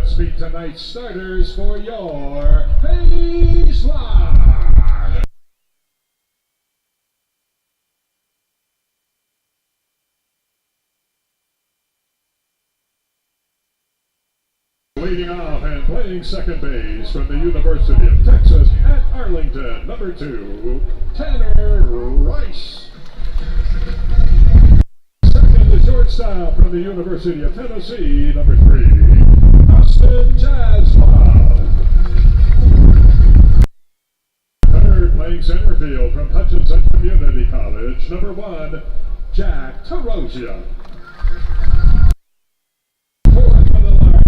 let's meet tonight's starters for your Pace Larks. Leading off and playing second base from the University of Texas at Arlington, number 2, Tanner Rice. Second, the shortstop from the University of Tennessee, number 3, Austin Jasmine. Third, playing center field from Hutchinson Community College, number 1, Jack Tarosia.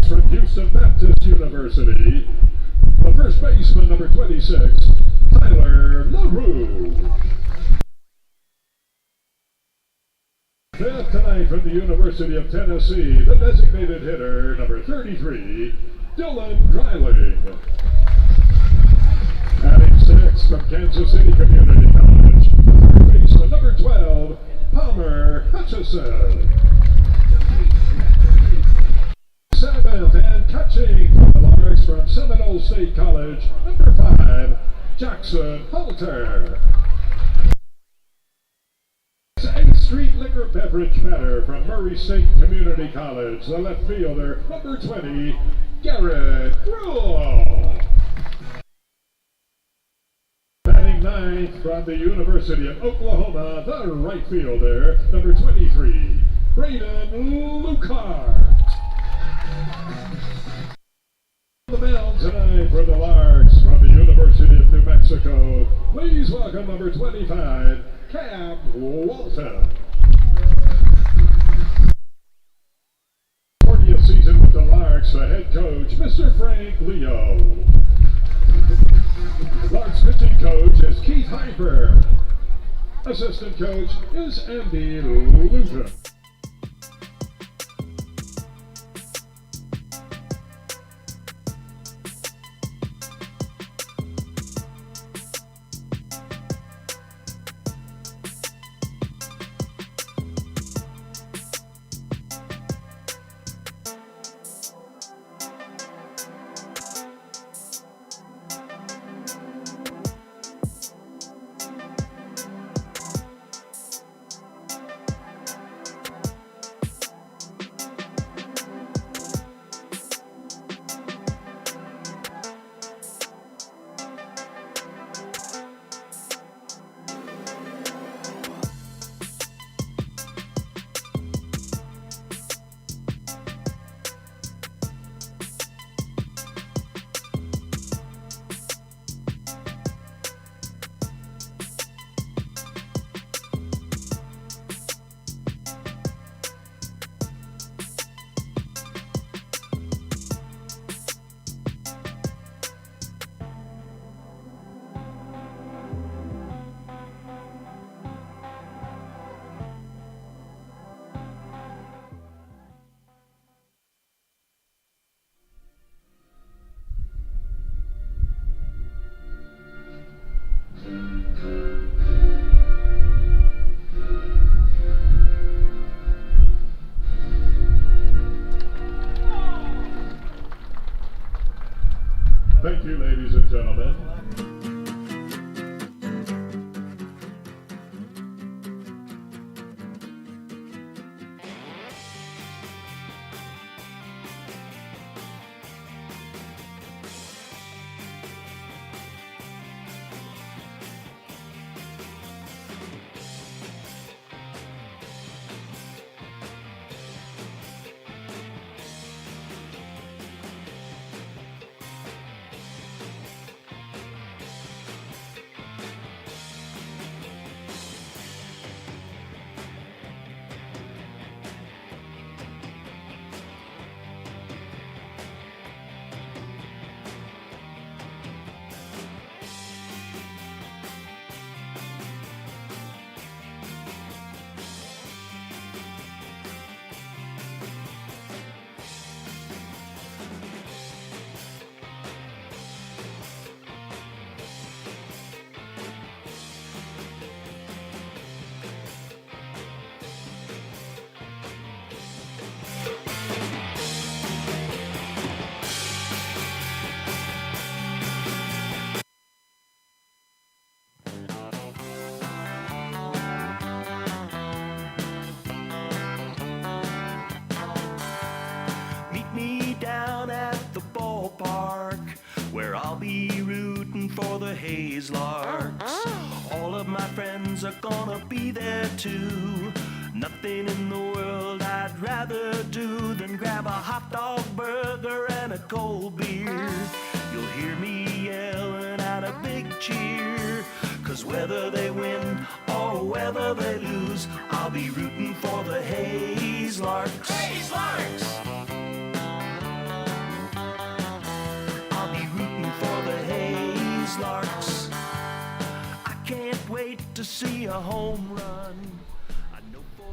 From Houston Baptist University, the first baseman, number 26, Tyler LaRue. Fifth tonight from the University of Tennessee, the designated hitter, number 33, Dylan Dreiling. Adding 6 from Kansas City Community College, the third baseman, number 12, Palmer Hutchison. Seventh and catching for the Larks from Seminole State College, number 5, Jackson Halter. 8th Street Liquor Beverage Matter from Murray State Community College, the left fielder, number 20, Garrett Gruel. Batting 9th from the University of Oklahoma, the right fielder, number 23, Braden Lucart. The mound tonight for the Larks from the University of New Mexico. Please welcome number 25, Cam Walton. 40th season with the Larks, the head coach, Mr. Frank Leo. Larks pitching coach is Keith Hyper. Assistant coach is Andy Lujan. Thank you, ladies and gentlemen. ballpark where I'll be rooting for the Hayes Larks. All of my friends are gonna be there too. Nothing in the world I'd rather do than grab a hot dog burger and a cold beer. You'll hear me yelling out a big cheer, 'cause whether they win or whether they lose, I'll be rooting for the Hayes Larks. Hayes Larks! I'll be rooting for the Hayes Larks. I can't wait to see a home run.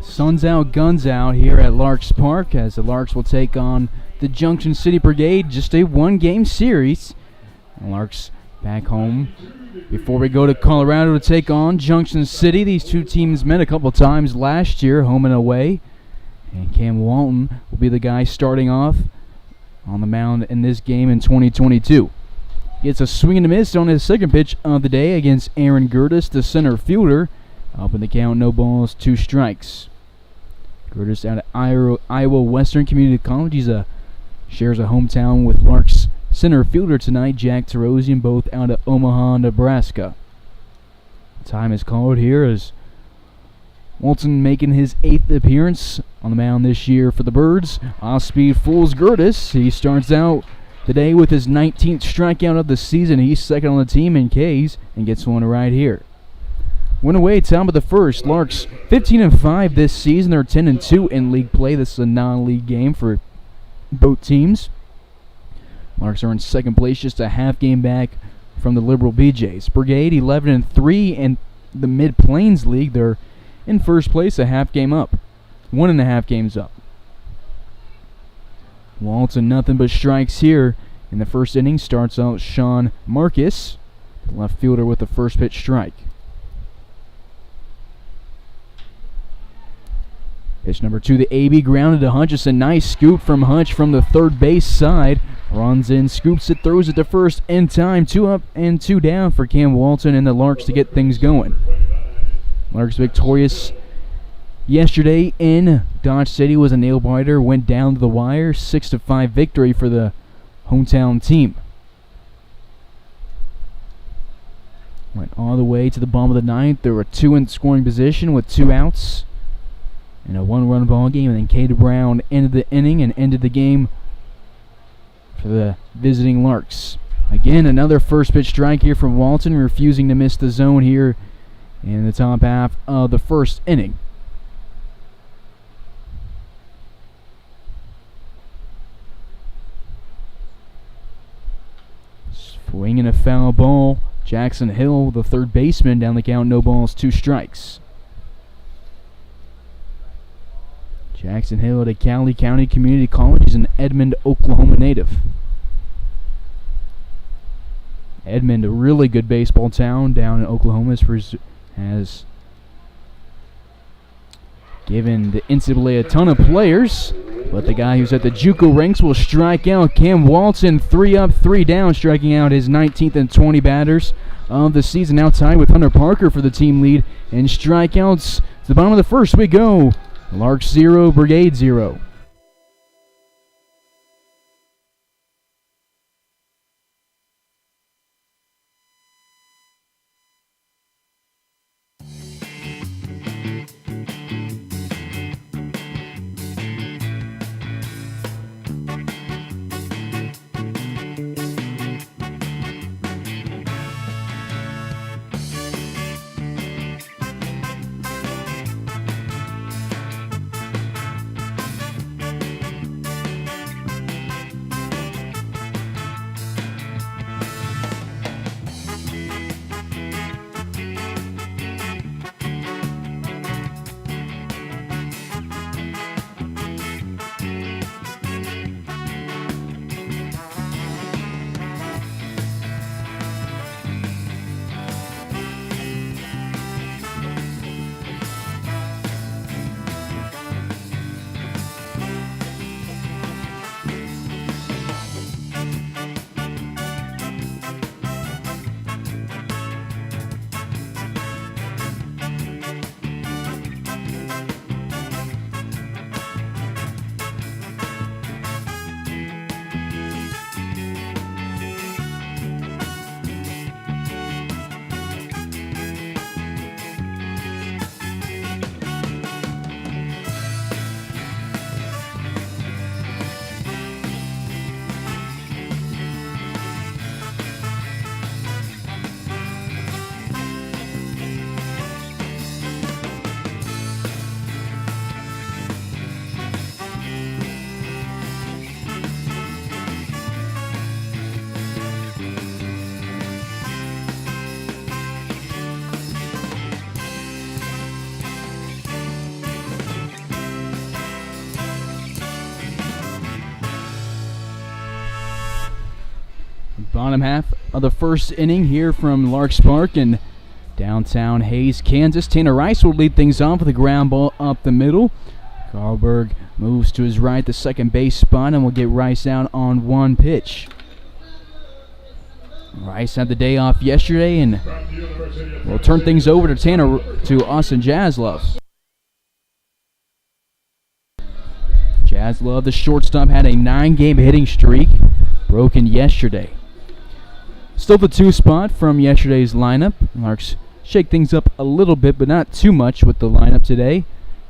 Sun's out, guns out here at Larks Park as the Larks will take on the Junction City Brigade. Just a one-game series. The Larks back home before we go to Colorado to take on Junction City. These two teams met a couple times last year, home and away. And Cam Walton will be the guy starting off on the mound in this game in 2022. Gets a swing and a miss on his second pitch of the day against Aaron Gertis, the center fielder. Up in the count, no balls, 2 strikes. Gertis out of Iowa Western Community College. He shares a hometown with Larks center fielder tonight, Jack Terosian, both out of Omaha, Nebraska. Time is called here as Walton making his 8th appearance on the mound this year for the Birds. Off-speed fools Gertis. He starts out the day with his 19th strikeout of the season. He's second on the team in Ks and gets one right here. Went away, top of the first. Larks 15-5 this season. They're 10-2 in league play. This is a non-league game for both teams. Larks are in second place, just a half game back from the Liberal BJs. Brigade 11-3 in the Mid-Plains League. They're in first place, a half game up. 1.5 games up. Walton nothing but strikes here. In the first inning starts out Sean Marcus, the left fielder, with the first pitch strike. Pitch number 2, the AB grounded to Hunch. It's a nice scoop from Hunch from the third base side. Runs in, scoops it, throws it to first in time. 2 up and 2 down for Cam Walton and the Larks to get things going. Larks victorious yesterday in Dodge City. Was a nail biter, went down to the wire. 6-5 victory for the hometown team. Went all the way to the bottom of the ninth. There were 2 in scoring position with 2 outs. In a 1-run ball game, and then Cade Brown ended the inning and ended the game for the visiting Larks. Again, another first pitch strike here from Walton, refusing to miss the zone here in the top half of the first inning. Swinging a foul ball. Jackson Hill, the third baseman, down the count, no balls, 2 strikes. Jackson Hill at a Cali County Community College. Is an Edmond, Oklahoma native. Edmond, a really good baseball town down in Oklahoma, has given the NCAA a ton of players. But the guy who's at the JUCO ranks will strike out. Cam Walton, 3 up, 3 down, striking out his 19th and 20 batters of the season. Now tied with Hunter Parker for the team lead in strikeouts. To the bottom of the first we go. Larks 0, Brigade 0. Bottom half of the first inning here from Larks Park in downtown Hayes, Kansas. Tanner Rice will lead things off with a ground ball up the middle. Carlberg moves to his right, the second base spot, and will get Rice out on one pitch. Rice had the day off yesterday, and we'll turn things over to Austin Jaslove. Jaslove, the shortstop, had a 9-game hitting streak, broken yesterday. Still the 2 spot from yesterday's lineup. Larks shake things up a little bit, but not too much with the lineup today.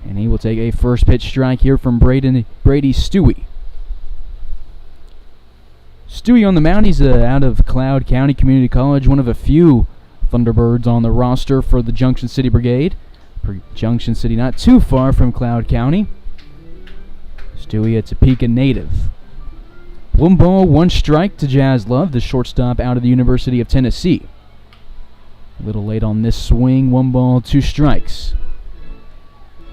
And he will take a first pitch strike here from Brady Stewie. Stewie on the mound. He's out of Cloud County Community College, one of a few Thunderbirds on the roster for the Junction City Brigade. Junction City not too far from Cloud County. Stewie, a Topeka native. 1 ball, 1 strike to Jaslove, the shortstop out of the University of Tennessee. A little late on this swing, 1 ball, 2 strikes.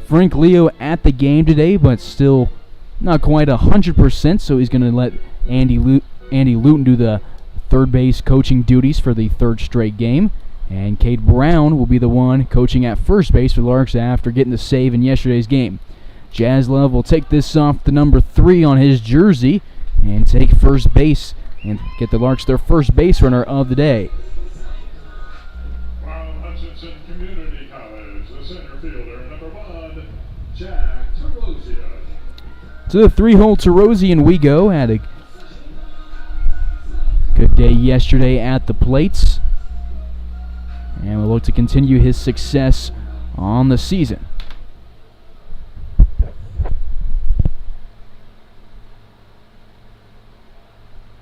Frank Leo at the game today, but still not quite 100%, so he's going to let Andy Luton do the third base coaching duties for the 3rd straight game. And Cade Brown will be the one coaching at first base for the Larks after getting the save in yesterday's game. Jaslove will take this off the number 3 on his jersey and take first base and get the Larks their first base runner of the day. From Hutchinson Community College, the center fielder, number 1, Jack Terosian. To the 3-hole Terosian we go. Had a good day yesterday at the plates, and will look to continue his success on the season.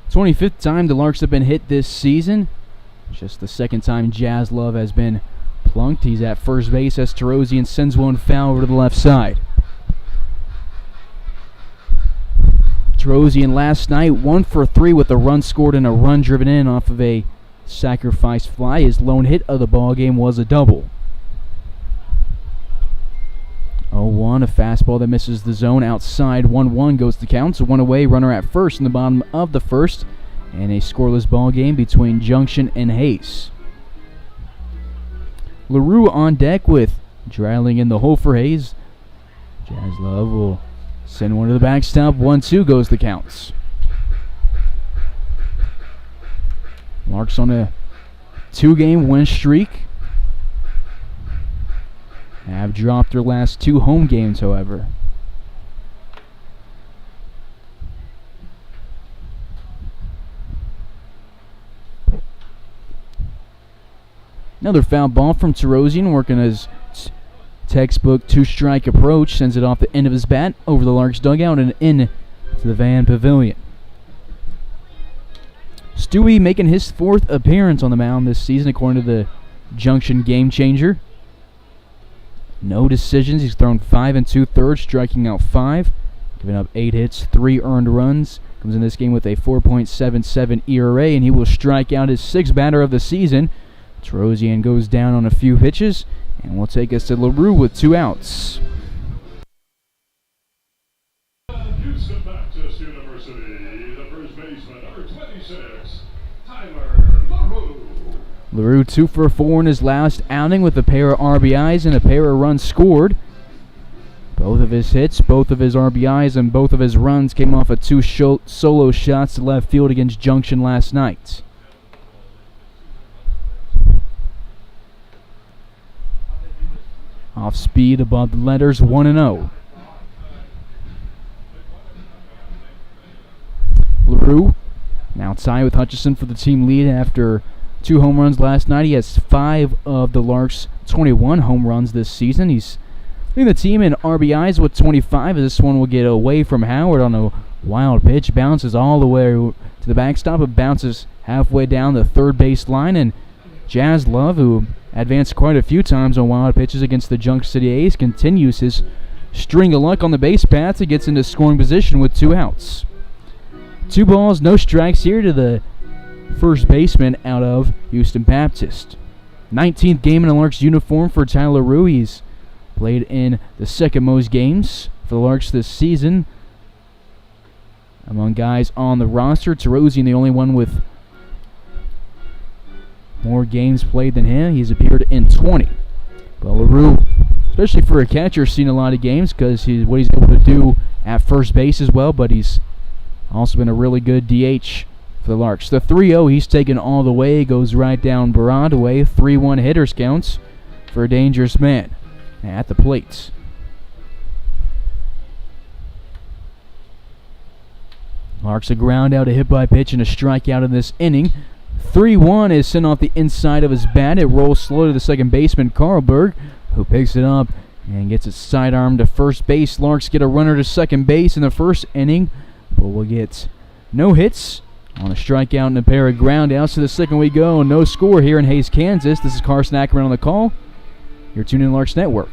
25th time the Larks have been hit this season. Just the 2nd time Jaslove has been plunked. He's at first base as Terosian sends one foul over to the left side. Terosian last night 1 for 3 with a run scored and a run driven in off of a sacrifice fly. His lone hit of the ball game was a double. 0-1, a fastball that misses the zone outside. 1-1 goes the count. So 1 away, runner at first in the bottom of the 1st. And a scoreless ball game between Junction and Hayes. LaRue on deck with Dreiling in the hole for Hayes. Jaslove will send one to the backstop. 1-2 goes the counts. Larks on a 2-game win streak. Have dropped their last 2 home games, however. Another foul ball from Terosian, working his textbook 2-strike approach. Sends it off the end of his bat over the Larks dugout and in to the Van Pavilion. Stewie making his 4th appearance on the mound this season, according to the Junction Game Changer. No decisions. He's thrown 5 2/3, striking out 5, giving up 8 hits, 3 earned runs. Comes in this game with a 4.77 ERA, and he will strike out his 6th batter of the season. Terosian goes down on a few pitches, and will take us to LaRue with 2 outs. Houston Baptist University, the first baseman, number 26, Tyler LaRue. LaRue 2 for 4 in his last outing with a pair of RBIs and a pair of runs scored. Both of his hits, both of his RBIs, and both of his runs came off of 2 solo shots to left field against Junction last night. Off speed above the letters, 1-0. LaRue now tied with Hutchinson for the team lead after 2 home runs last night. He has 5 of the Larks' 21 home runs this season. He's leading the team in RBIs with 25, as this one will get away from Howard on a wild pitch. Bounces all the way to the backstop. It bounces halfway down the third base line, and Jaslove, who advanced quite a few times on wild pitches against the Junction City A's, continues his string of luck on the base paths. He gets into scoring position with 2 outs. 2 balls, no strikes here to the first baseman out of Houston Baptist. 19th game in the Larks uniform for Tyler LaRue. He's played in the 2nd most games for the Larks this season. Among guys on the roster, Terosian the only one with more games played than him. He's appeared in 20. But LaRue, especially for a catcher, seen a lot of games because what he's able to do at first base as well, but he's also been a really good DH for the Larks. The 3-0, he's taken all the way, goes right down Broadway. 3-1 hitters counts for a dangerous man at the plate. Larks a ground out, a hit by pitch, and a strikeout in this inning. 3-1 is sent off the inside of his bat. It rolls slow to the second baseman, Carlberg, who picks it up and gets it sidearm to first base. Larks get a runner to second base in the first inning, but we'll get no hits on a strikeout and a pair of ground outs. To the second we go. No score here in Hays, Kansas. This is Carson Ackerman on the call. You're tuned in Larks Network.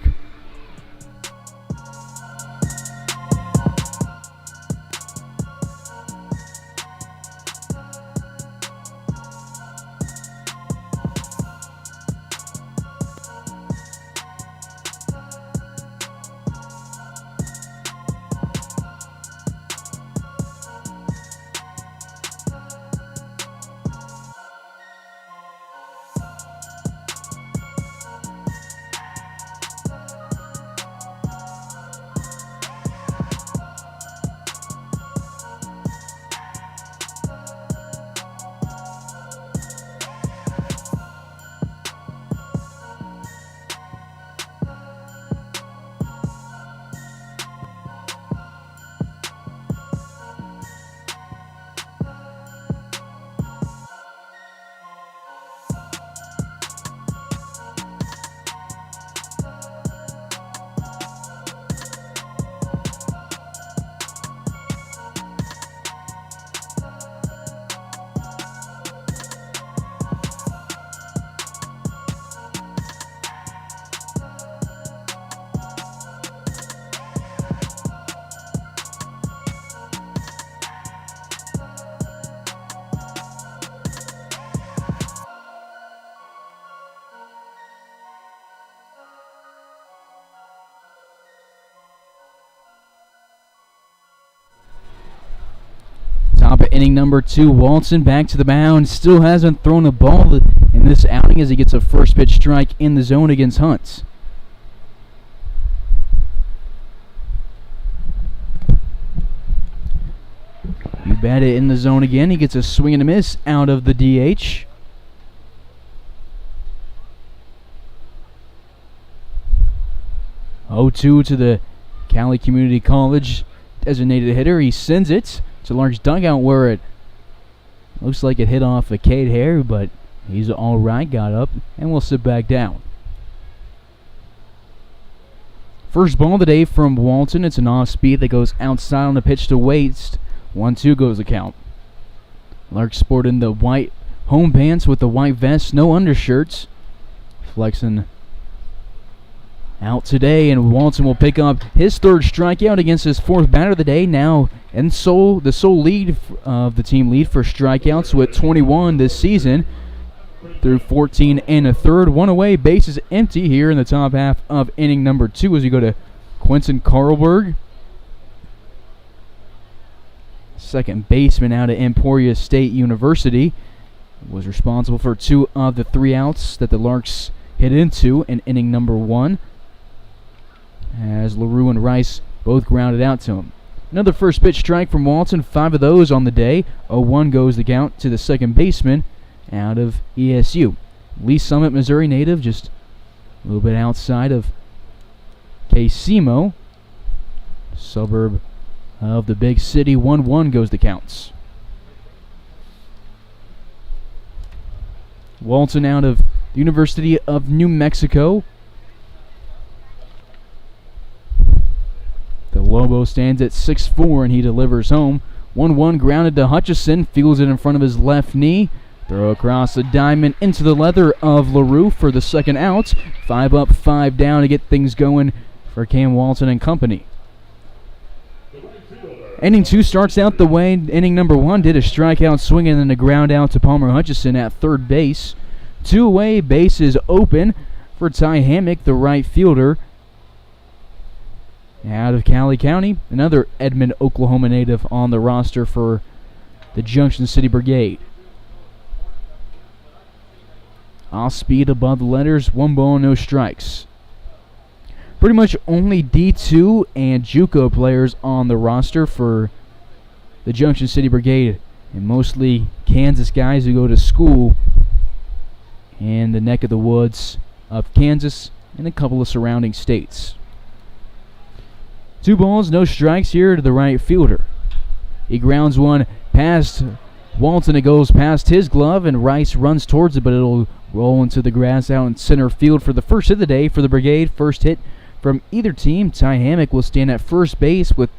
Top of inning number 2, Walton back to the mound. Still hasn't thrown a ball in this outing as he gets a first pitch strike in the zone against Hunt. You bat it in the zone again. He gets a swing and a miss out of the DH. Oh, 2 to the Cali Community College designated hitter. He sends it to Larks dugout where it looks like it hit off a Cade hair, but he's all right, got up, and will sit back down. First ball of the day from Walton. It's an off-speed that goes outside on the pitch to waste. 1-2 goes the count. Larks sporting the white home pants with the white vest, no undershirts. Flexing out today, and Walton will pick up his third strikeout against his fourth batter of the day. Now, and the sole lead of the team lead for strikeouts with 21 this season through 14 and a third. One away, bases empty here in the top half of inning number 2 as we go to Quentin Carlberg, second baseman out of Emporia State University. Was responsible for 2 of the 3 outs that the Larks hit into in inning number 1, as LaRue and Rice both grounded out to him. Another first pitch strike from Walton, 5 of those on the day. 0-1 goes the count to the second baseman out of ESU. Lee Summit, Missouri native, just a little bit outside of Casimo, suburb of the big city. 1-1 goes the counts. Walton out of the University of New Mexico. The Lobo stands at 6'4", and he delivers home. 1-1 grounded to Hutchison. Feels it in front of his left knee. Throw across the diamond into the leather of LaRue for the second out. 5 up, 5 down to get things going for Cam Walton and company. Inning 2 starts out the way inning number 1 did. A strikeout swing and then a ground out to Palmer Hutchison at third base. 2 away, bases open for Ty Hammock, the right fielder out of Cali County. Another Edmond, Oklahoma native on the roster for the Junction City Brigade. Off speed above the letters, 1 ball, no strikes. Pretty much only D2 and JUCO players on the roster for the Junction City Brigade, and mostly Kansas guys who go to school in the neck of the woods of Kansas and a couple of surrounding states. 2 balls, no strikes here to the right fielder. He grounds one past Walton. It goes past his glove, and Rice runs towards it, but it'll roll into the grass out in center field for the first hit of the day for the Brigade. First hit from either team. Ty Hammock will stand at first base with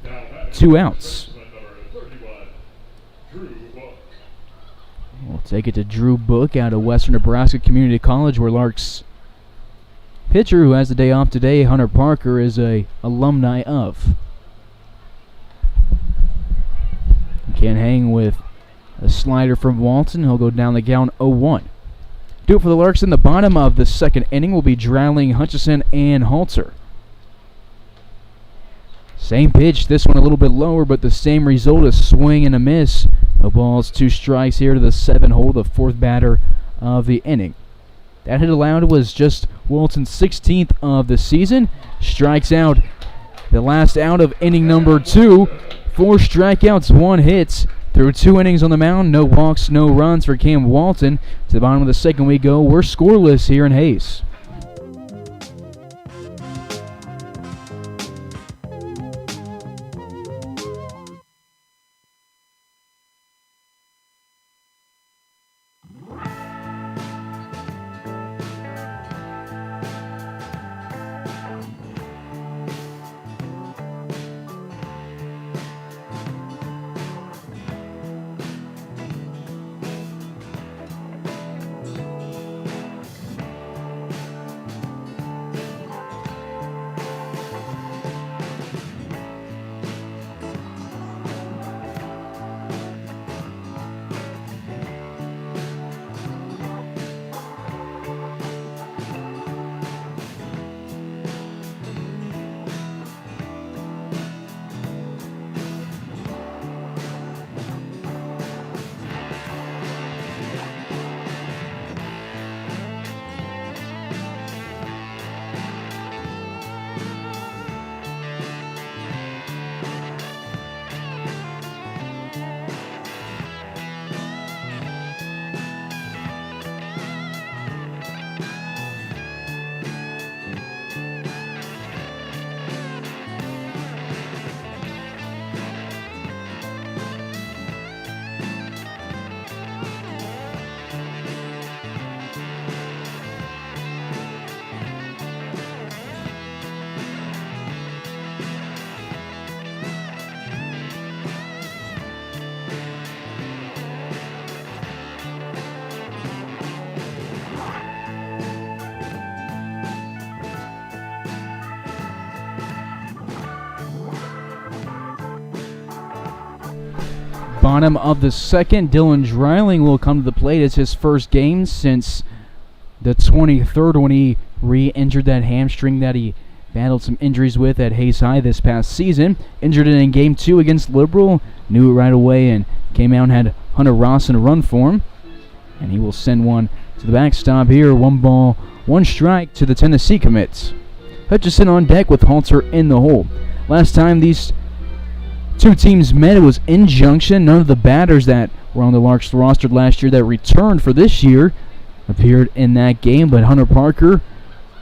2 outs. We'll take it to Drew Book out of Western Nebraska Community College, where Larks pitcher who has the day off today, Hunter Parker, is a alumni of. Can't hang with a slider from Walton. He'll go down the count 0-1. Do it for the Larks in the bottom of the second inning will be Dreiling, Hutchison, and Halter. Same pitch, this one a little bit lower, but the same result, a swing and a miss. No balls, 2 strikes here to the 7-hole, the 4th batter of the inning. That hit allowed was just Walton's 16th of the season. Strikes out the last out of inning number 2. 4 strikeouts, 1 hit through 2 innings on the mound. No walks, no runs for Cam Walton. To the bottom of the second we go. We're scoreless here in Hayes. Bottom of the second, Dylan Dreiling will come to the plate. It's his first game since the 23rd when he re-injured that hamstring that he battled some injuries with at Hayes High this past season. Injured it in Game 2 against Liberal. Knew it right away and came out and had Hunter Rawson run for him. And he will send one to the backstop here. 1 ball, 1 strike to the Tennessee commits. Hutchison on deck with Halter in the hole. Last time these 2 teams met, it was in Junction. None of the batters that were on the Larks roster last year that returned for this year appeared in that game, but Hunter Parker,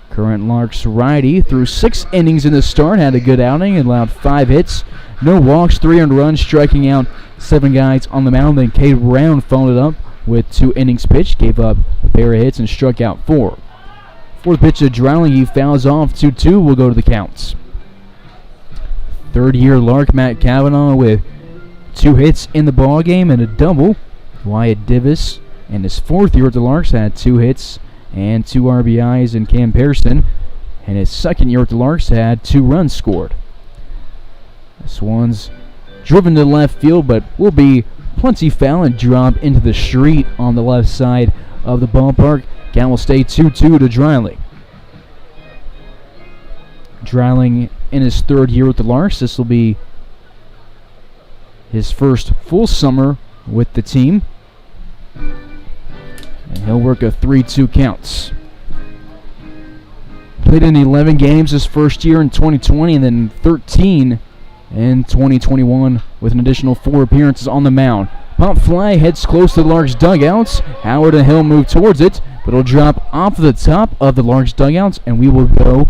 current Larks righty, threw 6 innings in the start, had a good outing, and allowed 5 hits, no walks, 3 earned runs, striking out 7 guys on the mound. Then Cade Brown followed it up with 2 innings pitched, gave up a pair of hits, and struck out 4. 4th pitch to Dreiling, he fouls off 2-2, will go to the counts. 3rd-year Lark Matt Cavanaugh with 2 hits in the ball game and a double. Wyatt Divis, in his 4th year at the Larks, had 2 hits and 2 RBIs, and Cam Pearson, in his 2nd year at the Larks, had 2 runs scored. This one's driven to left field, but will be plenty foul and drop into the street on the left side of the ballpark. Count will stay 2-2 to Dreiling. Dreiling in his 3rd year with the Larks. This will be his first full summer with the team. And He'll work a 3-2 count. Played in 11 games his first year in 2020 and then 13 in 2021 with an additional 4 appearances on the mound. Pop fly heads close to the Larks dugouts. Howard and Hill move towards it, but it'll drop off the top of the Larks dugouts, and we will go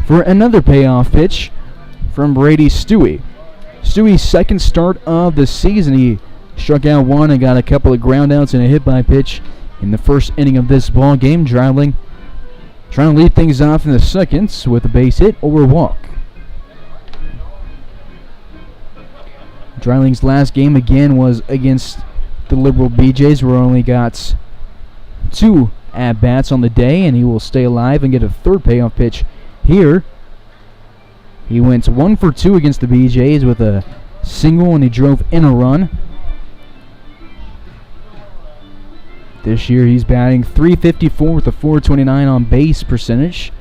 for another payoff pitch from Brady Stewie. Stewie's second start of the season. He struck out 1 and got a couple of ground outs and a hit by pitch in the first inning of this ball game. Dreiling trying to lead things off in the second with a base hit or a walk. Dreiling's last game again was against the Liberal BJs, where he only got 2 at-bats on the day, and he will stay alive and get a third payoff pitch here. He went 1 for 2 against the BJs with a single, and he drove in a run. This year he's batting .354 with a .429 on base percentage,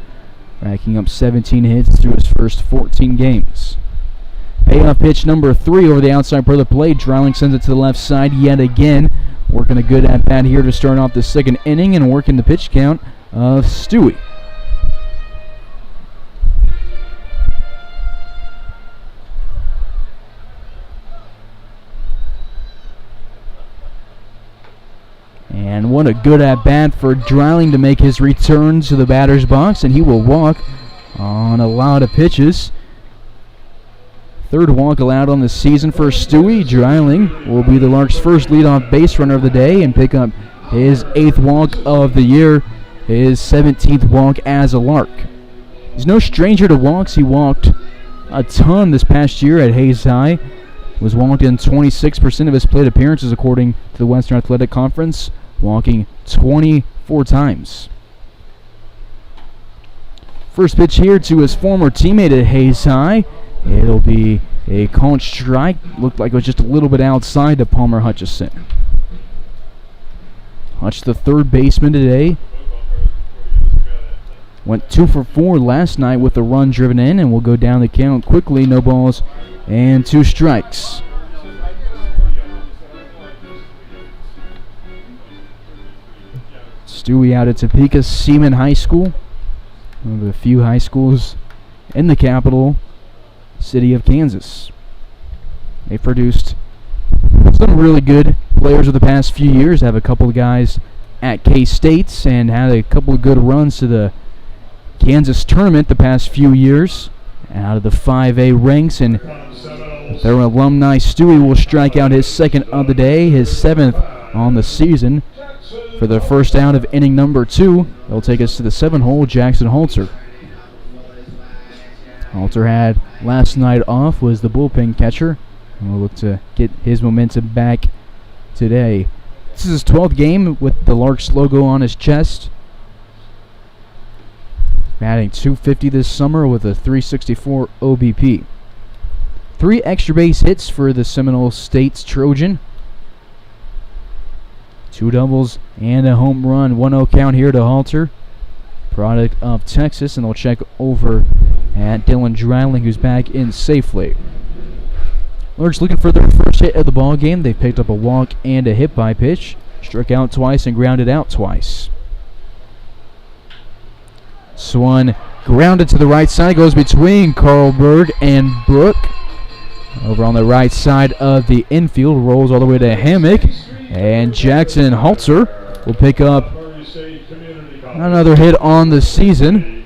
racking up 17 hits through his first 14 games. Payoff pitch number 3 over the outside part of the plate. Dreiling sends it to the left side yet again. Working a good at-bat here to start off the second inning and working the pitch count of Stewie. And what a good at-bat for Dreiling to make his return to the batter's box, and he will walk on a lot of pitches. Third walk allowed on the season for Stewie. Dreiling will be the Larks' first leadoff base runner of the day and pick up his 8th walk of the year, his 17th walk as a Lark. He's no stranger to walks. He walked a ton this past year at Hayes High. Was walked in 26% of his plate appearances according to the Western Athletic Conference, walking 24 times. First pitch here to his former teammate at Hayes High. It'll be a called strike. Looked like it was just a little bit outside to Palmer Hutchison. Hutch, the third baseman today, went 2 for 4 last night with a run driven in, and will go down the count quickly. No balls and 2 strikes. Stewie out at Topeka Seaman High School, one of the few high schools in the capital city of Kansas. They produced some really good players over the past few years. Have a couple of guys at K-State and had a couple of good runs to the Kansas tournament the past few years out of the 5A ranks, and their alumni Stewie will strike out his second of the day, his 7th on the season. For the first out of inning number 2, they'll take us to the 7-hole, Jackson Halter. Halter had last night off, was the bullpen catcher, and we'll look to get his momentum back today. This is his 12th game with the Larks logo on his chest. Batting .250 this summer with a .364 OBP. 3 extra base hits for the Seminole State's Trojan. 2 doubles and a home run. 1-0 count here to Halter, product of Texas, and they'll check over at Dylan Dreiling, who's back in safely. Larks looking for their first hit of the ball game. They picked up a walk and a hit by pitch. Struck out twice and grounded out twice. Swan grounded to the right side, goes between Carlberg and Brooke. Over on the right side of the infield, rolls all the way to Hammock, and Jackson Halter will pick up another hit on the season.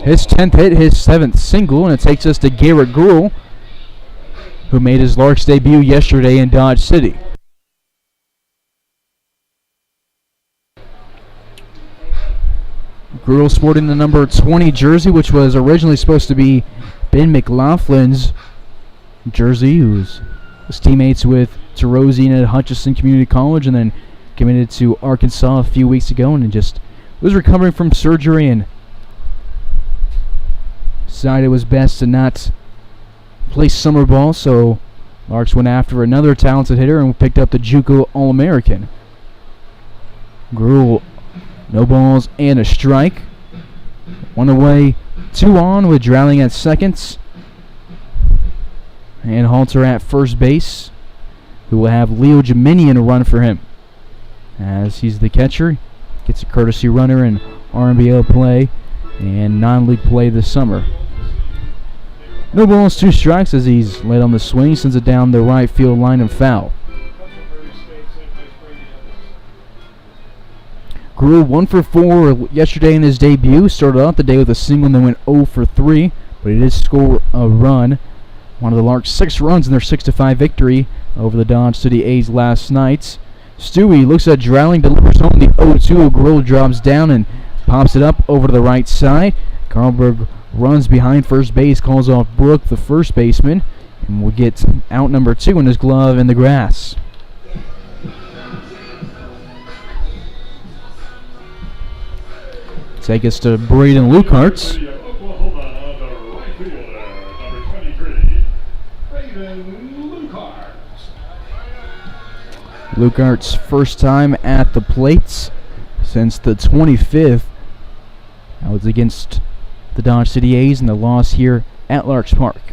His 10th hit, his 7th single, and it takes us to Garrett Gruhl, who made his Larks debut yesterday in Dodge City. Gruhl sporting the number 20 jersey, which was originally supposed to be Ben McLaughlin's jersey, who was teammates with Terosian at Hutchinson Community College and then committed to Arkansas a few weeks ago, and just was recovering from surgery and decided it was best to not play summer ball, so Larks went after another talented hitter and picked up the JUCO All-American. Gruhl, no balls and a strike. 1 away, 2 on with Dreiling at second. And Halter at first base, who will have Leo Geminian run for him. as he's the catcher. Gets a courtesy runner in RMBO play and non-league play this summer. No balls, 2 strikes as he's late on the swing, sends it down the right field line and foul. Grew 1 for 4 yesterday in his debut. Started out the day with a single and then went 0 for 3, but he did score a run. One of the Larks' 6 runs in their 6-5 victory over the Dodge City A's last night. Stewie looks at Drowling, delivers home the 0-2. Grill drops down and pops it up over to the right side. Carlberg runs behind first base, calls off Brooke, the first baseman, and will get out number 2 in his glove in the grass. Take us to Braden Lucarts. Lucarts' first time at the plates since the 25th. That was against the Dodge City A's in the loss here at Larks Park.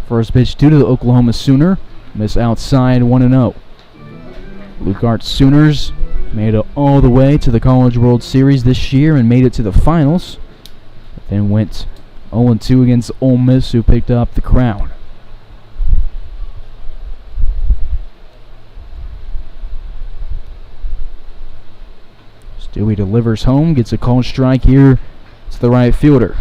First pitch due to the Oklahoma Sooner. Miss outside 1-0. Lucarts Sooners made it all the way to the College World Series this year and made it to the finals. Then went 0-2 against Ole Miss, who picked up the crown. Stewie delivers home, gets a called strike here to the right fielder.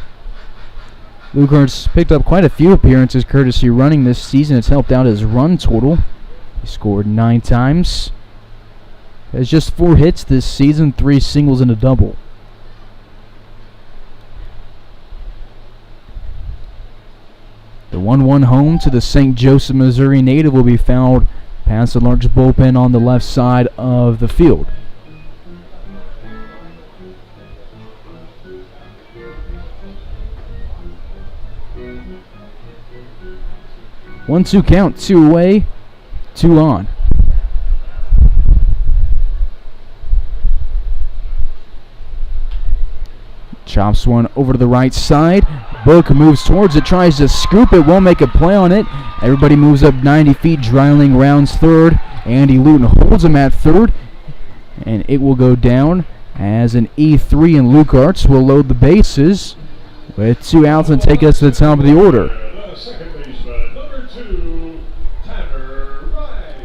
Lucarts picked up quite a few appearances courtesy running this season. It's helped out his run total. He scored 9 times. Has just 4 hits this season, 3 singles and a double. The 1-1 home to the St. Joseph, Missouri native will be fouled past the Larks bullpen on the left side of the field. 1-2 count, 2 away, 2 on. Chops one over to the right side. Book moves towards it, tries to scoop it, won't make a play on it. Everybody moves up 90 feet. Dreiling rounds third. Andy Luton holds him at third, and it will go down as an E3, and Lucarts will load the bases with 2 outs and take us to the top of the order.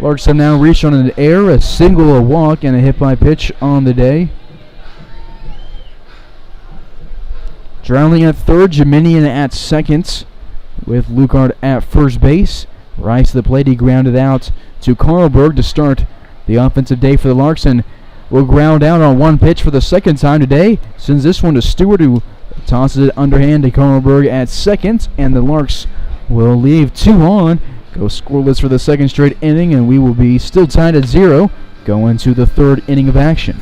Larks have now reached on an error, a single, a walk, and a hit by pitch on the day. Drowning at third, Jeminian at second, with Lucart at first base. Rice to the plate, he grounded out to Carlberg to start the offensive day for the Larks, and will ground out on 1 pitch for the second time today. Sends this one to Stewart, who tosses it underhand to Carlberg at second, and the Larks will leave 2 on. Go scoreless for the second straight inning, and we will be still tied at 0 going to the 3rd inning of action.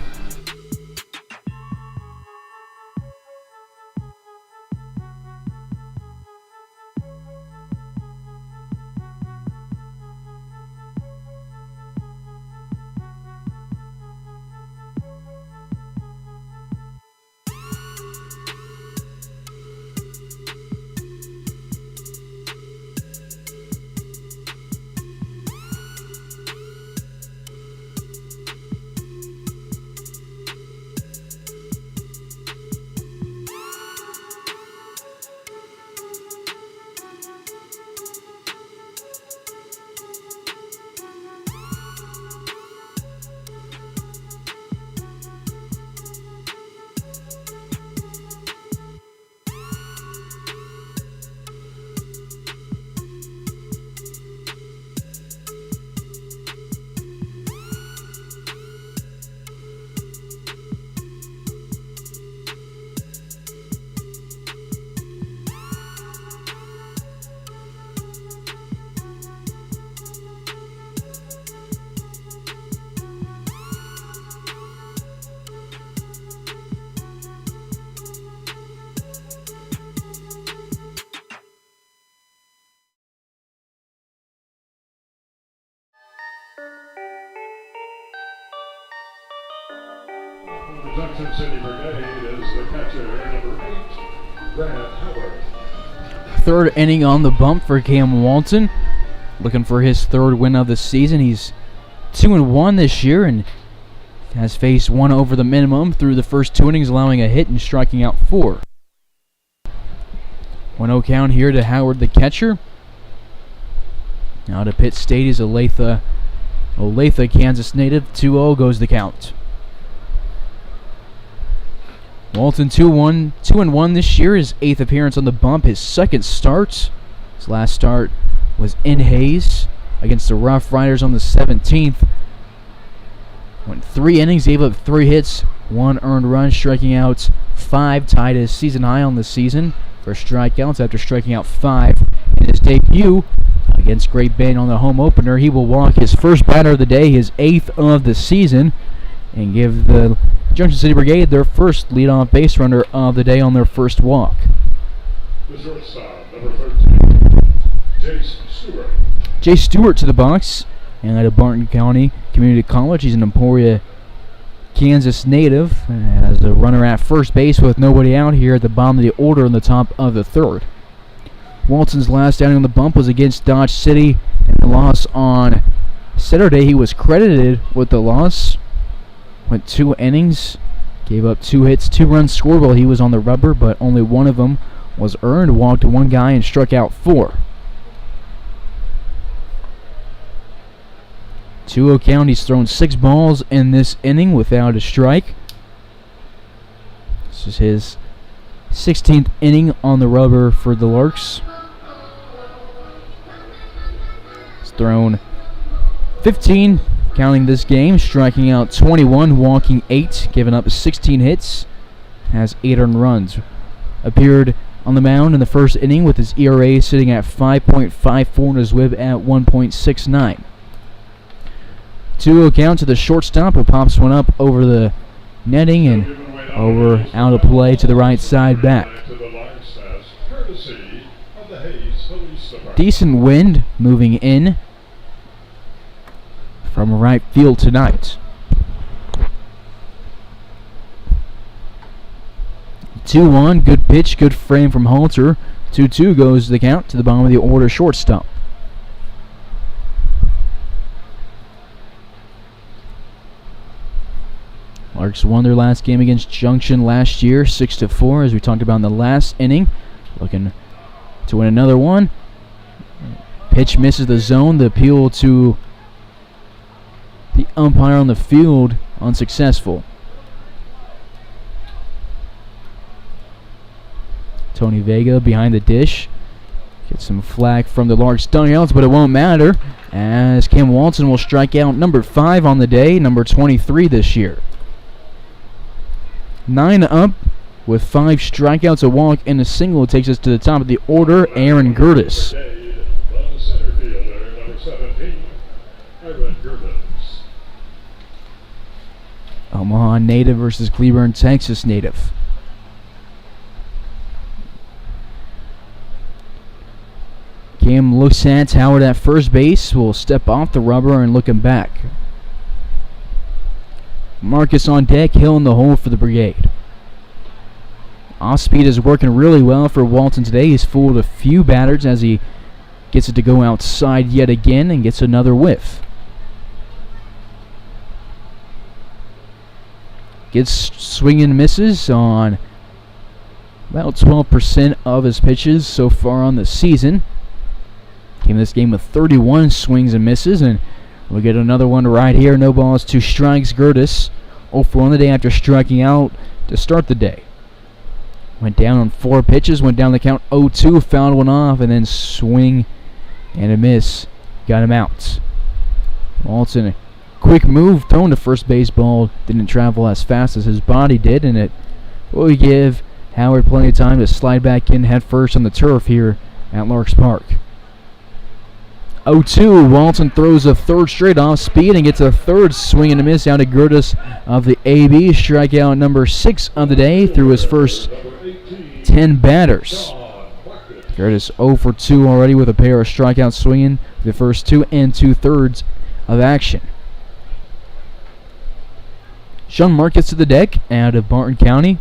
The Junction City Brigade is the catcher, number 8, Grant Howard. 3rd inning on the bump for Cam Walton. Looking for his 3rd win of the season. He's 2-1 this year and has faced 1 over the minimum through the first 2 innings, allowing a hit and striking out 4. 1-0 count here to Howard, the catcher. Now to Pitt State is Olathe, Kansas native. 2-0 goes the count. Walton 2-1 this year. His 8th appearance on the bump. His 2nd start. His last start was in Hayes against the Rough Riders on the 17th. Went 3 innings, gave up 3 hits, 1 earned run, striking out 5, tied his season high on the season for strikeouts after striking out 5 in his debut against Great Bend on the home opener. He will walk his first batter of the day, his 8th of the season, and give the Junction City Brigade their first leadoff base runner of the day on their first walk. The shortstop, number 13, Jay Stewart to the box, and out of Barton County Community College. He's an Emporia, Kansas native, as a runner at first base with nobody out here at the bottom of the order in the top of the 3rd. Walton's last outing on the bump was against Dodge City, and the loss on Saturday. He was credited with the loss. Went 2 innings, gave up 2 hits, 2 runs scored while he was on the rubber, but only 1 of them was earned. Walked 1 guy and struck out 4. 2-0 count. He's thrown 6 balls in this inning without a strike. This is his 16th inning on the rubber for the Larks. He's thrown 15, counting this game, striking out 21, walking 8, giving up 16 hits, has 8 earned runs. Appeared on the mound in the first inning with his ERA sitting at 5.54 and his WHIP at 1.69. 2-0 count to the shortstop, who pops one up over the netting and over out of play to the right side back. Decent wind moving in from right field tonight. 2-1, good pitch, good frame from Halter. 2-2 goes the count to the bottom of the order shortstop. Larks won their last game against Junction last year, 6-4, as we talked about in the last inning. Looking to win another one. Pitch misses the zone. The appeal to the umpire on the field unsuccessful. Tony Vega behind the dish. Gets some flack from the Larks dugouts, but it won't matter, as Cam Walton will strike out number 5 on the day, number 23 this year. 9 up with 5 strikeouts, a walk, and a single takes us to the top of the order, Aaron Gertis. the center fielder, number 17, Aaron Gertis. Omaha native versus Cleburne, Texas native. Cam looks at Howard at first base, will step off the rubber and looking back. Marcus on deck, Hill in the hole for the Brigade. Off-speed is working really well for Walton today. He's fooled a few batters as he gets it to go outside yet again and gets another whiff. Gets swing and misses on about 12% of his pitches so far on the season. Came this game with 31 swings and misses, and we'll get another one right here. No balls, 2 strikes. Gertis 0 for 1 the day after striking out to start the day. Went down on 4 pitches, went down the count 0-2, fouled one off, and then swing and a miss. Got him out. Walton, a quick move, thrown to first base, ball didn't travel as fast as his body did, and it will give Howard plenty of time to slide back in head first on the turf here at Larks Park. 0-2, Walton throws a third straight off speed and gets a third swing and a miss out of Gertis of the AB. Strikeout number 6 of the day through his first 10 batters. Gertis 0 for 2 already with a pair of strikeouts swinging the first 2 and 2/3 of action. Sean Marcus to the deck out of Barton County.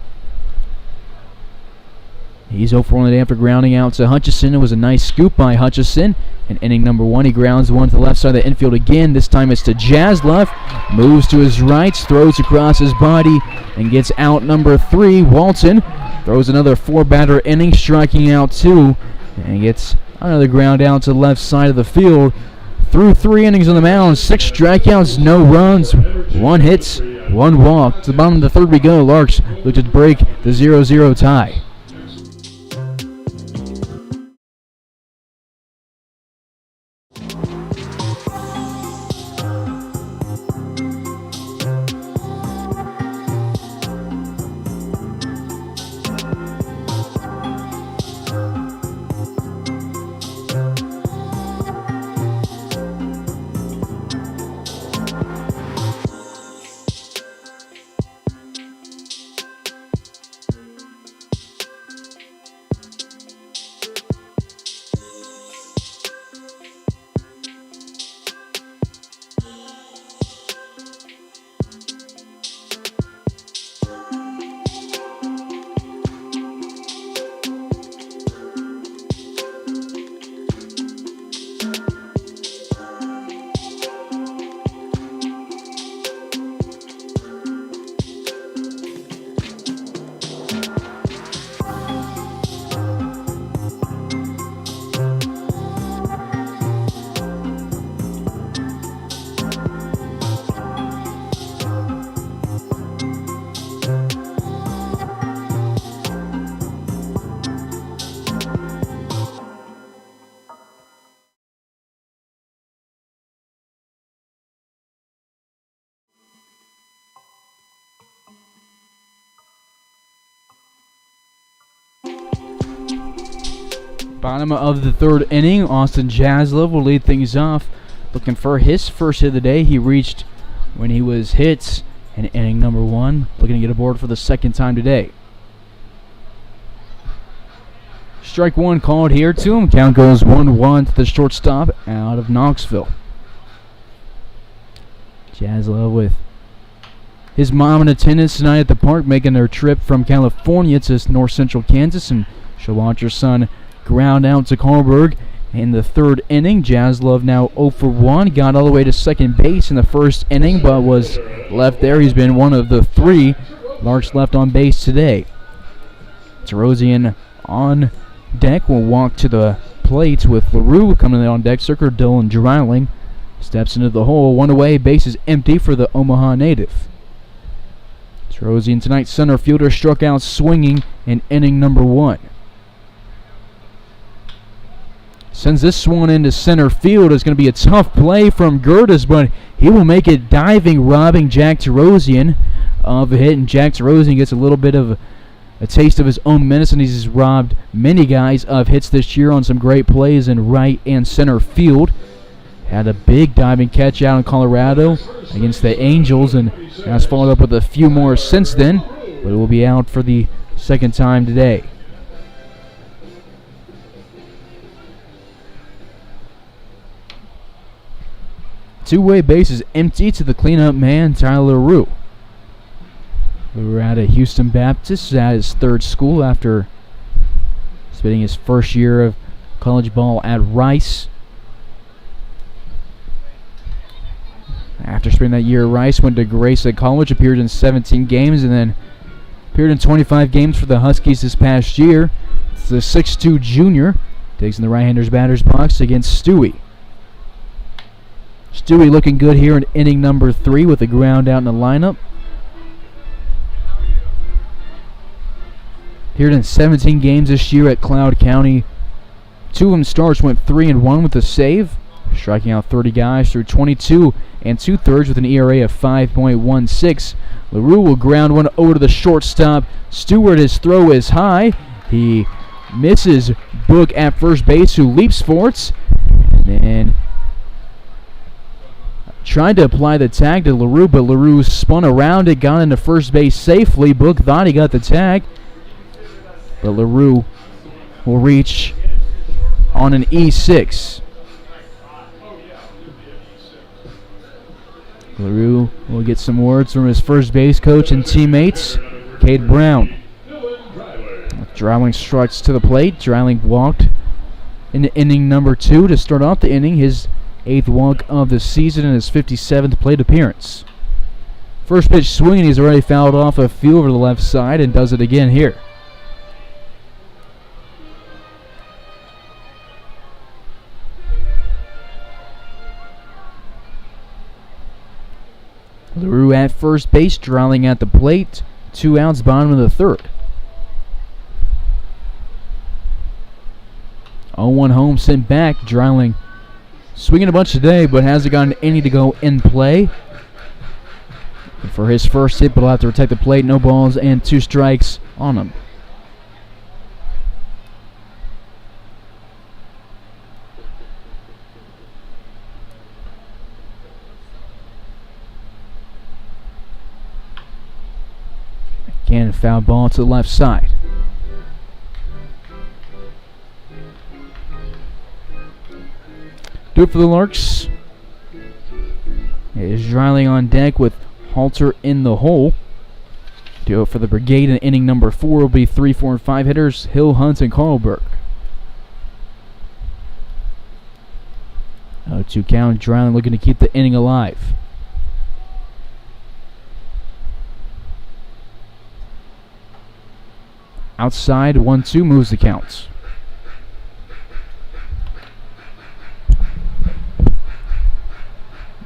He's 0 for 1 today after grounding out to Hutchison. It was a nice scoop by Hutchison. And inning number 1, he grounds one to the left side of the infield again. This time it's to Jaslov. Moves to his right, throws across his body, and gets out number 3. Walton throws another 4-batter inning, striking out 2, and gets another ground out to the left side of the field. Through 3 innings on the mound, 6 strikeouts, no runs, 1 hit, 1 walk. To the bottom of the 3rd we go. Larks look to break the 0-0 tie. Bottom of the 3rd inning, Austin Jaslov will lead things off. Looking for his first hit of the day. He reached when he was hit in inning number 1. Looking to get aboard for the 2nd time today. Strike 1 called here to him. Count goes 1-1 to the shortstop out of Knoxville. Jaslov with his mom in attendance tonight at the park, making their trip from California to north central Kansas, and she'll watch her son ground out to Carlberg in the 3rd inning. Jaslov now 0 for 1. Got all the way to second base in the 1st inning, but was left there. He's been one of the 3 Larks left on base today. Terosian on deck will walk to the plate with LaRue coming in on deck. Circle Dylan Dreiling steps into the hole. 1 away. Base is empty for the Omaha native. Terosian tonight, center fielder, struck out swinging in inning number 1. Sends this one into center field. It's going to be a tough play from Gertis, but he will make it diving, robbing Jack Terosian of a hit. And Jack Terosian gets a little bit of a taste of his own medicine. He's robbed many guys of hits this year on some great plays in right and center field. Had a big diving catch out in Colorado against the Angels, and has followed up with a few more since then, but it will be out for the 2nd time today. Two-way base is empty to the cleanup man, Tyler LaRue. We were at a Houston Baptist at his 3rd school after spending his first year of college ball at Rice. After spending that year at Rice, went to Grayson College, appeared in 17 games, and then appeared in 25 games for the Huskies this past year. It's the 6'2 junior. Takes in the right-hander's batter's box against Stewie. Stewie looking good here in inning number 3 with a ground out in the lineup. Appeared in 17 games this year at Cloud County. 2 of them starts, went 3-1 with a save, striking out 30 guys through 22 2/3 with an ERA of 5.16. LaRue will ground one over to the shortstop. Stewart, his throw is high. He misses Book at first base, who leaps for it. And then tried to apply the tag to LaRue, but LaRue spun around it, got into first base safely. Book thought he got the tag, but LaRue will reach on an E6. LaRue will get some words from his first base coach and teammates, Cade Brown. Dreiling strikes to the plate. Dreiling walked in inning number 2 to start off the inning, his 8th walk of the season and his 57th plate appearance. First pitch swinging, he's already fouled off a few over the left side and does it again here. LaRue at first base, Dreiling at the plate. 2 outs, bottom of the 3rd. 0-1 home sent back. Dreiling swinging a bunch today, but hasn't gotten any to go in play. And for his first hit, but he'll have to protect the plate. No balls and 2 strikes on him. Again, foul ball to the left side. Do it for the Larks. It is Dreiling on deck with Halter in the hole. Do it for the Brigade in inning number 4 will be 3, 4, and 5 hitters, Hill, Hunt, and Carlberg. 0-2 count. Dreiling looking to keep the inning alive. Outside, 1-2 moves the counts.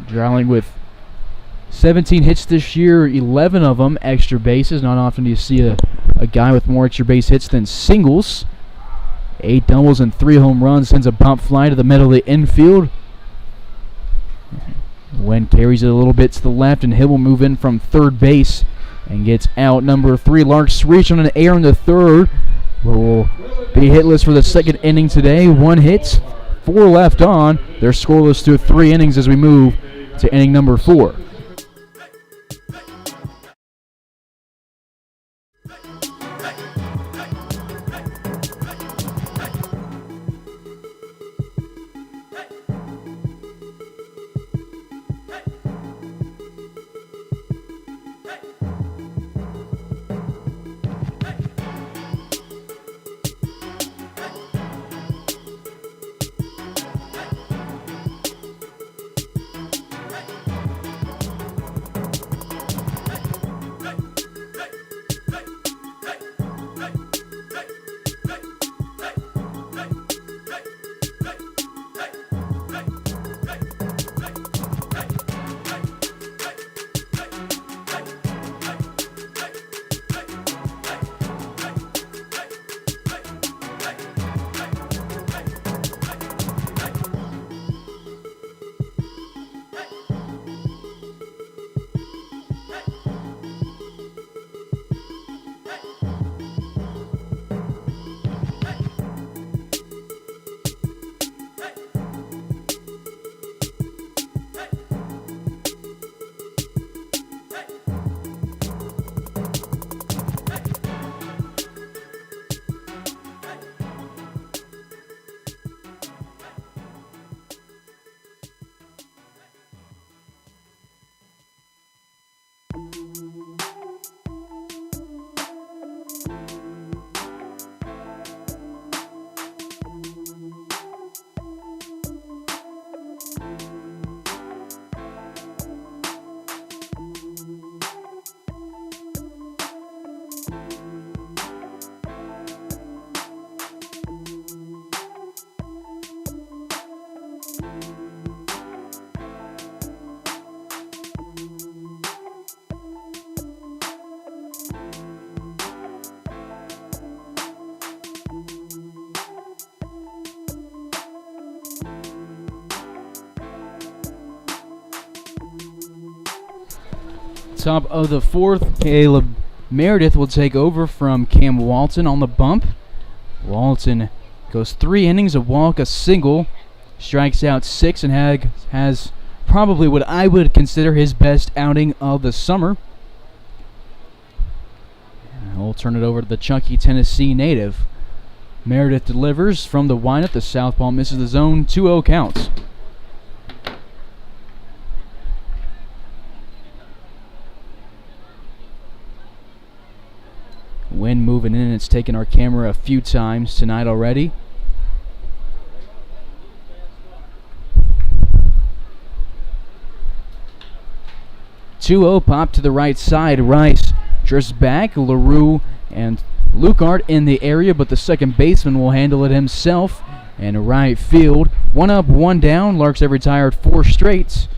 Dreiling with 17 hits this year, 11 of them extra bases. Not often do you see a guy with more extra base hits than singles. 8 doubles and 3 home runs. Sends a pop fly to the middle of the infield. Wen carries it a little bit to the left, and Hill will move in from third base and gets out. Number 3, Larks reach on an air in the 3rd. Will be hitless for the 2nd inning today. 1 hit, 4 left on. They're scoreless through 3 innings as we move to inning number 4. Top of the 4th, Caleb Meredith will take over from Cam Walton on the bump. Walton goes 3 innings, a walk, a single, strikes out 6, and has probably what I would consider his best outing of the summer. And we'll turn it over to the chunky Tennessee native. Meredith delivers from the windup. The southpaw misses the zone. 2-0 counts. Wind moving in. It's taken our camera a few times tonight already. Two-0 pop to the right side. Rice drifts back. LaRue and Lucart in the area, but the second baseman will handle it himself. And right field, 1 up, 1 down. Larks have retired 4 straight.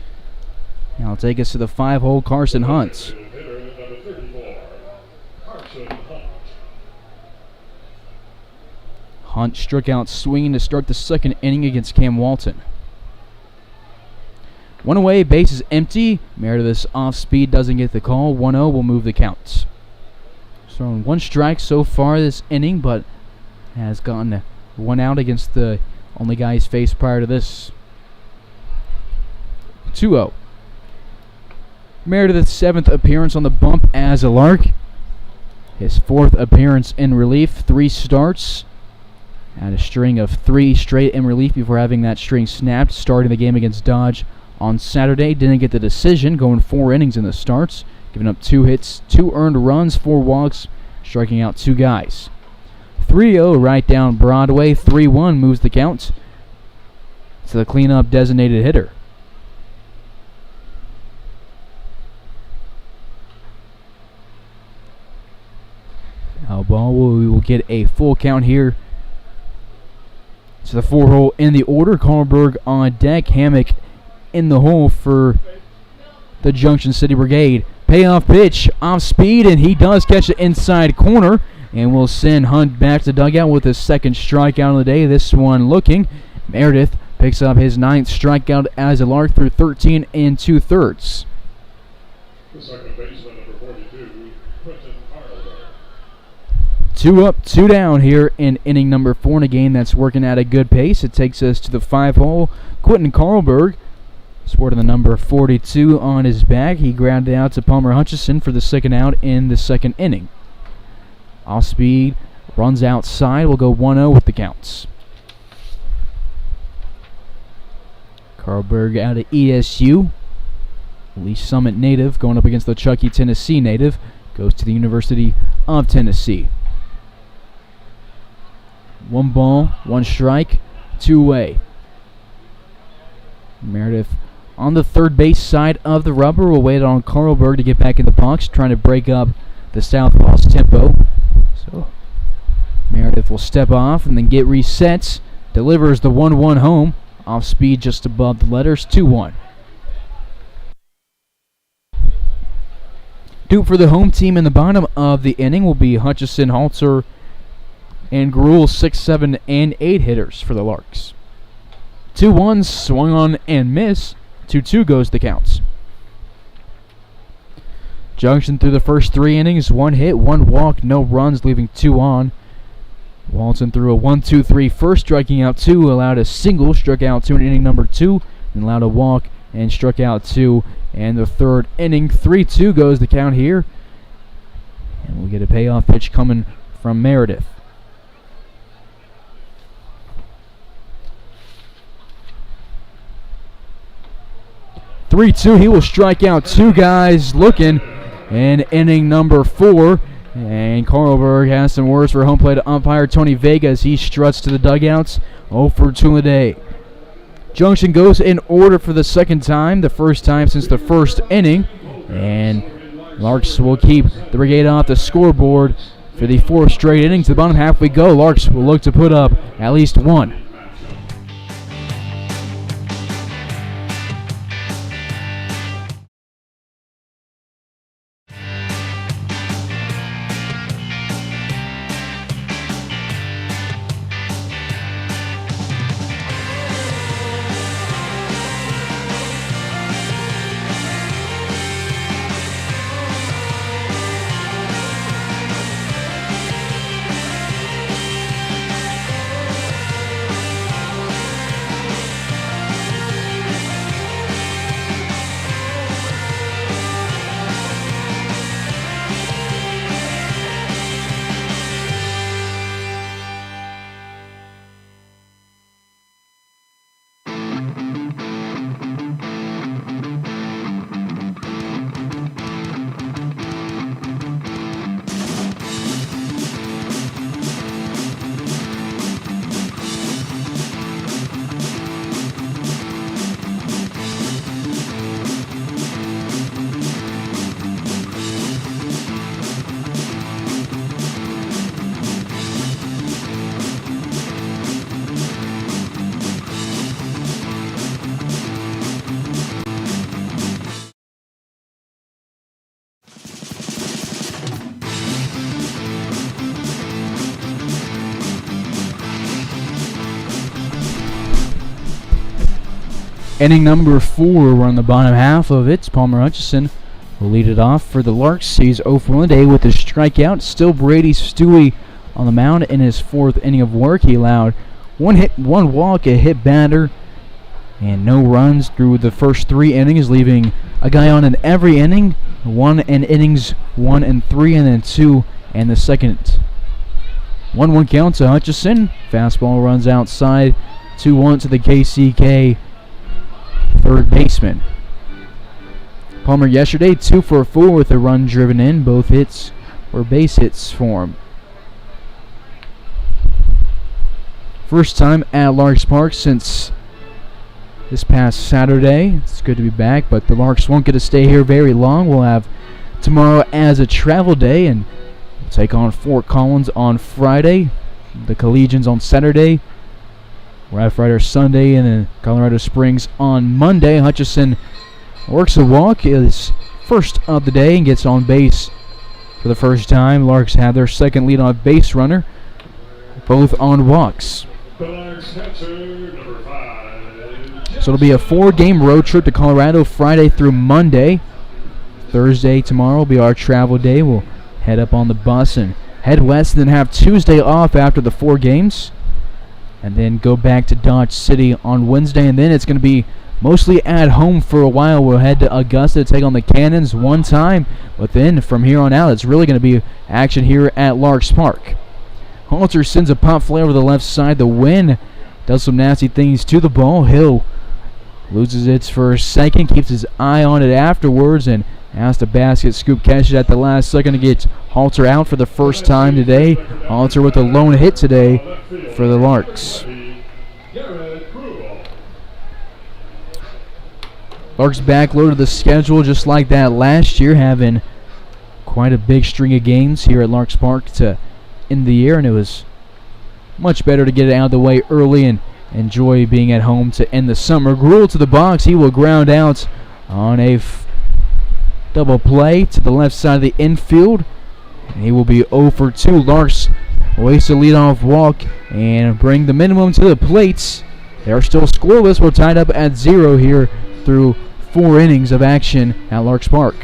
Now take us to the 5-hole Carson Hunt. Hunt struck out swinging to start the second inning against Cam Walton. 1 away, base is empty. Meredith's off speed doesn't get the call. 1-0 will move the counts. So 1 strike so far this inning, but has gotten 1 out against the only guy he's faced prior to this. 2-0. Meredith's 7th appearance on the bump as a Lark. His 4th appearance in relief, 3 starts. Had a string of 3 straight in relief before having that string snapped, starting the game against Dodge on Saturday. Didn't get the decision, going 4 innings in the starts, giving up 2 hits, 2 earned runs, 4 walks, striking out 2 guys. 3-0 right down Broadway. 3-1 moves the count to the cleanup designated hitter. Now ball, we will get a full count here. To the 4-hole in the order. Carlberg on deck. Hammock in the hole for the Junction City Brigade. Payoff pitch off speed, and he does catch the inside corner, and will send Hunt back to dugout with his 2nd strikeout of the day. This one looking. Meredith picks up his 9th strikeout as a Lark through 13 2/3. The second baseman, number 42, Quentin Carlberg. 2 up, 2 down here in inning number 4 in a game that's working at a good pace. It takes us to the 5-hole. Quentin Carlberg, sporting the number 42 on his back. He grounded out to Palmer Hutchison for the 2nd out in the 2nd inning. Off speed, runs outside. We'll go 1-0 with the counts. Carlberg out of ESU. Lee Summit native going up against the Chuckey, Tennessee native. Goes to the University of Tennessee. 1 ball, 1 strike, 2 away. Meredith on the third base side of the rubber will wait on Carlberg to get back in the box, trying to break up the Southpaw's tempo. So Meredith will step off and then get resets. Delivers the 1-1 home. Off speed just above the letters. 2-1. Due for the home team in the bottom of the inning will be Hutchison, Halter, and Gruel, 6, 7, and 8 hitters for the Larks. 2-1 swung on and miss. 2-2 goes the counts. Junction through the first 3 innings, 1 hit, 1 walk, no runs, leaving 2 on. Walton threw a 1-2-3 first, striking out 2, allowed a single, struck out 2 in inning number 2, and allowed a walk and struck out 2. And the 3rd inning, 3-2 goes the count here. And we'll get a payoff pitch coming from Meredith. He will strike out 2 guys looking in inning number 4. And Carlberg has some words for home plate umpire Tony Vega as he struts to the dugouts. 0 for 2 in the day. Junction goes in order for the 2nd time, the first time since the 1st inning. And Larks will keep the Brigade off the scoreboard for the 4th straight innings. The bottom half we go. Larks will look to put up at least 1. Inning number 4, we're on the bottom half of it. Palmer Hutchison will lead it off for the Larks. He's 0 for 1 today with a strikeout. Still Brady Stewie on the mound in his 4th inning of work. He allowed 1 hit, 1 walk, a hit batter, and no runs through the first 3 innings, leaving a guy on in every inning. 1 in innings 1 and 3, and then 2 in the second. 1-1 count to Hutchison. Fastball runs outside. 2-1 to the KCK third baseman. Palmer yesterday 2 for 4 with a run driven in. Both hits were base hits for him. First time at Larks Park since this past Saturday. It's good to be back, but the Larks won't get to stay here very long. We'll have tomorrow as a travel day, and we'll take on Fort Collins on Friday, the Collegians on Saturday, Rough Rider Sunday, and then Colorado Springs on Monday. Hutchison works a walk, his first of the day, and gets on base for the first time. Larks have their second leadoff base runner, both on walks. The Larks catcher, number 5. So it'll be a 4-game road trip to Colorado Friday through Monday. Thursday tomorrow will be our travel day. We'll head up on the bus and head west, and then have Tuesday off after the 4 games. And then go back to Dodge City on Wednesday, and then it's going to be mostly at home for a while. We'll head to Augusta to take on the Cannons one time, but then from here on out, it's really going to be action here at Larks Park. Halter sends a pop flare over the left side. The wind does some nasty things to the ball. Hill loses it for a second, keeps his eye on it afterwards, and has the basket scoop, catch it at the last second to get Halter out for the first time today. Halter with a lone hit today for the Larks. Larks backloaded the schedule just like that last year, having quite a big string of games here at Larks Park to end the year, and it was much better to get it out of the way early and enjoy being at home to end the summer. Gruel to the box. He will ground out on a double play to the left side of the infield, and he will be 0 for 2. Larks waste a leadoff walk and bring the minimum to the plates. They're still scoreless. We're tied up at 0 here through 4 innings of action at Larks Park.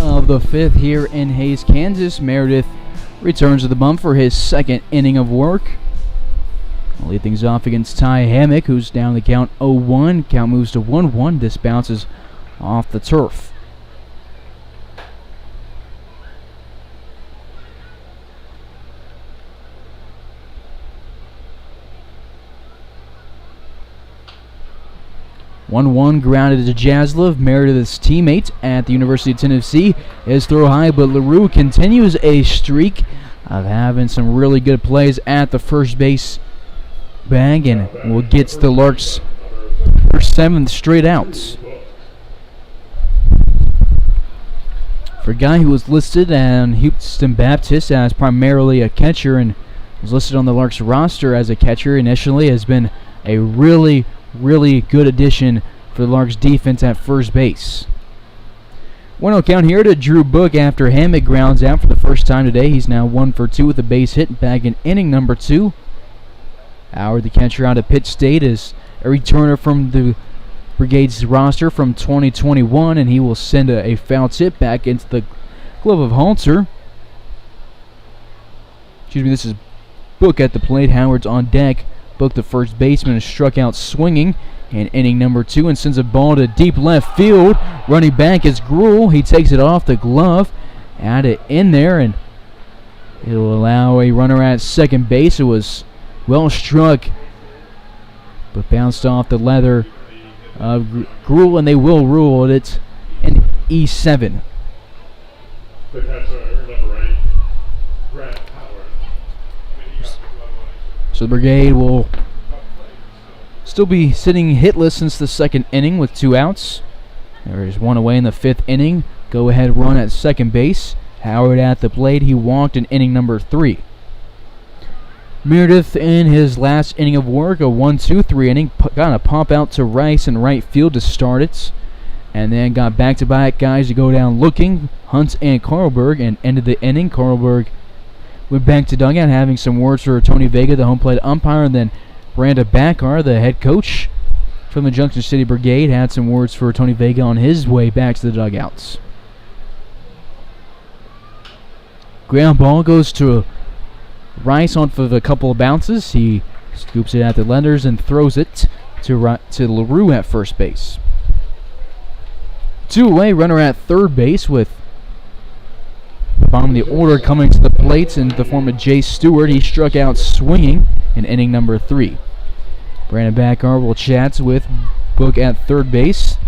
Of the 5th here in Hays, Kansas. Meredith returns to the bump for his 2nd inning of work. We'll lead things off against Ty Hammock, who's down the count 0-1. Count moves to 1-1. This bounces off the turf. One grounded to Jaslov. Meredith's teammate at the University of Tennessee is throw high, but LaRue continues a streak of having some really good plays at the first base bag and will get the Larks their 7th straight outs. For a guy who was listed on Houston Baptist as primarily a catcher and was listed on the Larks roster as a catcher initially, has been a really good addition for the Larks defense at first base. 1-0 count here to Drew Book after Hammock grounds out for the first time today. He's now 1 for 2 with a base hit back in inning number 2. Howard, the catcher out of Pitt State, is a returner from the Brigade's roster from 2021, and he will send a foul tip back into the glove of Halter. This is Book at the plate. Howard's on deck. Book, the first baseman, is struck out swinging in inning number 2 and sends a ball to deep left field. Running back is Gruel. He takes it off the glove, add it in there, and it'll allow a runner at second base. It was well struck, but bounced off the leather of Gruel, and they will rule it an E7. The catcher, number 8, Grant Howard. So the Brigade will still be sitting hitless since the second inning with 2 outs. There is 1 away in the 5th inning. Go ahead run at second base. Howard at the plate. He walked in inning number 3. Meredith in his last inning of work, a 1-2-3 inning, got a pop out to Rice in right field to start it, and then got back-to-back guys to go down looking, Hunt and Carlberg, and ended the inning. Carlberg went back to dugout having some words for Tony Vega, the home plate umpire, and then Branda Bacar, the head coach from the Junction City Brigade, had some words for Tony Vega on his way back to the dugouts. Ground ball goes to Rice on for a couple of bounces. He scoops it at the letters and throws it to LaRue at first base. 2 away, runner at third base with the bottom of the order coming to the plate in the form of Jay Stewart. He struck out swinging in inning number 3. Brandon Bacar will chat with Book at third base.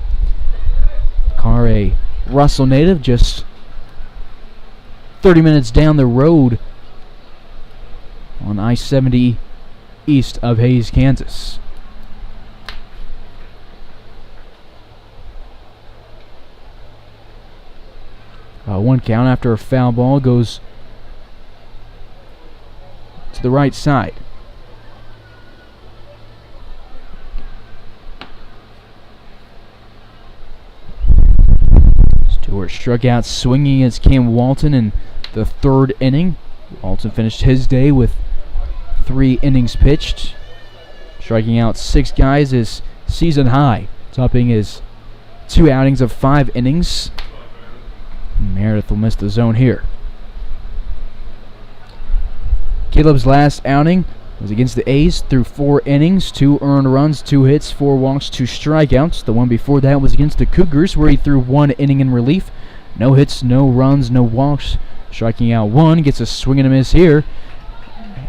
Carr, a Russell native, just 30 minutes down the road on I-70 east of Hayes, Kansas. One count after a foul ball goes to the right side. Stewart struck out swinging against Cam Walton in the 3rd inning. Walton finished his day with 3 innings pitched, striking out 6 guys, his season high, topping his 2 outings of 5 innings. Meredith will miss the zone here. Caleb's last outing was against the A's through 4 innings, 2 earned runs, 2 hits, 4 walks, 2 strikeouts. The one before that was against the Cougars, where he threw 1 inning in relief. No hits, no runs, no walks, striking out 1. Gets a swing and a miss here,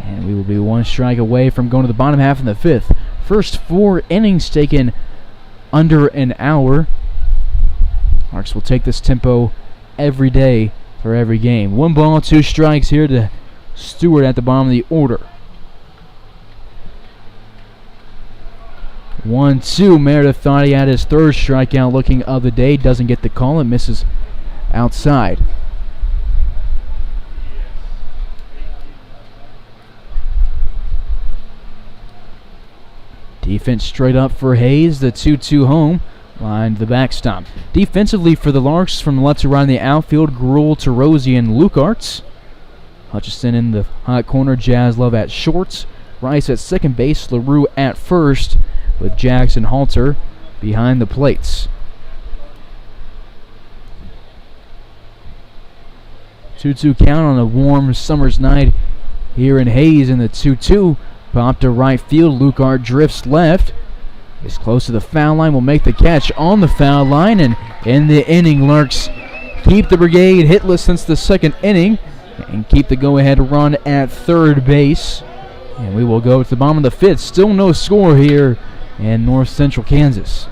and we will be 1 strike away from going to the bottom half in the 5th. First 4 innings taken under an hour. Larks will take this tempo every day for every game. 1 ball, 2 strikes here to Stewart at the bottom of the order. 1-2. Meredith thought he had his 3rd strikeout looking of the day. Doesn't get the call. It misses outside. Defense straight up for Hayes. The 2-2 home. Lined the backstop. Defensively for the Larks, from left to right in the outfield, Gruel, Terozzi, and Lucarts. Hutchison in the hot corner, Jaslov at short, Rice at second base, LaRue at first, with Jackson Halter behind the plates. 2-2 count on a warm summer's night here in Hayes in the 2-2. Pop to right field. Lukart drifts left. Is close to the foul line. Will make the catch on the foul line. And in the inning, Larks keep the Brigade hitless since the second inning and keep the go-ahead run at third base. And we will go to the bottom of the fifth. Still no score here in North Central Kansas.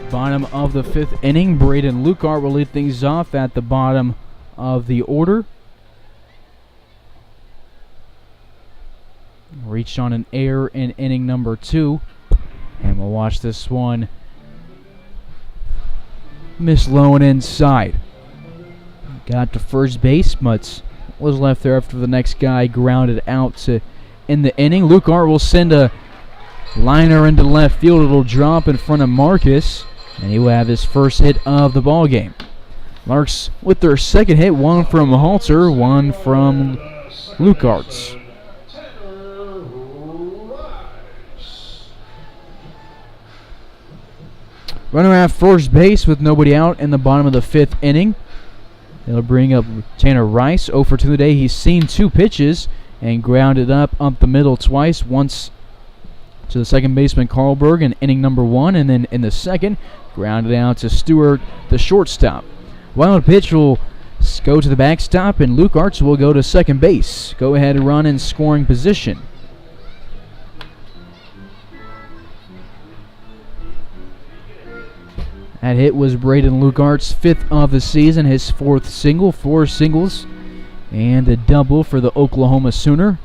Bottom of the fifth inning, Braden Lukart will lead things off at the bottom of the order. Reached on an error in inning number 2. And we'll watch this one miss low and inside. Got to first base, but was left there after the next guy grounded out to end the inning. Lukart will send a liner into left field. It'll drop in front of Marcus, and he will have his first hit of the ball game. Larks with their second hit, one from Halter, one from Lukart. Runner at first base with nobody out in the bottom of the fifth inning. They'll bring up Tanner Rice. 0 for 2 today. He's seen 2 pitches and grounded up the middle twice. Once to the second baseman Carlberg in inning number 1, and then in the second, grounded out to Stewart, the shortstop. Wild pitch will go to the backstop, and Lukart will go to second base. Go ahead and run in scoring position. That hit was Braden Lukart's 5th of the season, his 4th single, 4 singles, and a double for the Oklahoma Sooner.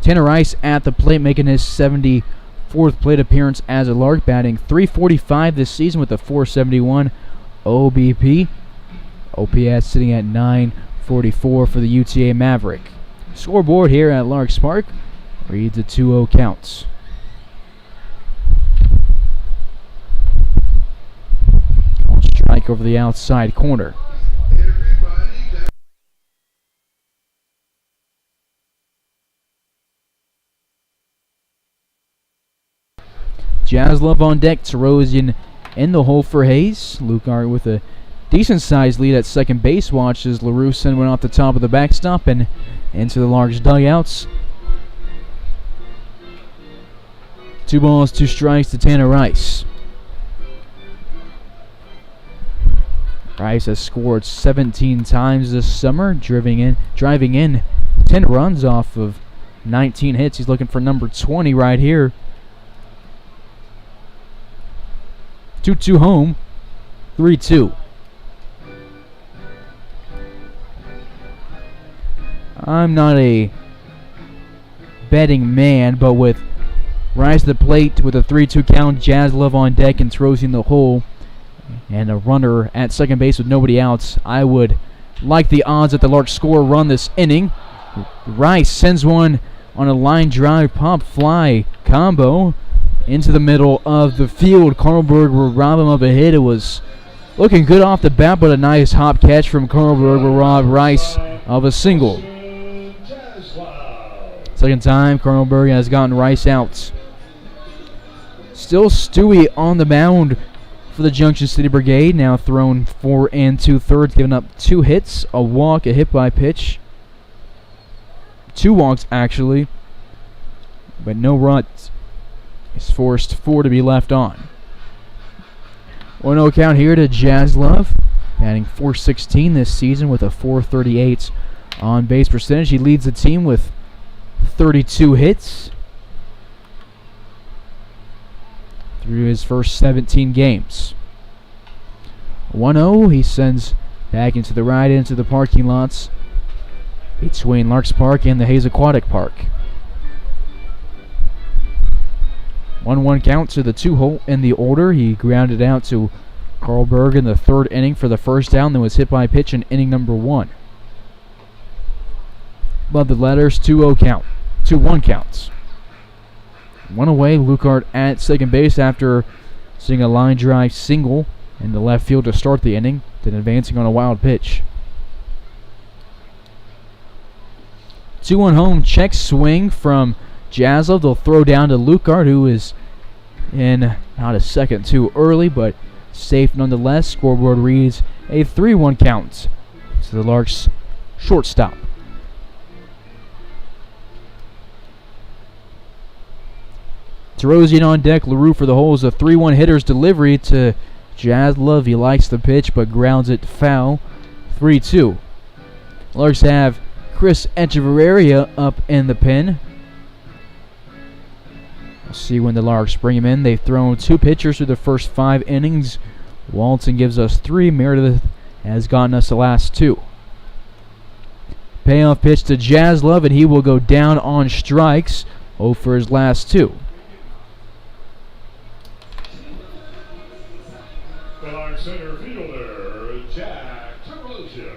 Tanner Rice at the plate, making his 74th plate appearance as a Lark, batting .345 this season with a .471 OBP. OPS sitting at .944 for the UTA Maverick. Scoreboard here at Larks Park reads a 2-0 counts. Strike over the outside corner. Jaslov on deck. Tarosian in the hole for Hayes. Lukart with a decent-sized lead at second base. Watches LaRue send one off the top of the backstop and into the Larks dugouts. 2 balls, 2 strikes to Tanner Rice. Rice has scored 17 times this summer, driving in 10 runs off of 19 hits. He's looking for number 20 right here. 2-2 home, 3-2. I'm not a betting man, but with Rice to the plate with a 3-2 count, Jaslov on deck and throws in the hole, and a runner at second base with nobody else, I would like the odds that the Larks score a run this inning. Rice sends one on a line drive pop fly combo into the middle of the field. Carlberg will rob him of a hit. It was looking good off the bat, but a nice hop catch from Carlberg will rob Rice of a single. Second time, Carlberg has gotten Rice out. Still Stewie on the mound for the Junction City Brigade, now thrown 4 2/3, giving up 2 hits, a walk, a hit by pitch. 2 walks, actually, but no runs. He's forced 4 to be left on. 1-0 count here to Jaslov, batting .416 this season with a .438 on base percentage. He leads the team with 32 hits through his first 17 games. 1-0, he sends back into the right into the parking lots between Larks Park and the Hayes Aquatic Park. 1-1 count to the 2-hole in the order. He grounded out to Carlberg in the 3rd inning for the first down, then was hit by a pitch in inning number 1. Above the letters, 2-0 count. 2-1 counts. 1 away, Lukart at second base after seeing a line drive single in the left field to start the inning, then advancing on a wild pitch. 2-1 home, check swing from Jaslov. They'll throw down to Lukart, who is in not a second too early, but safe nonetheless. Scoreboard reads a 3-1 count to the Larks shortstop. Terosian on deck, LaRue for the hole is a 3-1 hitter's delivery to Jaslov. He likes the pitch but grounds it foul. 3-2. Larks have Chris Echeverria up in the pen. We'll see when the Larks bring him in. They've thrown 2 pitchers through the first 5 innings. Walton gives us 3. Meredith has gotten us the last 2. Payoff pitch to Jaslov, and he will go down on strikes. 0 for his last 2. The Larks center fielder, Jack Terosian.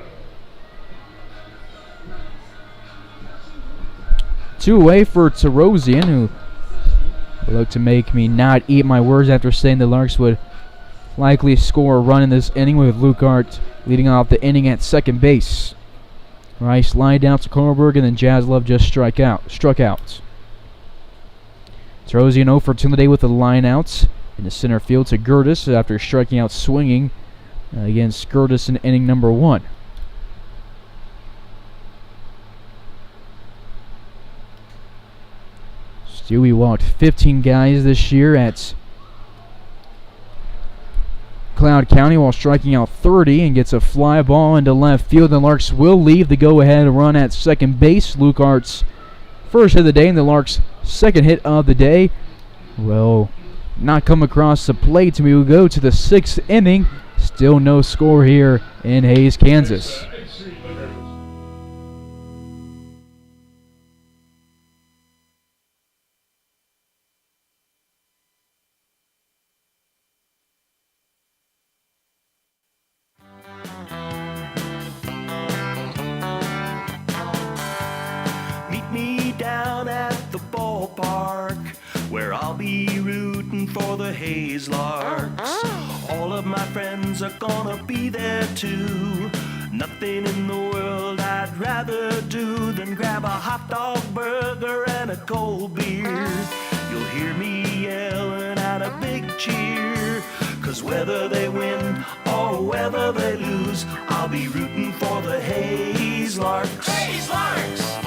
2 away for Terosian, who looked to make me not eat my words after saying the Larks would likely score a run in this inning, with Lukart leading off the inning at second base. Rice lined down to Carlberg, and then Jaslov just struck out. Terosian 0 for 2 today with the line outs in the center field to Gertis after striking out swinging against Gertis in inning number 1. Stewie walked 15 guys this year at Cloud County while striking out 30 and gets a fly ball into left field. The Larks will leave the go-ahead run at second base. Lukart's first hit of the day and the Larks' second hit of the day will not come across the plate. We will go to the 6th inning. Still no score here in Hayes, Kansas. Meet me down at the ballpark, where I'll be rooting for the Hayes Larks. All of my friends are gonna be there too. Nothing in the world I'd rather do than grab a hot dog burger and a cold beer. You'll hear me yelling out a big cheer, 'cause whether they win or whether they lose, I'll be rooting for the Hayes Larks. Hayes Larks!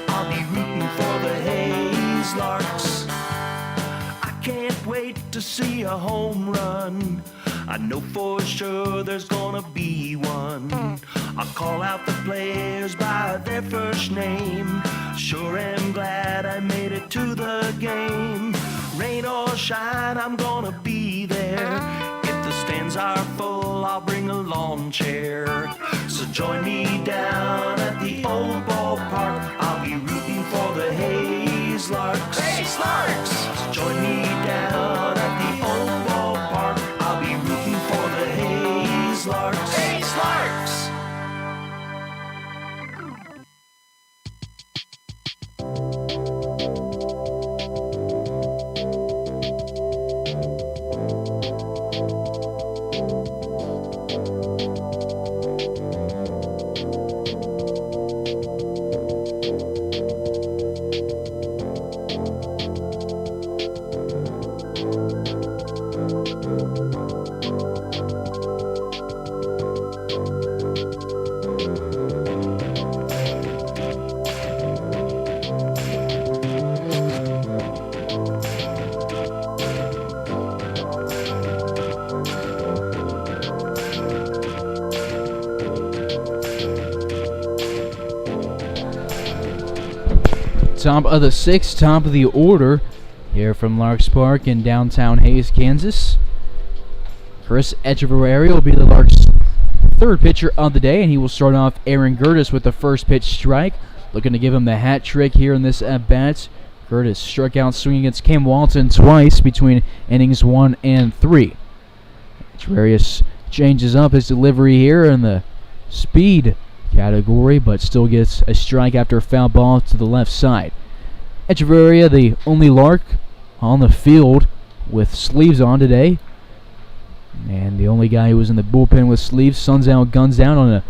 I'll be rooting for the Hayes Larks. I can't wait to see a home run. I know for sure there's gonna be one. I'll call out the players by their first name. Sure am glad I made it to the game. Rain or shine, I'm gonna be there. If the stands are full, I'll bring a lawn chair. So join me down at the old ballpark. I'll be rooting for the Hayes Larks. Hayes Larks! So join me down at the old ballpark. I'll be rooting for the Hayes Larks. Hayes Larks! Top of the sixth, top of the order here from Larks Park in downtown Hays, Kansas. Chris Echeverria will be the Larks' third pitcher of the day, and he will start off Aaron Gertis with the first pitch strike, looking to give him the hat trick here in this at-bat. Gertis struck out swinging against Cam Walton twice between innings 1 and 3. Echeverria changes up his delivery here in the speed category, but still gets a strike after a foul ball to the left side. Echeverria, the only Lark on the field with sleeves on today, and the only guy who was in the bullpen with sleeves. Sun's out, guns down on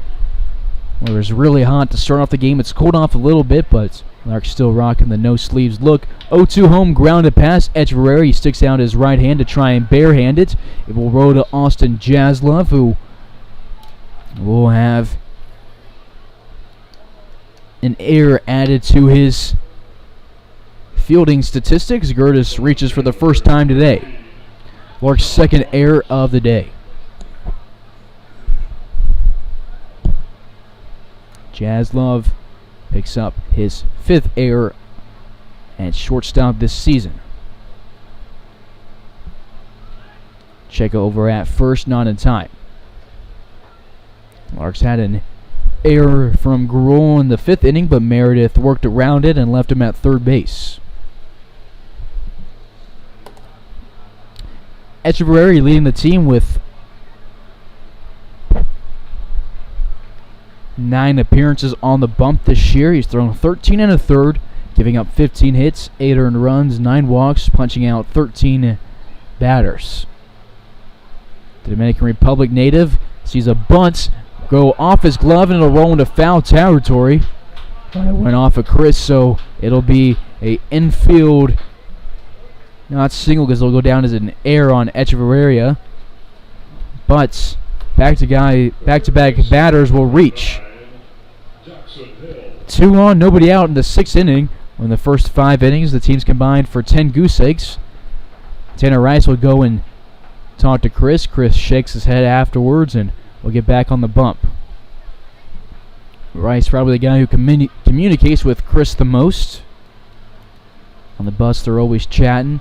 well, it was really hot to start off the game. It's cooled off a little bit, but Lark's still rocking the no sleeves look. 0-2 home, grounded pass. Echeverria, he sticks out his right hand to try and barehand it. It will roll to Austin Jaslov, who will have an error added to his fielding statistics. Gertis reaches for the first time today. Lark's second error of the day. Jaslov picks up his fifth error at shortstop this season. Check over at first, not in time. Larks had an error from Gruel in the fifth inning, but Meredith worked around it and left him at third base. Echeverria leading the team with 9 appearances on the bump this year. He's thrown 13 and a third, giving up 15 hits, 8 earned runs, 9 walks, punching out 13 batters. The Dominican Republic native sees a bunt go off his glove, and it'll roll into foul territory. But it went off of Chris, so it'll be a infield, not single, because it'll go down as an error on Echeverria. But back-to-back batters will reach. 2 on, nobody out in the 6th inning. In the first 5 innings, the teams combined for 10 goose eggs. Tanner Rice will go and talk to Chris. Chris shakes his head afterwards, and we'll get back on the bump. Rice, probably the guy who communicates with Chris the most. On the bus, they're always chatting.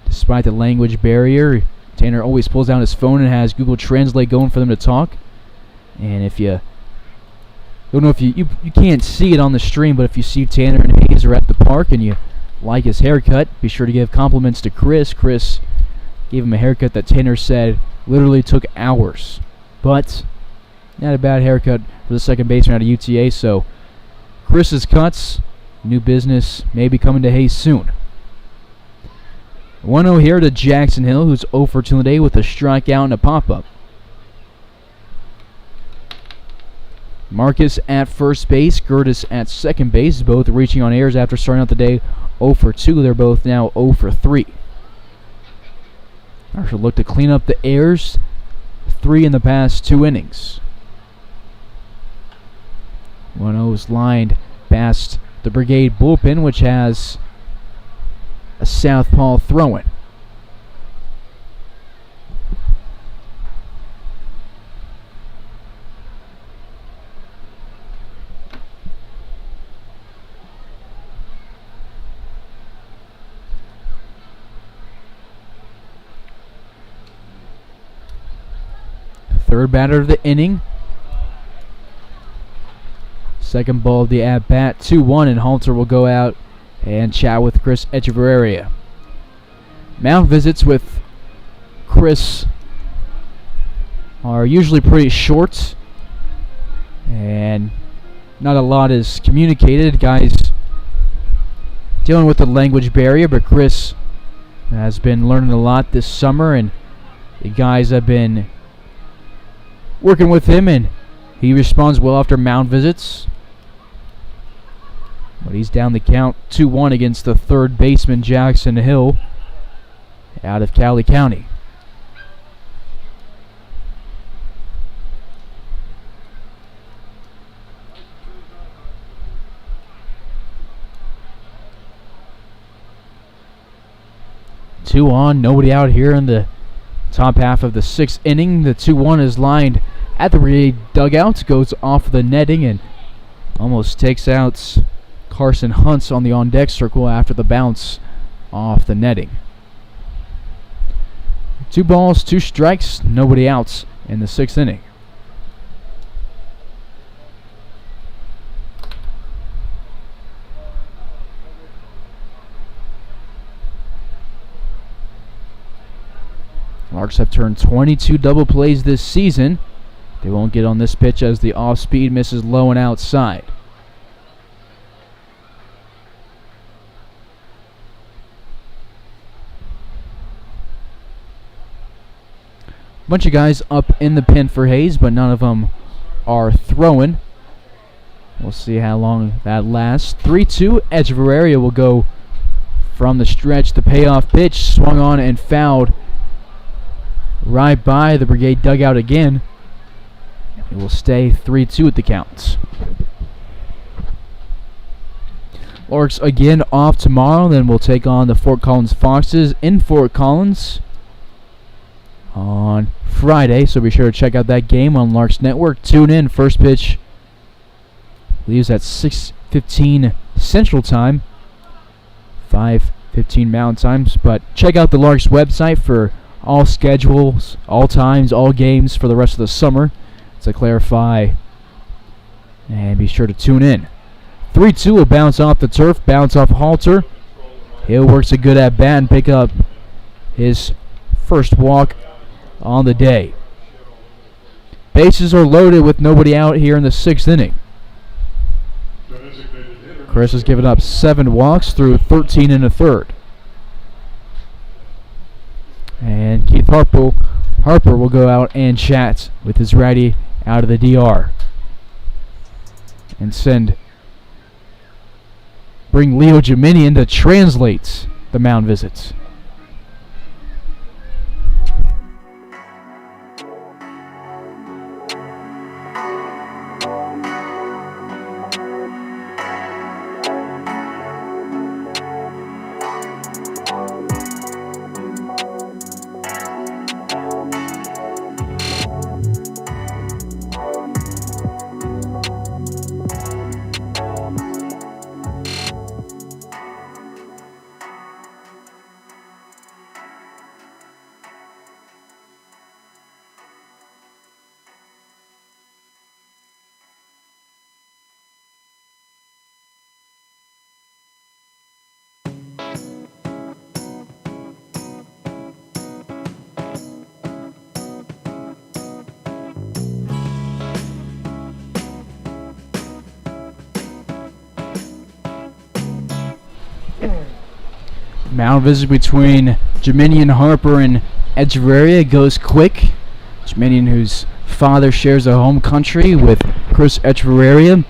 Despite the language barrier, Tanner always pulls out his phone and has Google Translate going for them to talk. And if you don't know, if you can't see it on the stream, but if you see Tanner and Hayes are at the park and you like his haircut, be sure to give compliments to Chris. Chris gave him a haircut that Tanner said literally took hours. But not a bad haircut for the second baseman out of UTA. So Chris's cuts, new business, may be coming to Hayes soon. 1-0 here to Jackson Hill, who's 0 for 2 today with a strikeout and a pop-up. Marcus at first base, Gertis at second base, both reaching on errors after starting out the day 0 for 2. They're both now 0 for 3. Marshall look to clean up the errors, 3 in the past 2 innings. 1-0 is lined past the Brigade bullpen, which has a southpaw throw-in. Third batter of the inning. Second ball of the at-bat, 2-1, and Halter will go out and chat with Chris Echeverria. Mound visits with Chris are usually pretty short, and not a lot is communicated. Guys dealing with the language barrier, but Chris has been learning a lot this summer, and the guys have been working with him, and he responds well after mound visits. But he's down the count 2-1 against the third baseman Jackson Hill out of Cali County. Two on, nobody out here in the top half of the 6th inning. The 2-1 is lined at the Brigade dugout, goes off the netting and almost takes out Carson Hunts on the on-deck circle after the bounce off the netting. 2 balls, 2 strikes, nobody outs in the 6th inning. Larks have turned 22 double plays this season. They won't get on this pitch as the off-speed misses low and outside. Bunch of guys up in the pen for Hayes, but none of them are throwing. We'll see how long that lasts. 3-2. Echeverria will go from the stretch. The payoff pitch swung on and fouled right by the Brigade dugout again. It will stay 3-2 at the count. Larks again off tomorrow. Then we'll take on the Fort Collins Foxes in Fort Collins on Friday, so be sure to check out that game on Larks Network. Tune in. First pitch leaves at 6:15 Central Time, 5:15 Mountain Times. But check out the Larks website for all schedules, all times, all games for the rest of the summer to clarify. And be sure to tune in. 3-2 will bounce off the turf, bounce off Halter. Hill works a good at bat and pick up his first walk on the day. Bases are loaded with nobody out here in the 6th inning. Chris has given up 7 walks through 13 1/3. And Keith Harper will go out and chat with his righty out of the DR and bring Leo Geminian to translate the mound visits. Mound visit between Geminian, Harper, and Echeverria goes quick. Geminian, whose father shares a home country with Chris Echeverria,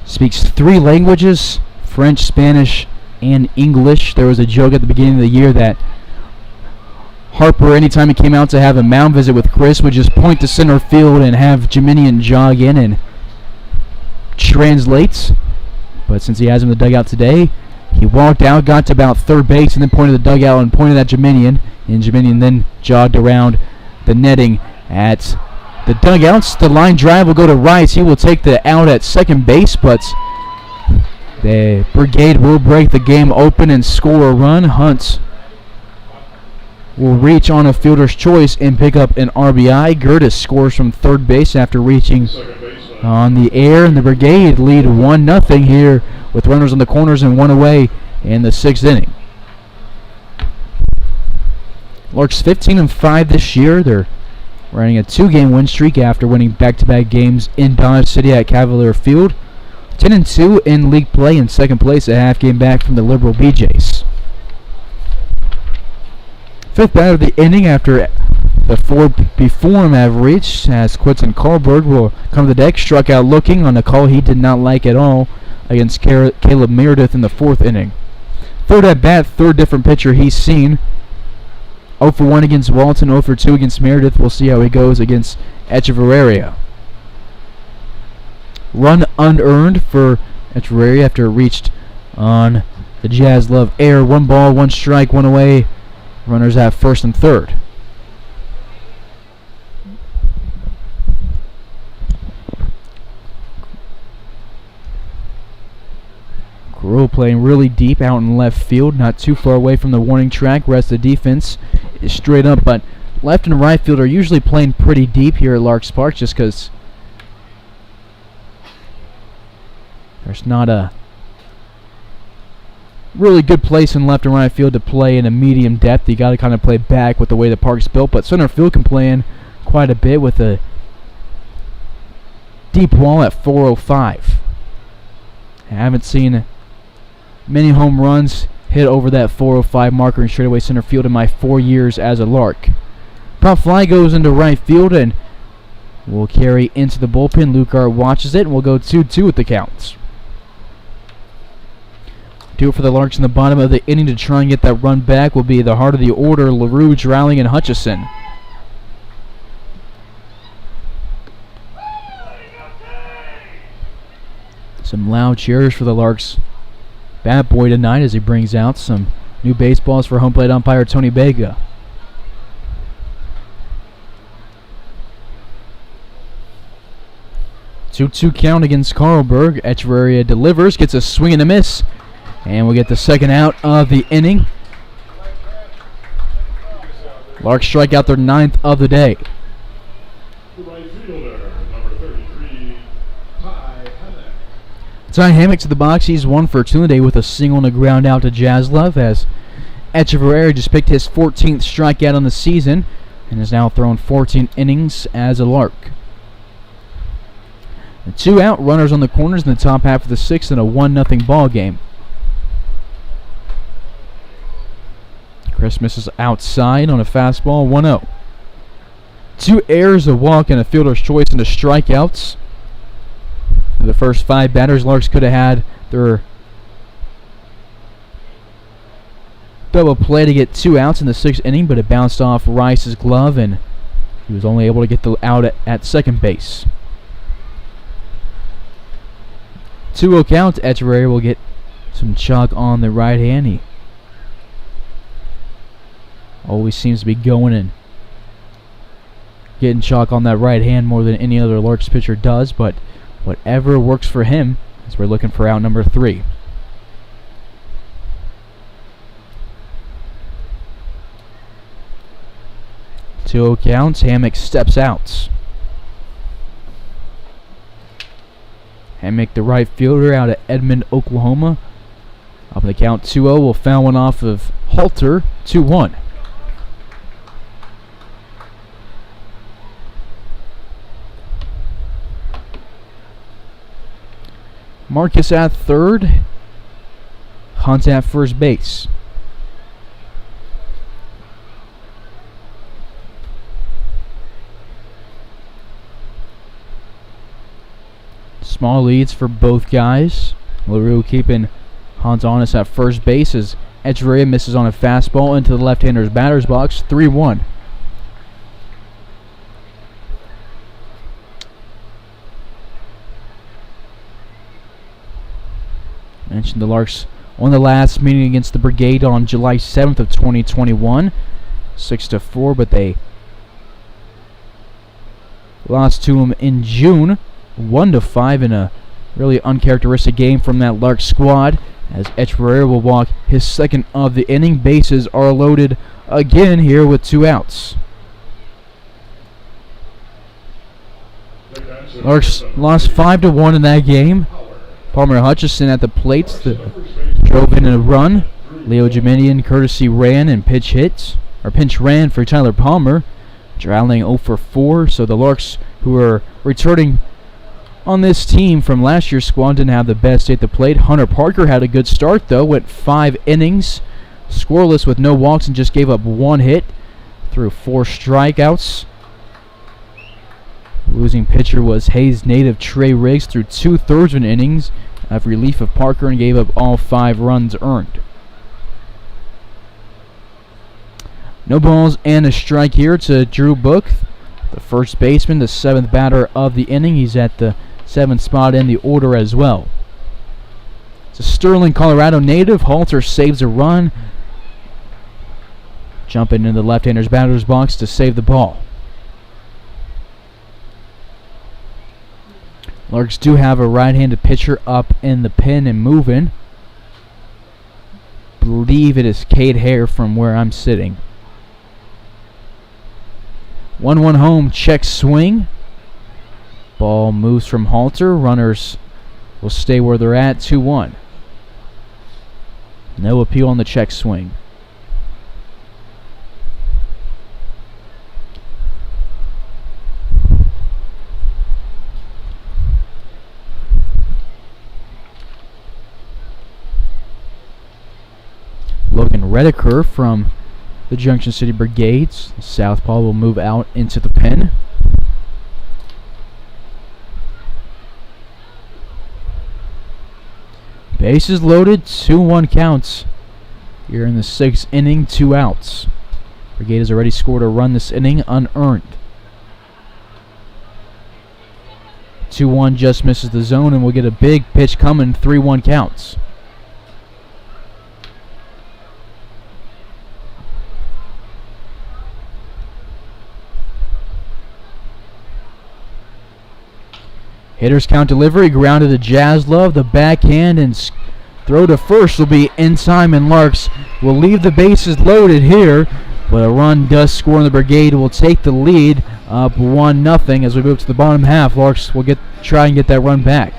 speaks 3 languages, French, Spanish, and English. There was a joke at the beginning of the year that Harper, anytime he came out to have a mound visit with Chris, would just point to center field and have Geminian jog in and translate. But since he has him in the dugout today, he walked out, got to about third base, and then pointed to the dugout and pointed at Geminian. And Geminian then jogged around the netting at the dugouts. The line drive will go to Rice. He will take the out at second base, but the Brigade will break the game open and score a run. Hunt will reach on a fielder's choice and pick up an RBI. Gertis scores from third base after reaching on the air, and the Brigade lead 1-0 here with runners on the corners and 1 away in the 6th inning. Larks 15-5 this year. They're running a 2-game win streak after winning back-to-back games in Dodge City at Cavalier Field. 10-2 in league play, in second place, a half game back from the Liberal BJs. 5th batter of the inning after the 4 before him have reached, as Quinton Carlberg will come to the deck, struck out looking on a call he did not like at all against Caleb Meredith in the 4th inning. 3rd at bat, 3rd different pitcher he's seen. 0 for 1 against Walton, 0 for 2 against Meredith. We'll see how he goes against Echeverria. Run unearned for Echeverria after it reached on the Jazz Love air. 1 ball, 1 strike, 1 away. Runners at first and third. Corral playing really deep out in left field, not too far away from the warning track. Rest of the defense is straight up, but left and right field are usually playing pretty deep here at Larks Park just because there's not a really good place in left and right field to play in a medium depth. You got to kind of play back with the way the park's built, but center field can play in quite a bit with a deep wall at 405. I haven't seen many home runs hit over that 405 marker in straightaway center field in my 4 years as a Lark. Pop fly goes into right field and will carry into the bullpen. Lukart watches it and we'll go 2-2 with the counts. Do it for the Larks in the bottom of the inning to try and get that run back will be the heart of the order, LaRue, Drowling, and Hutchison. Some loud cheers for the Larks bat boy tonight as he brings out some new baseballs for home plate umpire Tony Vega. Two count against Carlberg. Echeverria delivers, gets a swing and a miss, and we'll get the second out of the inning. Larks strike out their 9th of the day. Right fielder, number 33, Ty Hammock to the box. He's 1 for 2 today with a single and a ground out to Jaslov as Echeverria just picked his 14th strikeout on the season and has now thrown 14 innings as a Lark. The 2 out, runners on the corners in the top half of the 6th in a 1-0 ball game. Chris misses outside on a fastball, 1-0. 2 errors, a walk, and a fielder's choice into strikeouts. The first 5 batters, Larks could have had their double play to get 2 outs in the 6th inning, but it bounced off Rice's glove, and he was only able to get the out at second base. 2-0 count. Echeverria will get some chalk on the right hand. He always seems to be going and getting chalk on that right hand more than any other Larks pitcher does, but whatever works for him as we're looking for out number 3. Two counts. Hammock steps out. Hammock, the right fielder, out of Edmond, Oklahoma. Up in the count, 2-0. Will foul one off of Halter, 2-1. Marcus at third. Hunt at first base. Small leads for both guys. LaRue keeping Hunt honest at first base as Echeverria misses on a fastball into the left-hander's batter's box, 3-1. Mentioned the Larks won the last meeting against the Brigade on July 7th of 2021, 6-4, but they lost to them in June, 1-5 in a really uncharacteristic game from that Larks squad, as Echeverria will walk his 2nd of the inning. Bases are loaded again here with 2 outs. Larks lost 5-1 in that game. Palmer Hutchison at the plate drove in a run. Leo Geminian courtesy ran and pinch ran for Tyler Palmer. Drowling 0 for 4, so the Larks, who are returning on this team from last year's squad, didn't have the best day at the plate. Hunter Parker had a good start though, went 5 innings, scoreless with no walks, and just gave up 1 hit through 4 strikeouts. Losing pitcher was Hayes native Trey Riggs through 2/3 of an innings of relief of Parker and gave up all 5 runs earned. No balls and a strike here to Drew Book, the first baseman, the 7th batter of the inning. He's at the 7th spot in the order as well. It's a Sterling, Colorado native. Halter saves a run, jumping into the left-hander's batter's box to save the ball. Larks do have a right-handed pitcher up in the pen and moving. believe it is Cade Hare from where I'm sitting. 1-1 home, check swing. Ball moves from Halter. Runners will stay where they're at, 2-1. No appeal on the check swing. Logan Redeker from the Junction City Brigades. Southpaw will move out into the pen. Bases loaded, 2-1 counts. Here in the 6th inning, 2 outs. Brigade has already scored a run this inning, unearned. 2-1 just misses the zone, and we'll get a big pitch coming, 3-1 counts. Hitter's count delivery, grounded to Jaslove, the backhand, and throw to first will be in time, and Larks will leave the bases loaded here, but a run does score, and the Brigade will take the lead up 1-0 as we move to the bottom half. Larks will try and get that run back.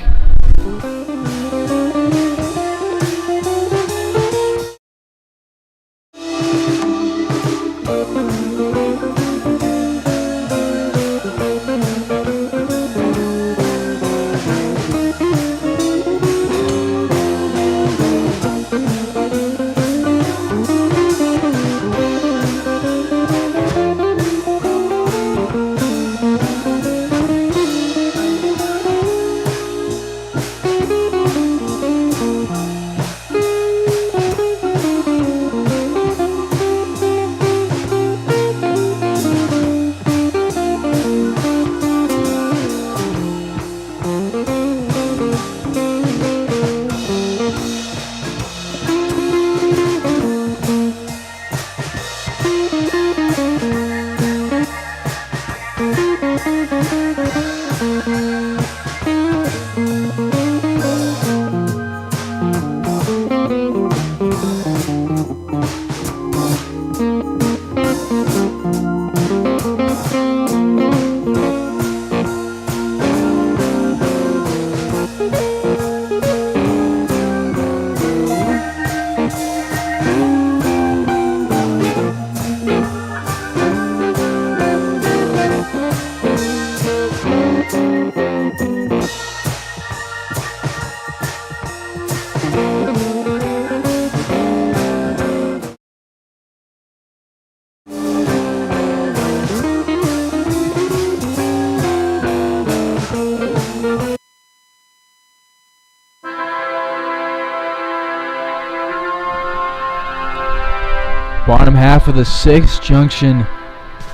Bottom half of the 6th, Junction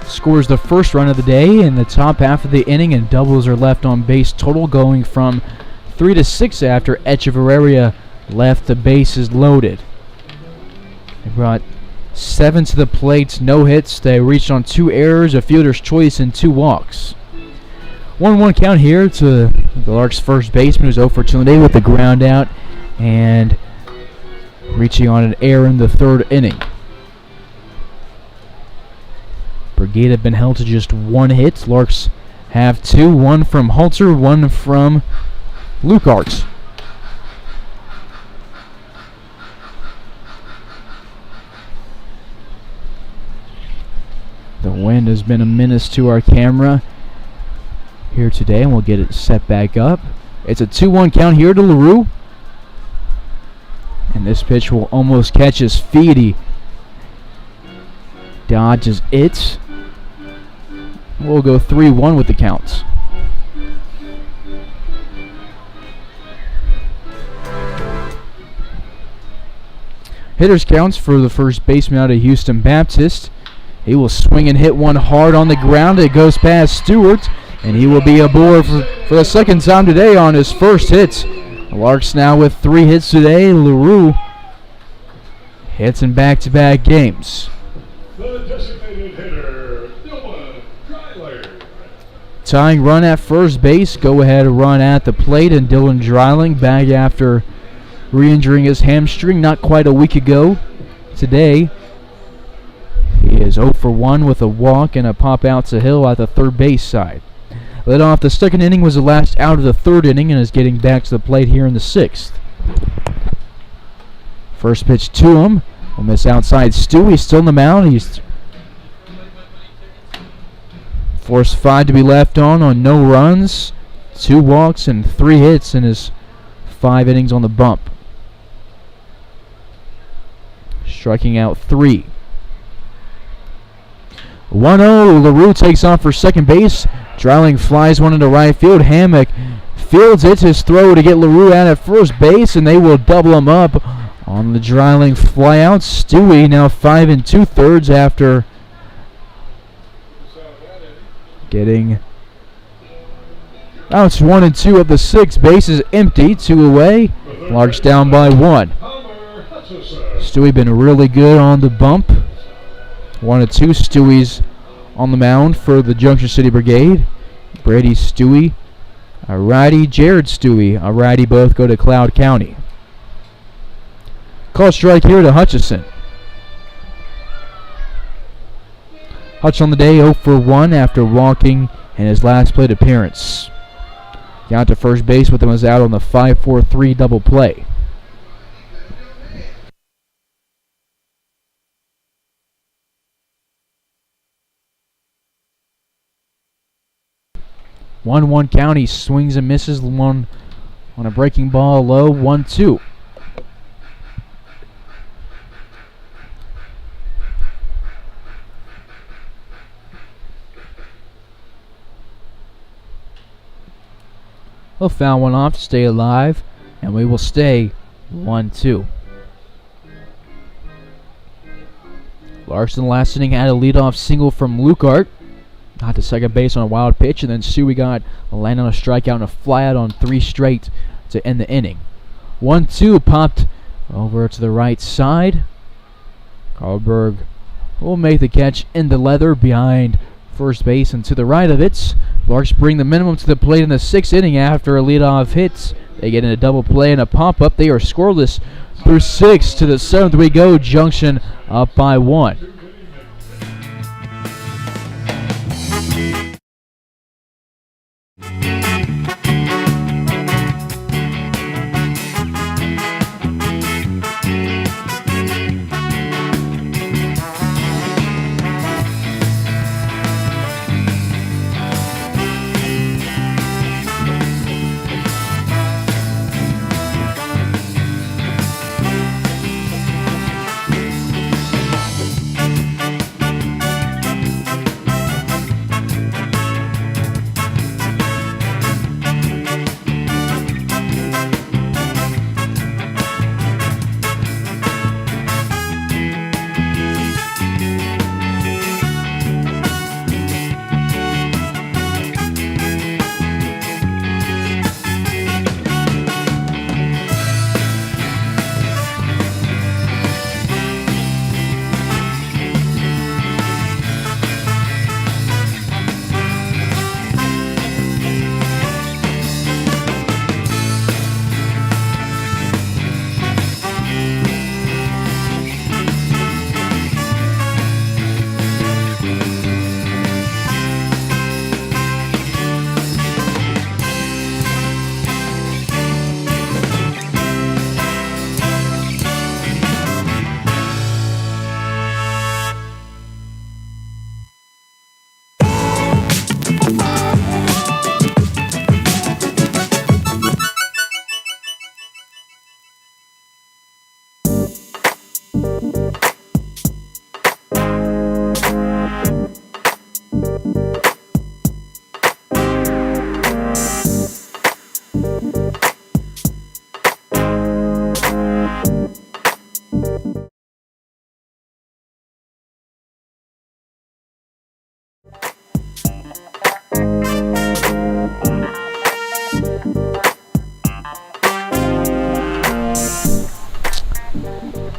scores the first run of the day in the top half of the inning, and doubles are left on base. Total going from 3 to 6 after Echeverria left the bases loaded. They brought 7 to the plate, no hits. They reached on 2 errors, a fielder's choice, and 2 walks. 1-1 count here to the Larks' first baseman, who's 0 for 2 today with the ground out and reaching on an error in the 3rd inning. Brigade have been held to just 1 hit. Larks have 2, 1 from Halter, 1 from Larks. The wind has been a menace to our camera here today, and we'll get it set back up. It's a 2-1 count here to LaRue. And this pitch will almost catch his feet. He dodges it. We'll go 3-1 with the counts. Hitters counts for the first baseman out of Houston Baptist. He will swing and hit one hard on the ground. It goes past Stewart, and he will be aboard for the second time today on his first hit. The Larks now with 3 hits today. LaRue hits in back-to-back games. The designated hitter, Dylan Dreiling. Tying run at first base. Go ahead run at the plate, and Dylan Dreiling back after re-injuring his hamstring not quite a week ago. Today, he is 0 for 1 with a walk and a pop out to Hill at the third base side. Led off the second inning was the last out of the third inning and is getting back to the plate here in the sixth. First pitch to him. Will miss outside Stewie. Still on the mound. He's forced 5 to be left on no runs, 2 walks, and 3 hits in his 5 innings on the bump. Striking out 3. 1-0. LaRue takes off for second base. Dreiling flies one into right field. Hammock fields it. His throw to get LaRue out at first base, and they will double him up on the Dreiling flyout. Stewie now 5 2/3 after getting outs 1 and 2 of the 6. Bases empty. 2 away. Larks down by 1. Stewie been really good on the bump. 1 and 2. Stewie's on the mound for the Junction City Brigade. Brady Stewie, a righty. Jared Stewie, a righty. Both go to Cloud County. Call strike here to Hutchison. Hutch on the day 0 for 1 after walking in his last plate appearance. Got to first base with him was out on the 5-4-3 double play. One County swings and misses one on a breaking ball low. 1-2. He'll foul one off to stay alive, and we will stay 1-2. Larks in the last inning had a leadoff single from Lukart. Got to second base on a wild pitch, and then Stewie got a land on a strikeout and a flyout on 3 straight to end the inning. 1-2 popped over to the right side. Carlberg will make the catch in the leather behind first base and to the right of it. Larks bring the minimum to the plate in the 6th inning after a leadoff hit. They get in a double play and a pop-up. They are scoreless through 6. To the 7th we go. Junction up by 1.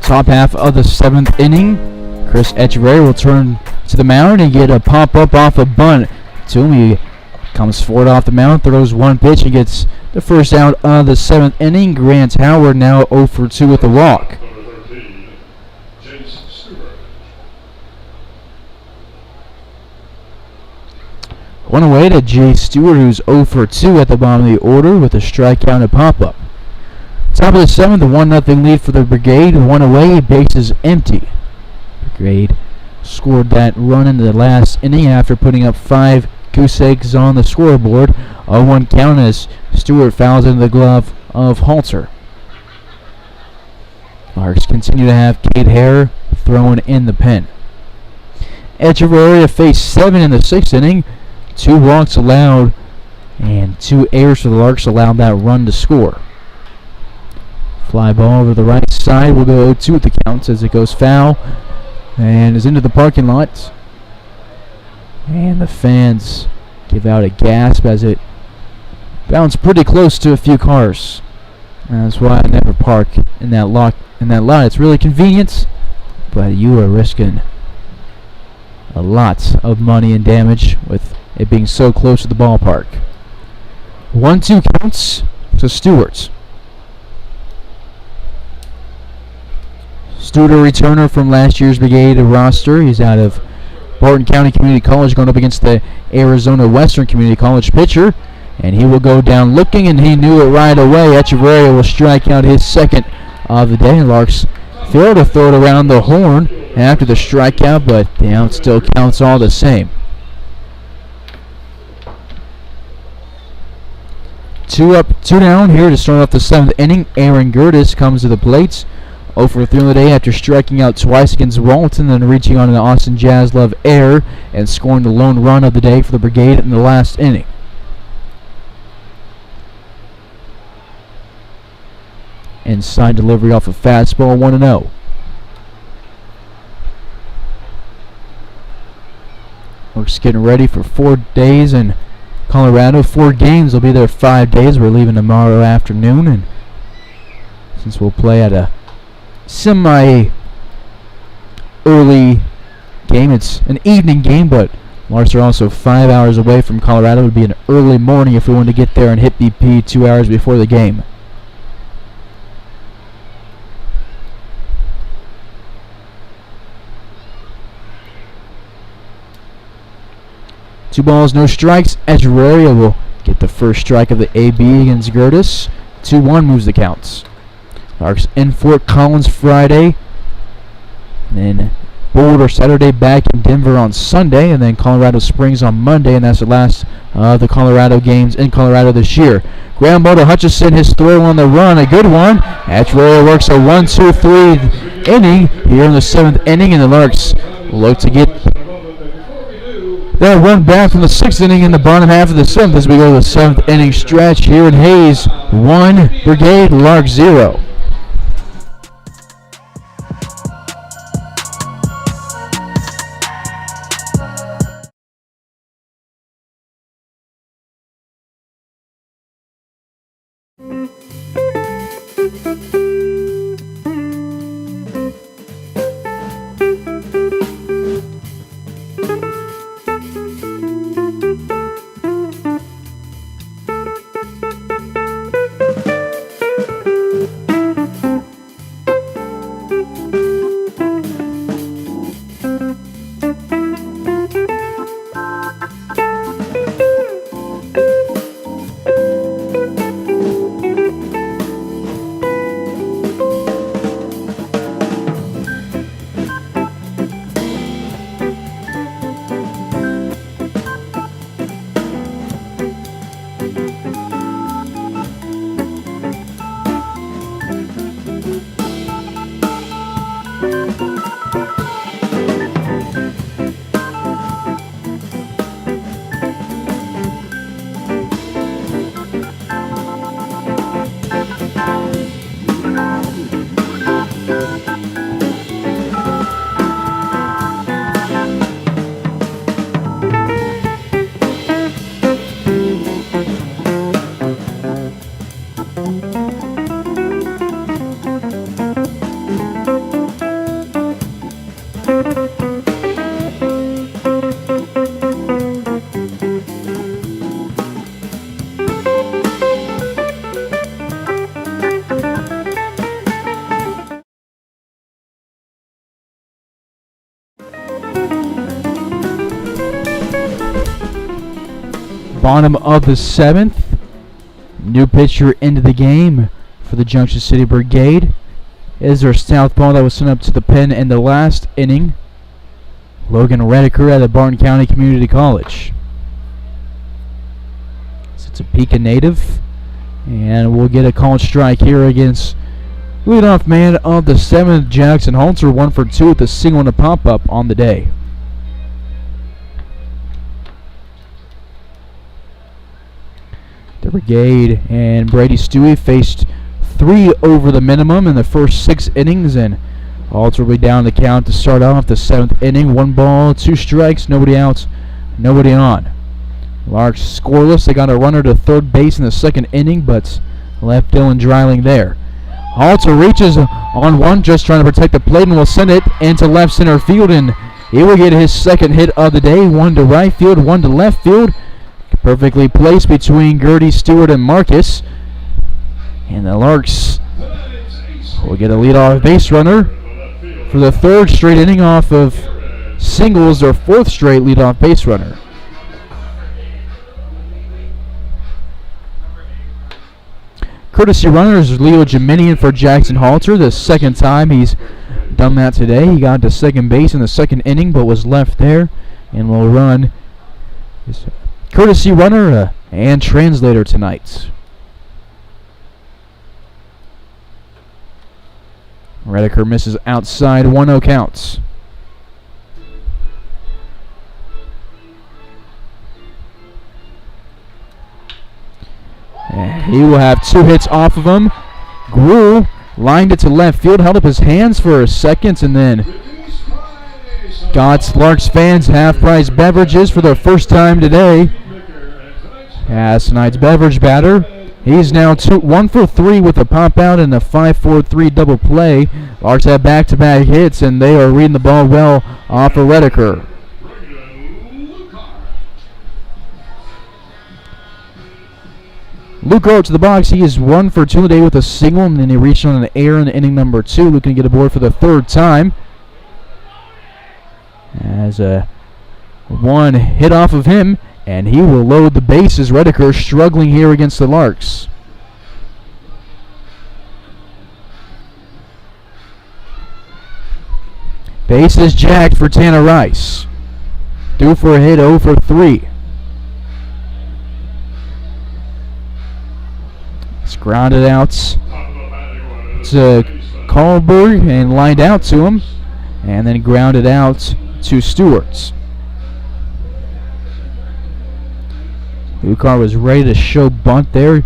Top half of the 7th inning. Chris Echeverry will turn to the mound and get a pop-up off a bunt. Toomey comes forward off the mound, throws one pitch and gets The first out of the 7th inning. Grant Howard now 0 for 2 with the walk. Number 13, Jace Stewart. One away to Jay Stewart, who's 0 for 2 at the bottom of the order with a strikeout and a pop-up. Top of the 7th, a 1-0 lead for the Brigade. One away, bases empty. Brigade scored that run in the last inning after putting up 5 goose eggs on the scoreboard. 0-1 count as Stewart fouls into the glove of Halter. Larks continue to have Cade Hare thrown in the pen. Echeverria faced 7 in the 6th inning. 2 walks allowed and 2 errors for the Larks allowed that run to score. Fly ball over the right side will go 0-2 at the count as it goes foul and is into the parking lot. And the fans give out a gasp as it bounced pretty close to a few cars. That's why I never park in that lot. It's really convenient, but you are risking a lot of money and damage with it being so close to the ballpark. 1-2 counts to Stewart. Stewart, a returner from last year's Brigade roster. He's out of Barton County Community College going up against the Arizona Western Community College pitcher. And he will go down looking, and he knew it right away. Echeverria will strike out his second of the day. Larks failed to throw it around the horn after the strikeout, but the out still counts all the same. 2 up, 2 down here to start off the 7th inning. Aaron Gertis comes to the plate. 0 for 3 on the day after striking out twice against Walton, then reaching on an Austin Jaslove error and scoring the lone run of the day for the Brigade in the last inning. Inside delivery off a fastball, 1-0. Larks getting ready for 4 days in Colorado. 4 games. They'll be there 5 days. We're leaving tomorrow afternoon, and since we'll play at a semi-early game, it's an evening game, but Larks are also 5 hours away from Colorado. It would be an early morning if we wanted to get there and hit BP 2 hours before the game. Two balls, no strikes. Echeverria will get the first strike of the AB against Gertis. 2-1 moves the counts. Larks in Fort Collins Friday. And then Boulder Saturday, back in Denver on Sunday. And then Colorado Springs on Monday. And that's the last of the Colorado games in Colorado this year. Ground ball to Hutchison. His throw on the run. A good one. Echeverria works a 1-2-3 inning here in the 7th inning. And the Larks look to get that run back from the 6th inning in the bottom half of the 7th as we go to the 7th inning stretch here in Hayes. 1, Brigade, Larks 0. Bottom of the 7th. New pitcher into the game for the Junction City Brigade is their southpaw that was sent up to the pen in the last inning. Logan Redeker at the Barton County Community College. So it's a Topeka native. And we'll get a called strike here against leadoff man of the 7th, Jackson Halter, 1 for 2 with a single and a pop-up on the day. The Brigade and Brady Stewie faced 3 over the minimum in the first 6 innings, and Halter will be down the count to start off the 7th inning. 1 ball, 2 strikes, nobody out, nobody on. Larks scoreless. They got a runner to third base in the 2nd inning, but left Dylan Dreiling there. Halter reaches on one, just trying to protect the plate, and will send it into left center field, and he will get his 2nd hit of the day. 1 to right field, 1 to left field. Perfectly placed between Gertie, Stewart, and Marcus. And the Larks will get a leadoff base runner for the 3rd straight inning off of singles, their 4th straight leadoff base runner. Courtesy runner is Leo Geminian for Jackson Halter. The 2nd time he's done that today. He got to second base in the 2nd inning, but was left there and will run his courtesy runner and translator tonight. Redeker misses outside, 1-0 counts. And he will have 2 hits off of him. Gruel lined it to left field, held up his hands for a second, and then got Larks fans half-price beverages for the first time today. As tonight's beverage batter, he's now 1 for 3 with a pop-out and a 5-4-3 double play. Larks have back-to-back hits, and they are reading the ball well off of Redeker. Luke out to the box. He is 1 for 2 today with a single, and then he reached on an error in inning number 2. Looking to get aboard for the 3rd time. As a 1 hit off of him, and he will load the bases. Redeker struggling here against the Larks. Bases jacked for Tanner Rice. Due for a hit, 0 for 3. It's grounded out to Karlberg and lined out to him, and then grounded out to Stewart. Lucar was ready to show bunt there.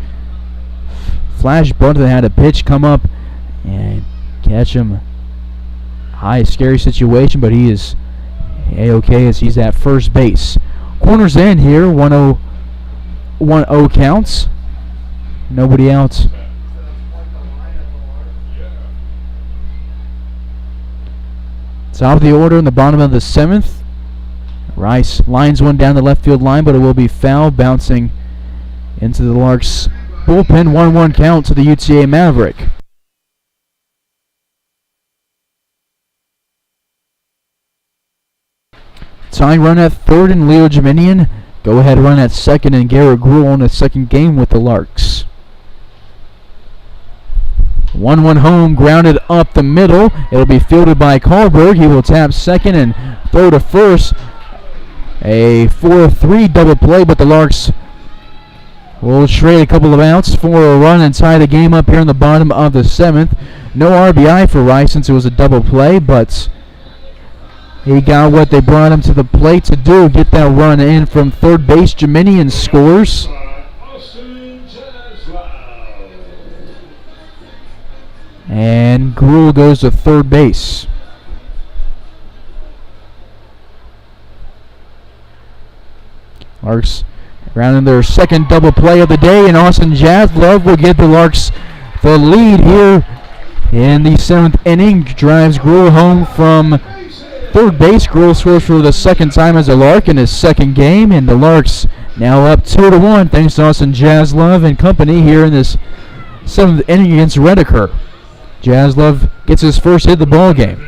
Flash bunt that had a pitch come up and catch him. High, scary situation, but he is A-okay as he's at first base. Corners in here, 1-0 counts. Nobody out. Top of the order in the bottom of the 7th. Rice lines one down the left field line, but it will be foul, bouncing into the Larks bullpen. 1-1 count to the UTA Maverick. Tying run at 3rd and Leo Geminian. Go ahead run at 2nd and Garrett Gruel in the 2nd game with the Larks. 1-1 home, grounded up the middle. It'll be fielded by Karlberg. He will tap 2nd and throw to 1st. A 4-3 double play, but the Larks will trade a couple of outs for a run and tie the game up here in the bottom of the 7th. No RBI for Rice since it was a double play, but he got what they brought him to the plate to do. Get that run in from 3rd base. Geminian scores. And Gruel goes to 3rd base. Larks rounding their 2nd double play of the day, and Austin Jaslove will give the Larks the lead here in the 7th inning. Drives Gruel home from 3rd base. Gruel scores for the 2nd time as a Lark in his 2nd game, and the Larks now up 2-1 thanks to Austin Jaslove and company here in this 7th inning against Redeker. Jaslove gets his first hit of the ball game.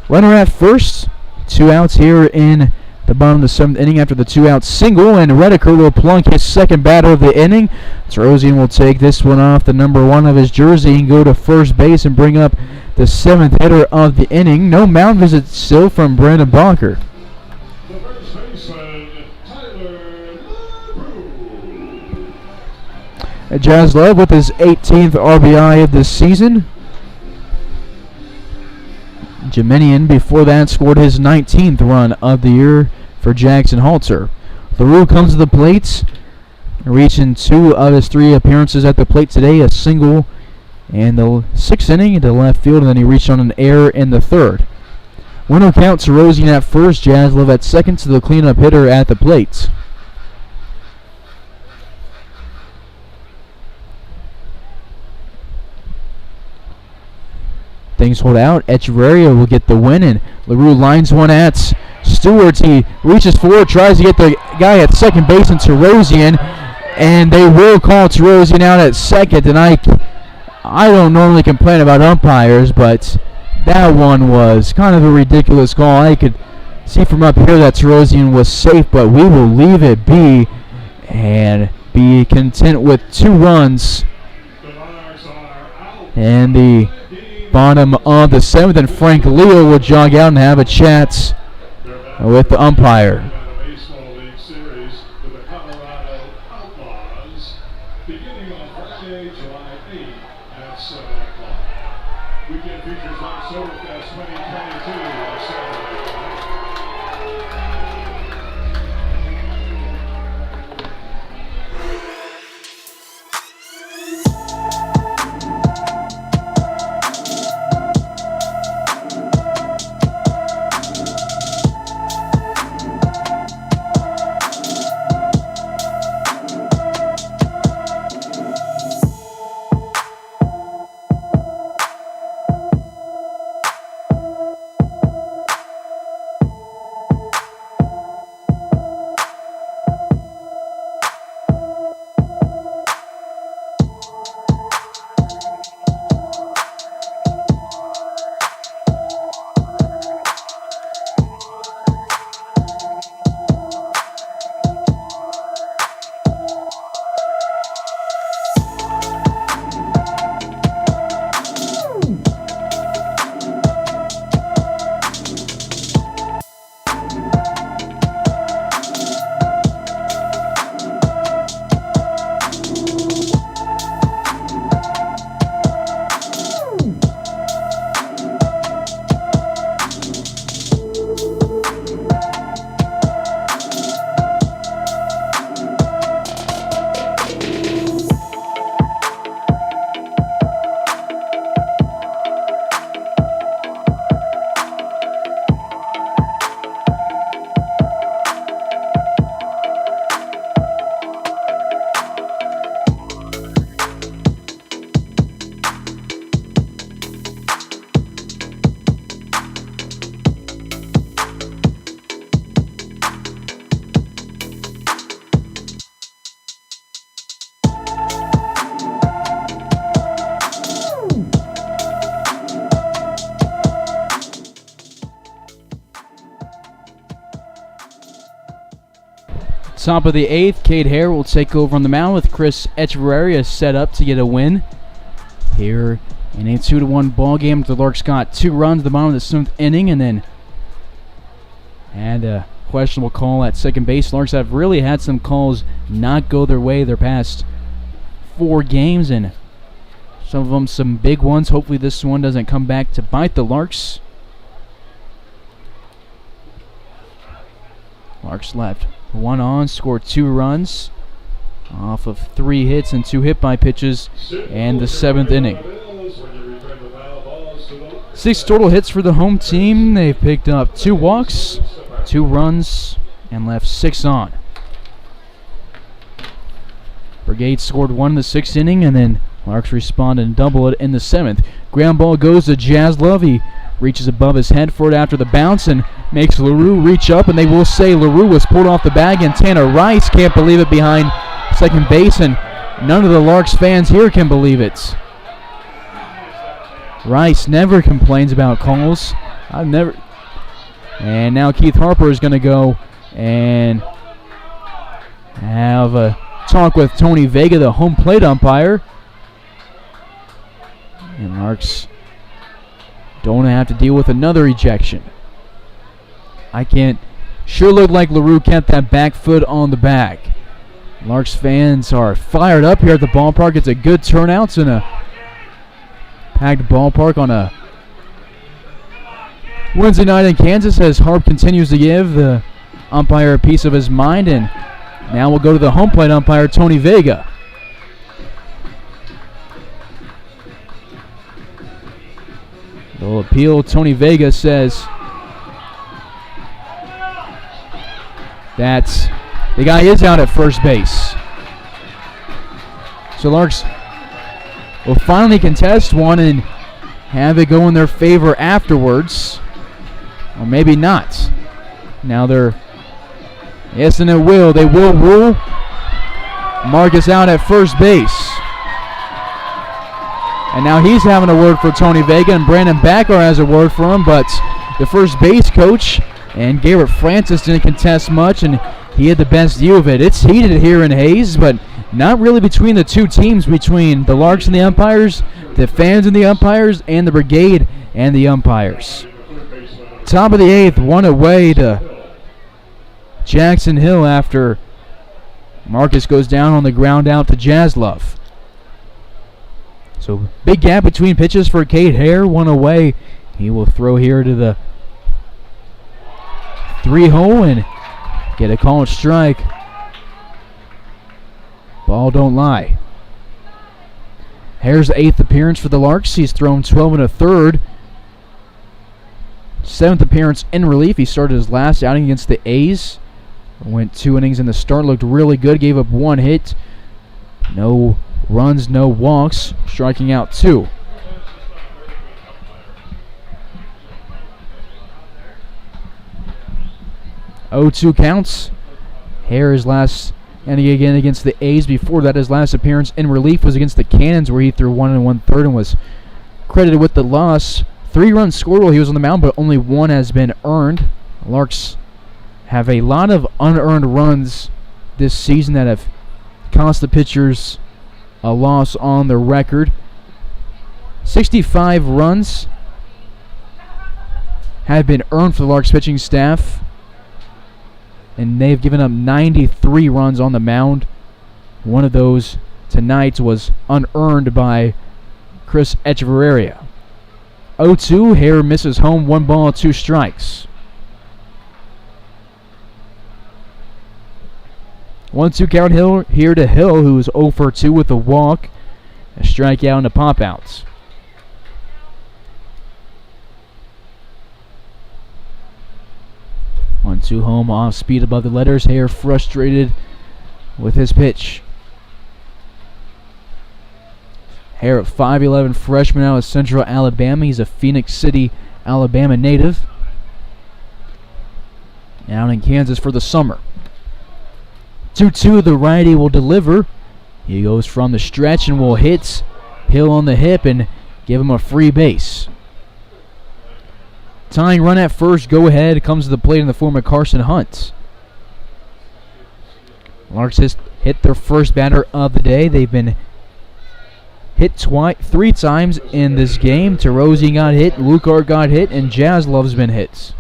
Runner at first. 2 outs here in the bottom of the 7th inning after the 2-out single, and Redeker will plunk his second batter of the inning. Terosian will take this one off the number 1 of his jersey and go to first base and bring up the 7th hitter of the inning. No mound visit still from Brandon Bonker. The first baseman, Tyler LaRue. Jazz Love with his 18th RBI of the season. Jemenian before that scored his 19th run of the year for Jackson Halter. LaRue comes to the plate, reaching 2 of his 3 appearances at the plate today, a single in the 6th inning to left field, and then he reached on an error in the 3rd. Winner count Terosian at first, Jazz Love at second to the cleanup hitter at the plate. Things hold out. Echeverria will get the win, and LaRue lines one at Stewart. He reaches forward, tries to get the guy at second base, and Terosian, and they will call Terosian out at second. And I don't normally complain about umpires, but that one was kind of a ridiculous call. I could see from up here that Terosian was safe, but we will leave it be and be content with 2 runs. And the bottom of the 7th, and Frank Leo will jog out and have a chat with the umpire. Baseball League Series with the Colorado Outlaws beginning on Friday, July 8th at 7 o'clock. Weekend features like SoFest 2022 on Saturday. Top of the 8th, Cade Hare will take over on the mound with Chris Echeverria set up to get a win. Here in a 2-1 ball game, the Larks got 2 runs at the bottom of the 7th inning, and then had a questionable call at second base. Larks have really had some calls not go their way their past 4 games, and some of them some big ones. Hopefully this one doesn't come back to bite the Larks. Larks left 1 on, scored 2 runs off of 3 hits and 2 hit by pitches and the 7th inning. 6 total hits for the home team. They've picked up 2 walks, 2 runs, and left 6 on. Brigade scored 1 in the 6th inning, and then Larks responded and doubled it in the 7th. Ground ball goes to Jazz Love. He reaches above his head for it after the bounce and makes LaRue reach up, and they will say LaRue was pulled off the bag, and Tanner Rice can't believe it behind second base, and none of the Larks fans here can believe it. Rice never complains about calls. I've never. And now Keith Harper is going to go and have a talk with Tony Vega, the home plate umpire. And Larks don't have to deal with another ejection. I can't. Sure looked like LaRue kept that back foot on the bag. Larks fans are fired up here at the ballpark. It's a good turnout in a packed ballpark on a Wednesday night in Kansas as Harp continues to give the umpire a piece of his mind. And now we'll go to the home plate umpire, Tony Vega. They'll appeal. Tony Vega says that the guy is out at first base. So Larks will finally contest one and have it go in their favor afterwards. Or maybe not. Now they're, yes, and it will. They will rule Marcus out at first base. And now he's having a word for Tony Vega, and Brandon Backar has a word for him, but the first base coach and Garrett Francis didn't contest much, and he had the best view of it. It's heated here in Hayes, but not really between the two teams, between the Larks and the umpires, the fans and the umpires, and the Brigade and the umpires. Top of the 8th, one away to Jackson Hill after Marcus goes down on the ground out to Jaslove. So big gap between pitches for Cade Hare, one away. He will throw here to the 3-hole and get a called strike. Ball don't lie. Hare's 8th appearance for the Larks. He's thrown 12 1/3. 7th appearance in relief. He started his last outing against the A's. Went 2 innings in the start. Looked really good. Gave up 1 hit. No runs, no walks. Striking out 2. Oh, 2 counts. Hare's last inning again against the A's. Before that, his last appearance in relief was against the Cannons, where he threw 1 1/3 and was credited with the loss. 3 runs scored while he was on the mound, but only 1 has been earned. Larks have a lot of unearned runs this season that have cost the pitchers a loss on the record. 65 runs have been earned for the Larks pitching staff, and they've given up 93 runs on the mound. One of those tonight was unearned by Chris Echeverria. 0-2, Hare misses home, 1 ball, 2 strikes. 1-2 count here to Hill, who is 0 for 2 with a walk, a strikeout, and a pop-outs. One, 2 home, off speed above the letters. Hare frustrated with his pitch. Hare, a 5'11" freshman out of Central Alabama. He's a Phoenix City, Alabama native. Out in Kansas for the summer. 2-2, the righty will deliver. He goes from the stretch and will hit Hill on the hip and give him a free base. Tying run at first, go ahead, comes to the plate in the form of Carson Hunt. Larks hit their first batter of the day. They've been hit 3 times in this game. Terozzi got hit, Lukart got hit, and Jaslove's been hit.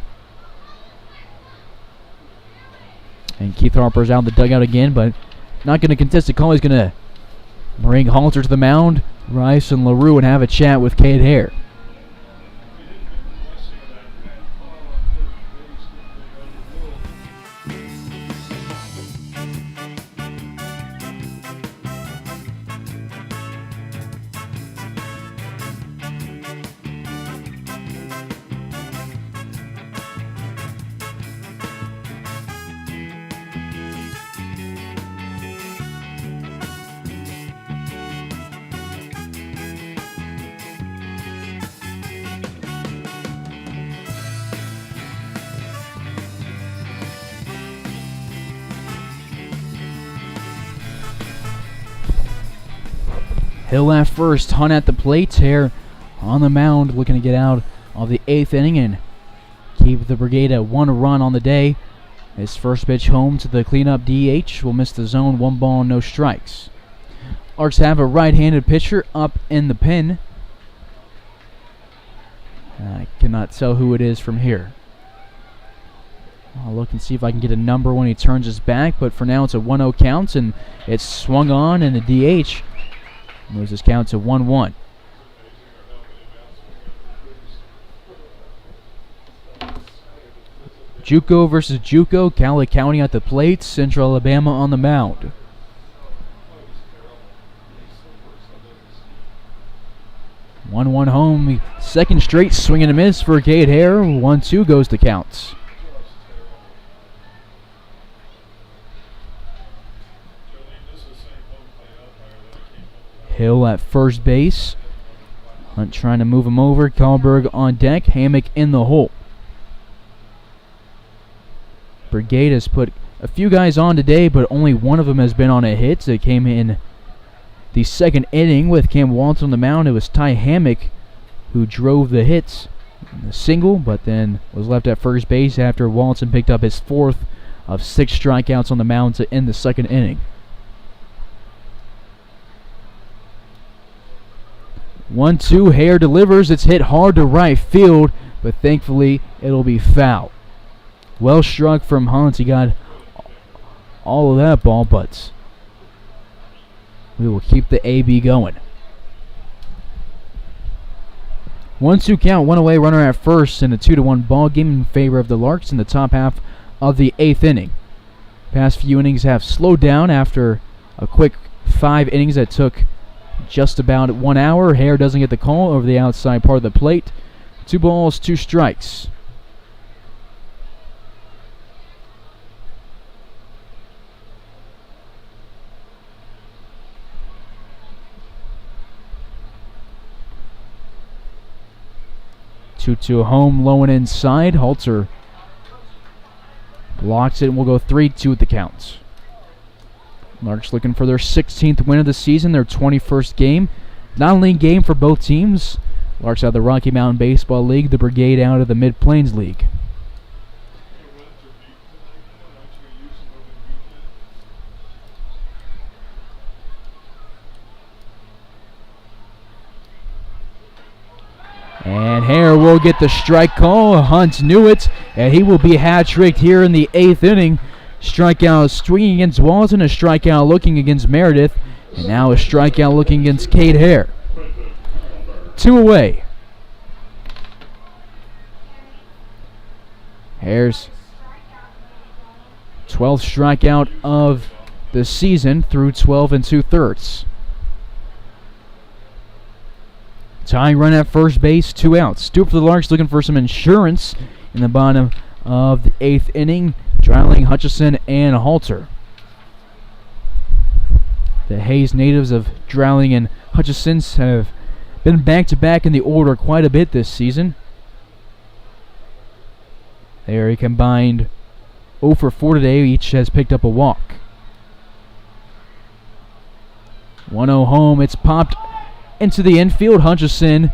And Keith Harper's out in the dugout again, but not going to contest the call. He's going to bring Halter to the mound, Rice and LaRue, and have a chat with Cade Hare. Hill at first, Hunt at the plate. Hare on the mound looking to get out of the 8th inning and keep the Brigade at 1 run on the day. His first pitch home to the cleanup DH will miss the zone, 1 ball, no strikes. Larks have a right-handed pitcher up in the pen. I cannot tell who it is from here. I'll look and see if I can get a number when he turns his back, but for now it's a 1-0 count, and it's swung on, and the DH moves his count to 1-1. JUCO versus JUCO, Cowley County at the plate, Central Alabama on the mound. One home, second straight swing and a miss for Cade Hare. 1-2 goes the counts. Hill at first base. Hunt trying to move him over. Kahlberg on deck. Hammock in the hole. Brigade has put a few guys on today, but only one of them has been on a hit. So it came in the second inning with Cam Walton on the mound. It was Ty Hammock who drove the hits. A single, but then was left at first base after Walton picked up his 4th of 6 strikeouts on the mound to end the second inning. 1-2, Hare delivers. It's hit hard to right field, but thankfully it'll be foul. Well struck from Hunt. He got all of that ball, but we will keep the AB going. 1-2 count, 1 away, runner at first, and a 2-1 ball game in favor of the Larks in the top half of the 8th inning. Past few innings have slowed down after a quick 5 innings that took just about 1 hour. Hare doesn't get the call over the outside part of the plate. 2 balls, 2 strikes. Two home, low and inside. Halter blocks it, and we'll go 3-2 at the count. Larks looking for their 16th win of the season, their 21st game. Non-league game for both teams. Larks out of the Rocky Mountain Baseball League, the Brigade out of the Mid-Plains League. And Hare will get the strike call. Hunt knew it, and he will be hat-tricked here in the 8th inning. Strikeout swinging against Walton, a strikeout looking against Meredith, and now a strikeout looking against Cade Hare. 2 away. Hare's 12th strikeout of the season through 12 2/3. Tying run at first base, 2 outs. Stoop for the Larks looking for some insurance in the bottom of the 8th inning. Dreiling, Hutchison, and Halter. The Hayes natives of Dreiling and Hutchison have been back-to-back in the order quite a bit this season. They are a combined 0 for 4 today. Each has picked up a walk. 1-0 home. It's popped into the infield. Hutchison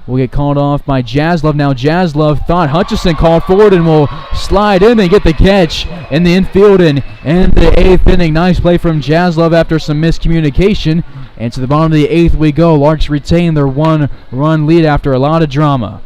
will get called off by Jaslov. Now Jaslov thought Hutchison called forward and will slide in and get the catch in the infield and end the 8th inning. Nice play from Jaslov after some miscommunication. And to the bottom of the 8th we go. Larks retain their 1-run lead after a lot of drama.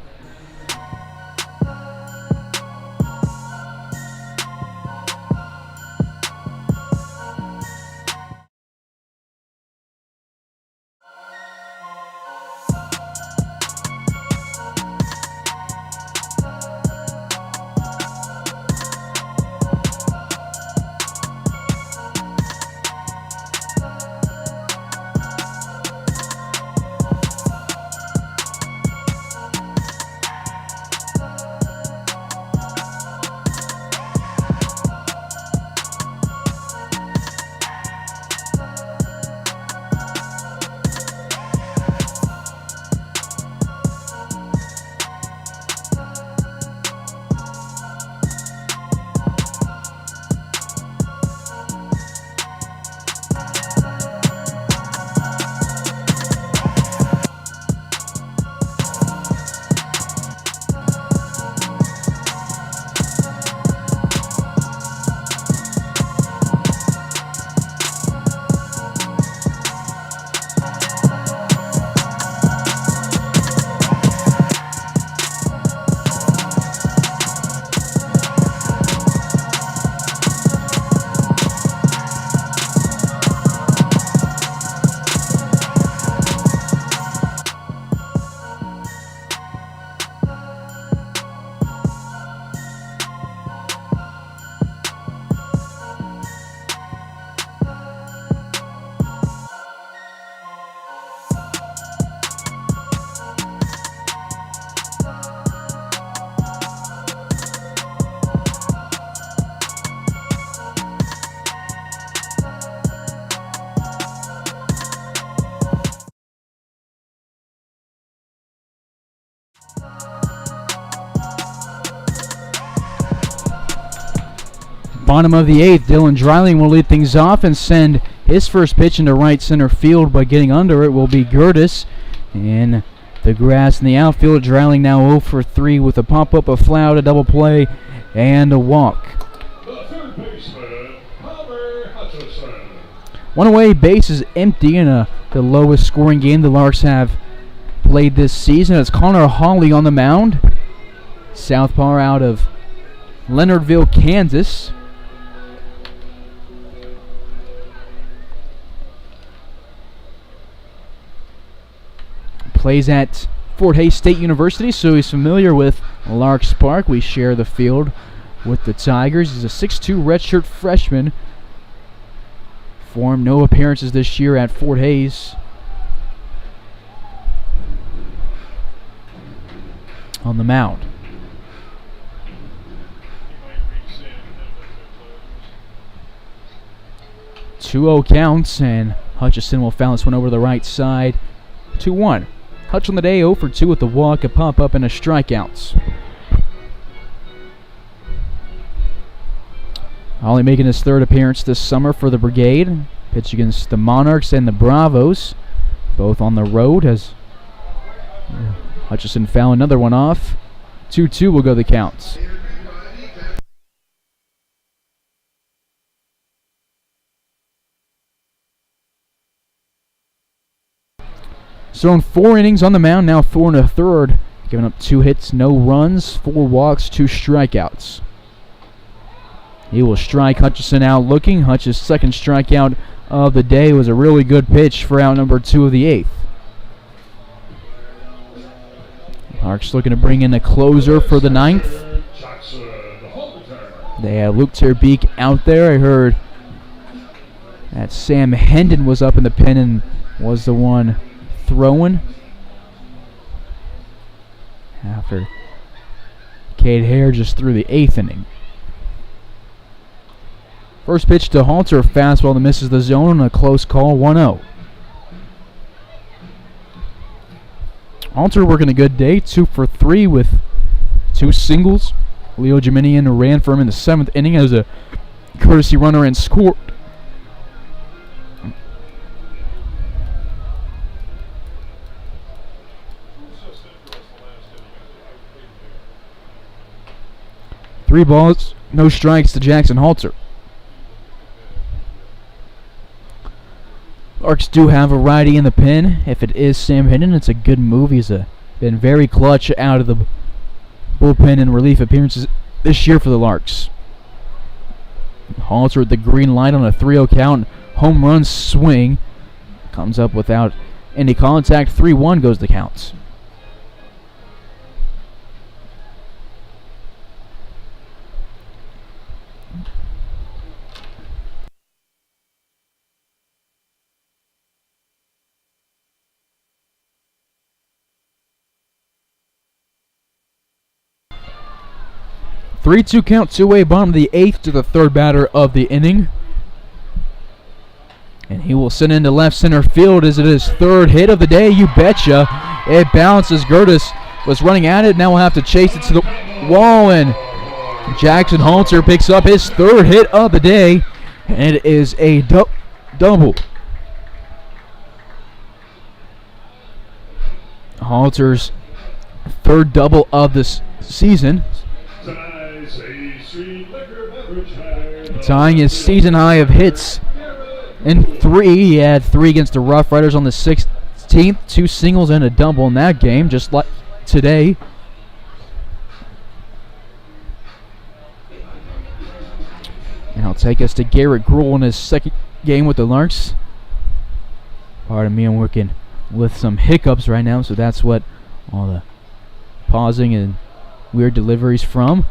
Bottom of the 8th, Dylan Dreiling will lead things off and send his first pitch into right center field, but getting under it will be Gertis. In the grass in the outfield, Dreiling now 0 for 3 with a pop-up, a fly out, a double play, and a walk. The third baseman, Palmer Hutchison. One away base is empty in the lowest scoring game the Larks have played this season. It's Connor Hawley on the mound. Southpaw out of Leonardville, Kansas. Plays at Fort Hays State University, so he's familiar with Larks Park. We share the field with the Tigers. He's a 6'2 redshirt freshman. Formed no appearances this year at Fort Hays. On the mound. 2-0 counts, and Hutchison will foul this one over the right side. 2-1. Hutch on the day, 0 for 2 with the walk, a pop-up, and a strikeouts. Ollie making his third appearance this summer for the Brigade. Pitch against the Monarchs and the Bravos, both on the road, as Hutchison fouled another one off. 2-2 will go the counts. So in 4 innings on the mound, now 4 1/3, giving up 2 hits, no runs, 4 walks, 2 strikeouts. He will strike Hutchison out looking. Hutch's second strikeout of the day was a really good pitch for out number 2 of the 8th. Larks looking to bring in a closer for the 9th. They have Luke Terbeek out there. I heard that Sam Hendon was up in the pen and was the one throwing after Cade Hare just threw the 8th inning. First pitch to Halter, fastball that misses the zone on a close call, 1-0. Halter working a good day, 2 for 3 with 2 singles. Leo Jiminian ran for him in the 7th inning as a courtesy runner and scored. Three balls, no strikes to Jackson Halter. Larks do have a righty in the pen. If it is Sam Hendon, it's a good move. He's been very clutch out of the bullpen and relief appearances this year for the Larks. Halter with the green light on a 3-0 count. Home run swing. Comes up without any contact. 3-1 goes the count. Three-two count, two-way, bottom of the 8th to the third batter of the inning. And he will send into left center field as it is third hit of the day, you betcha. It bounces. Gertis was running at it. Now we'll have to chase it to the wall, and Jackson Halter picks up his third hit of the day, and it is a double. Halter's third double of the season, tying his season high of hits in 3. He had 3 against the Rough Riders on the 16th, 2 singles and a double in that game, just like today. And I'll take us to Garrett Gruhl in his second game with the Larks. Pardon me, I'm working with some hiccups right now, so that's what all the pausing and weird deliveries from.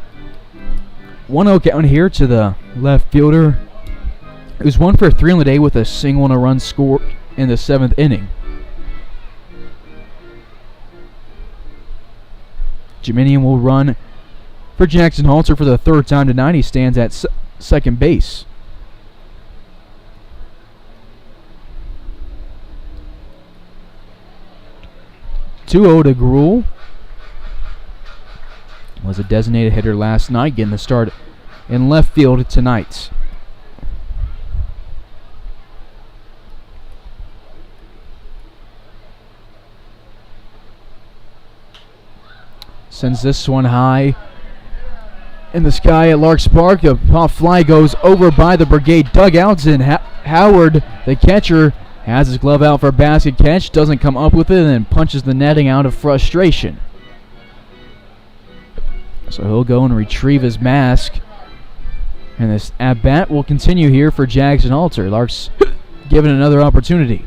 1-0 count here to the left fielder. It was 1 for 3 on the day with a single and a run scored in the 7th inning. Jiminian will run for Jackson Halter for the 3rd time tonight. He stands at second base. (2-0 to Gruhl. Was a designated hitter last night, getting the start in left field tonight. Sends this one high in the sky at Larks Park. A pop fly goes over by the Brigade dugouts, and Howard, the catcher, has his glove out for a basket catch, doesn't come up with it, and then punches the netting out of frustration. So he'll go and retrieve his mask. And this at-bat will continue here for Jackson Halter. Larks given another opportunity.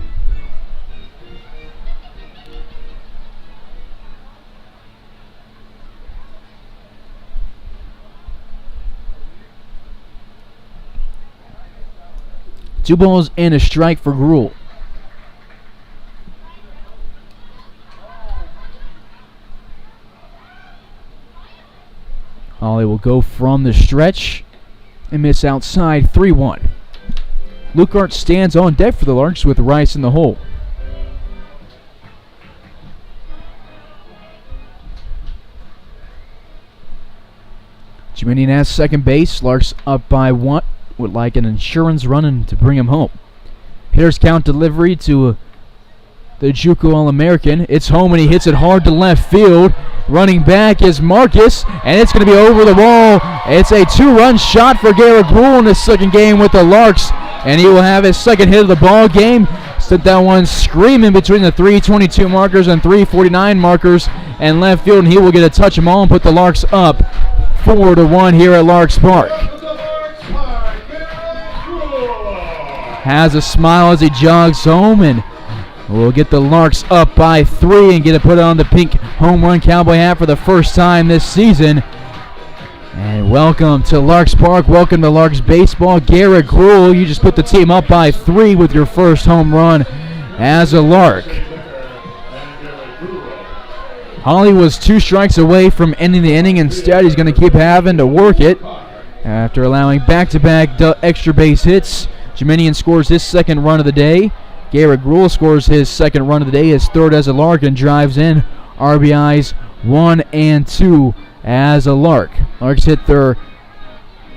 Two balls and a strike for Gruhl. Holly will go from the stretch and miss outside 3-1. Lukart stands on deck for the Larks with Rice in the hole. Jiminian has second base. Larks up by 1. Would like an insurance running to bring him home. Hitter's count delivery to the JUCO All-American. It's home and he hits it hard to left field. Running back is Marcus, and it's going to be over the wall. It's a 2-run shot for Garrett Gruhl in his second game with the Larks, and he will have his second hit of the ball game. Sent that one screaming between the 322 markers and 349 markers and left field, and he will get a touch them all and put the Larks up 4-1 here at Larks Park. Has a smile as he jogs home, and we'll get the Larks up by 3 and get it put on the pink home run cowboy hat for the first time this season. And welcome to Larks Park. Welcome to Larks baseball. Garrett Gruhl, you just put the team up by 3 with your first home run as a Lark. Holly was 2 strikes away from ending the inning. Instead, he's going to keep having to work it after allowing back-to-back extra base hits. Jiminian scores his second run of the day. Garrett Gruhl scores his second run of the day, his third as a Lark, and drives in RBIs 1 and 2 as a Lark. Larks hit their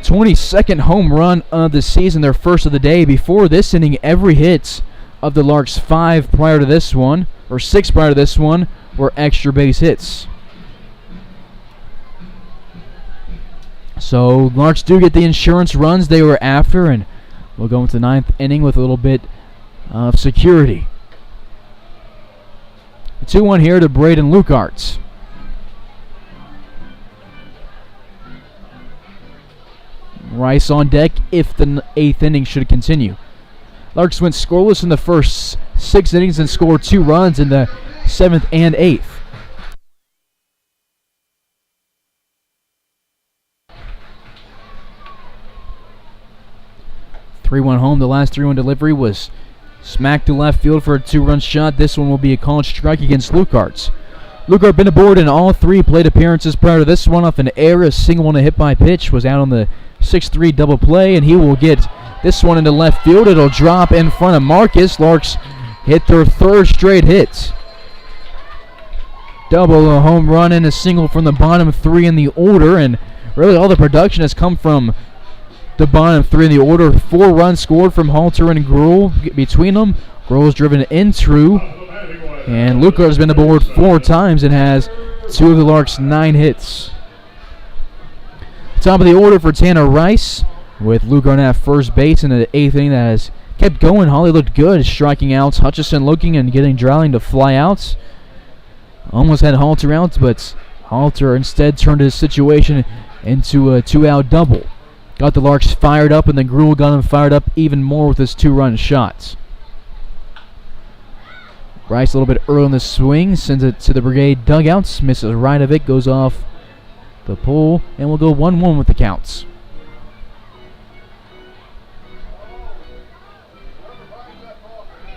22nd home run of the season, their first of the day. Before this inning, every hit of the Larks, 5 prior to this one, or 6 prior to this one, were extra base hits. So Larks do get the insurance runs they were after, and we'll go into the 9th inning with a little bit of security. 2-1 here to Braden Lukart. Rice on deck if the 8th inning should continue. Larks went scoreless in the first 6 innings and scored 2 runs in the 7th and 8th. Three-one home. The last 3-1 delivery was smacked to left field for a 2-run shot. This one will be a called strike against Lukart. Lukart been aboard in all 3 plate appearances prior to this one off an error. A single and a hit by pitch. Was out on the 6-3 double play, and he will get this one into left field. It'll drop in front of Marcus. Larks hit their 3rd straight hit. Double, a home run, and a single from the bottom 3 in the order, and really all the production has come from the bottom 3 in the order. 4 runs scored from Halter and Gruhl between them. Gruhl is driven in true, and Lukart has been aboard 4 times and has 2 of the Larks' 9 hits. Top of the order for Tanner Rice, with Lukart at first base in the 8th inning that has kept going. Holly looked good, striking outs. Hutchison looking and getting Drouling to fly out. Almost had Halter out, but Halter instead turned his situation into a 2-out double. Got the Larks fired up, and then Gruhl got him fired up even more with his 2-run shots. Rice a little bit early on the swing, sends it to the Brigade dugouts, misses right of it, goes off the pole, and we'll go 1-1 with the counts.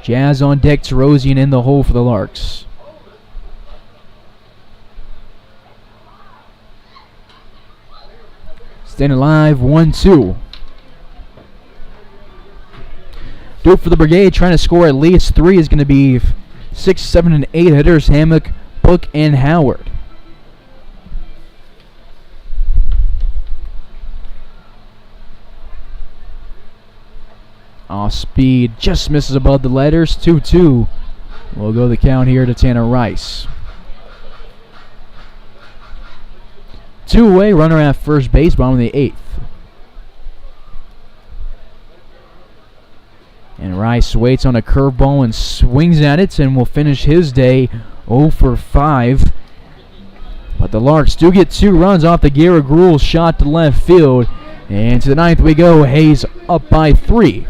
Jazz on deck, Tarosian in the hole for the Larks. Staying alive, 1-2. Do it for the Brigade, trying to score at least 3 is going to be 6, 7, and 8 hitters, Hammock, Book, and Howard. Off speed, just misses above the letters. 2-2. We'll go the count here to Tanner Rice. 2 away, runner at first base, bottom of the 8th. And Rice waits on a curveball and swings at it and will finish his day 0 for 5. But the Larks do get 2 runs off the Garrett Gruel shot to left field. And to the 9th we go. Hayes up by 3.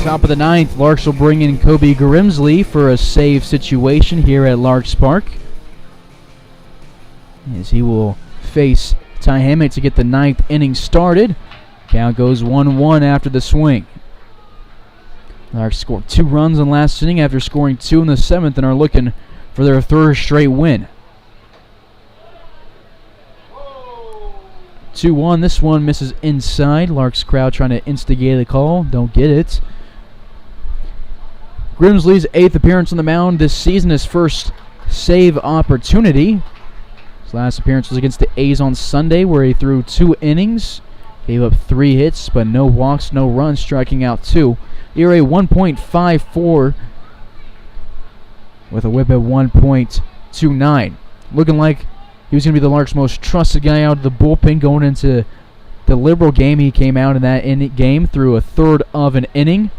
Top of the 9th, Larks will bring in Kobe Grimsley for a save situation here at Larks Park, as he will face Ty Hammett to get the 9th inning started. Count goes 1-1 after the swing. Larks scored 2 runs in last inning after scoring 2 in the 7th and are looking for their 3rd straight win. 2-1, this one misses inside. Larks crowd trying to instigate the call, don't get it. Grimsley's 8th appearance on the mound this season, his first save opportunity. His last appearance was against the A's on Sunday, where he threw 2 innings, gave up 3 hits, but no walks, no runs, striking out 2. ERA 1.54 with a whip at 1.29. Looking like he was going to be the Larks' most trusted guy out of the bullpen going into the Liberal game. He came out in that game through a third of an inning.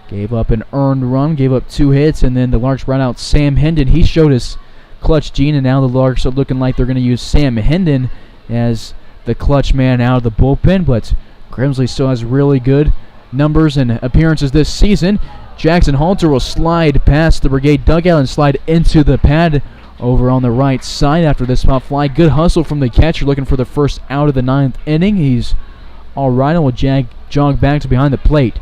Gave up an earned run, gave up 2 hits, and then the Larks brought out Sam Hendon. He showed his clutch gene, and now the Larks are looking like they're going to use Sam Hendon as the clutch man out of the bullpen, but Grimsley still has really good numbers and appearances this season. Jackson Halter will slide past the Brigade dugout and slide into the pad over on the right side after this pop fly. Good hustle from the catcher looking for the first out of the 9th inning. He's all right and will jog back to behind the plate.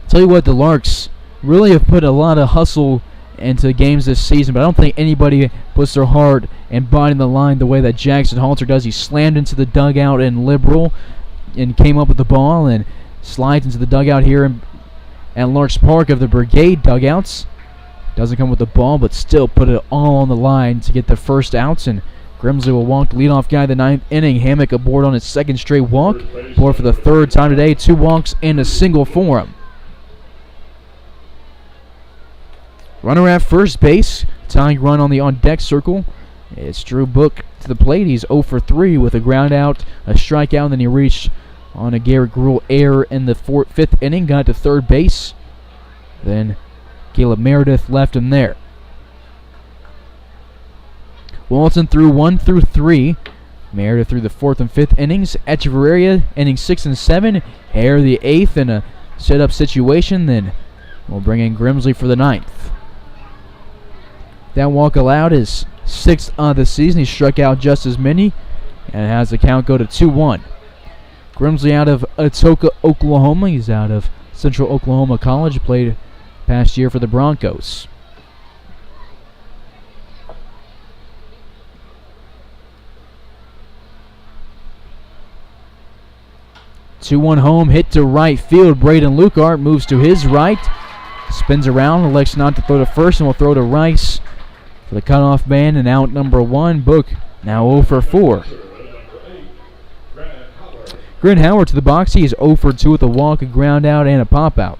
Tell you what, the Larks really have put a lot of hustle into games this season, but I don't think anybody puts their heart and body in the line the way that Jackson Halter does. He slammed into the dugout in Liberal and came up with the ball and slides into the dugout here at Larks Park of the Brigade dugouts. Doesn't come with the ball, but still put it all on the line to get the first outs, and Grimsley will walk the leadoff guy the 9th inning. Hammock aboard on his 2nd straight walk. Aboard for the 3rd time today, 2 walks and a single for him. Runner at first base, tying run on the on-deck circle. It's Drew Book to the plate. He's 0 for 3 with a ground out, a strikeout, and then he reached on a Garrett Gruhl error in the fifth inning, got to third base. Then Caleb Meredith left him there. Walton threw 1 through 3. Meredith through the 4th and 5th innings. Echeverria innings 6 and 7. Hare the 8th in a set-up situation. Then we'll bring in Grimsley for the 9th. That walk allowed is 6th of the season. He struck out just as many and has the count go to 2-1. Grimsley out of Atoka, Oklahoma. He's out of Central Oklahoma College. Played past year for the Broncos. Two-one home, hit to right field. Braden Lukart moves to his right, spins around, elects not to throw to first, and will throw to Rice for the cutoff man, and out number 1. Book now 0 for 4. Grant Howard to the box. He is 0 for 2 with a walk, a ground out, and a pop out.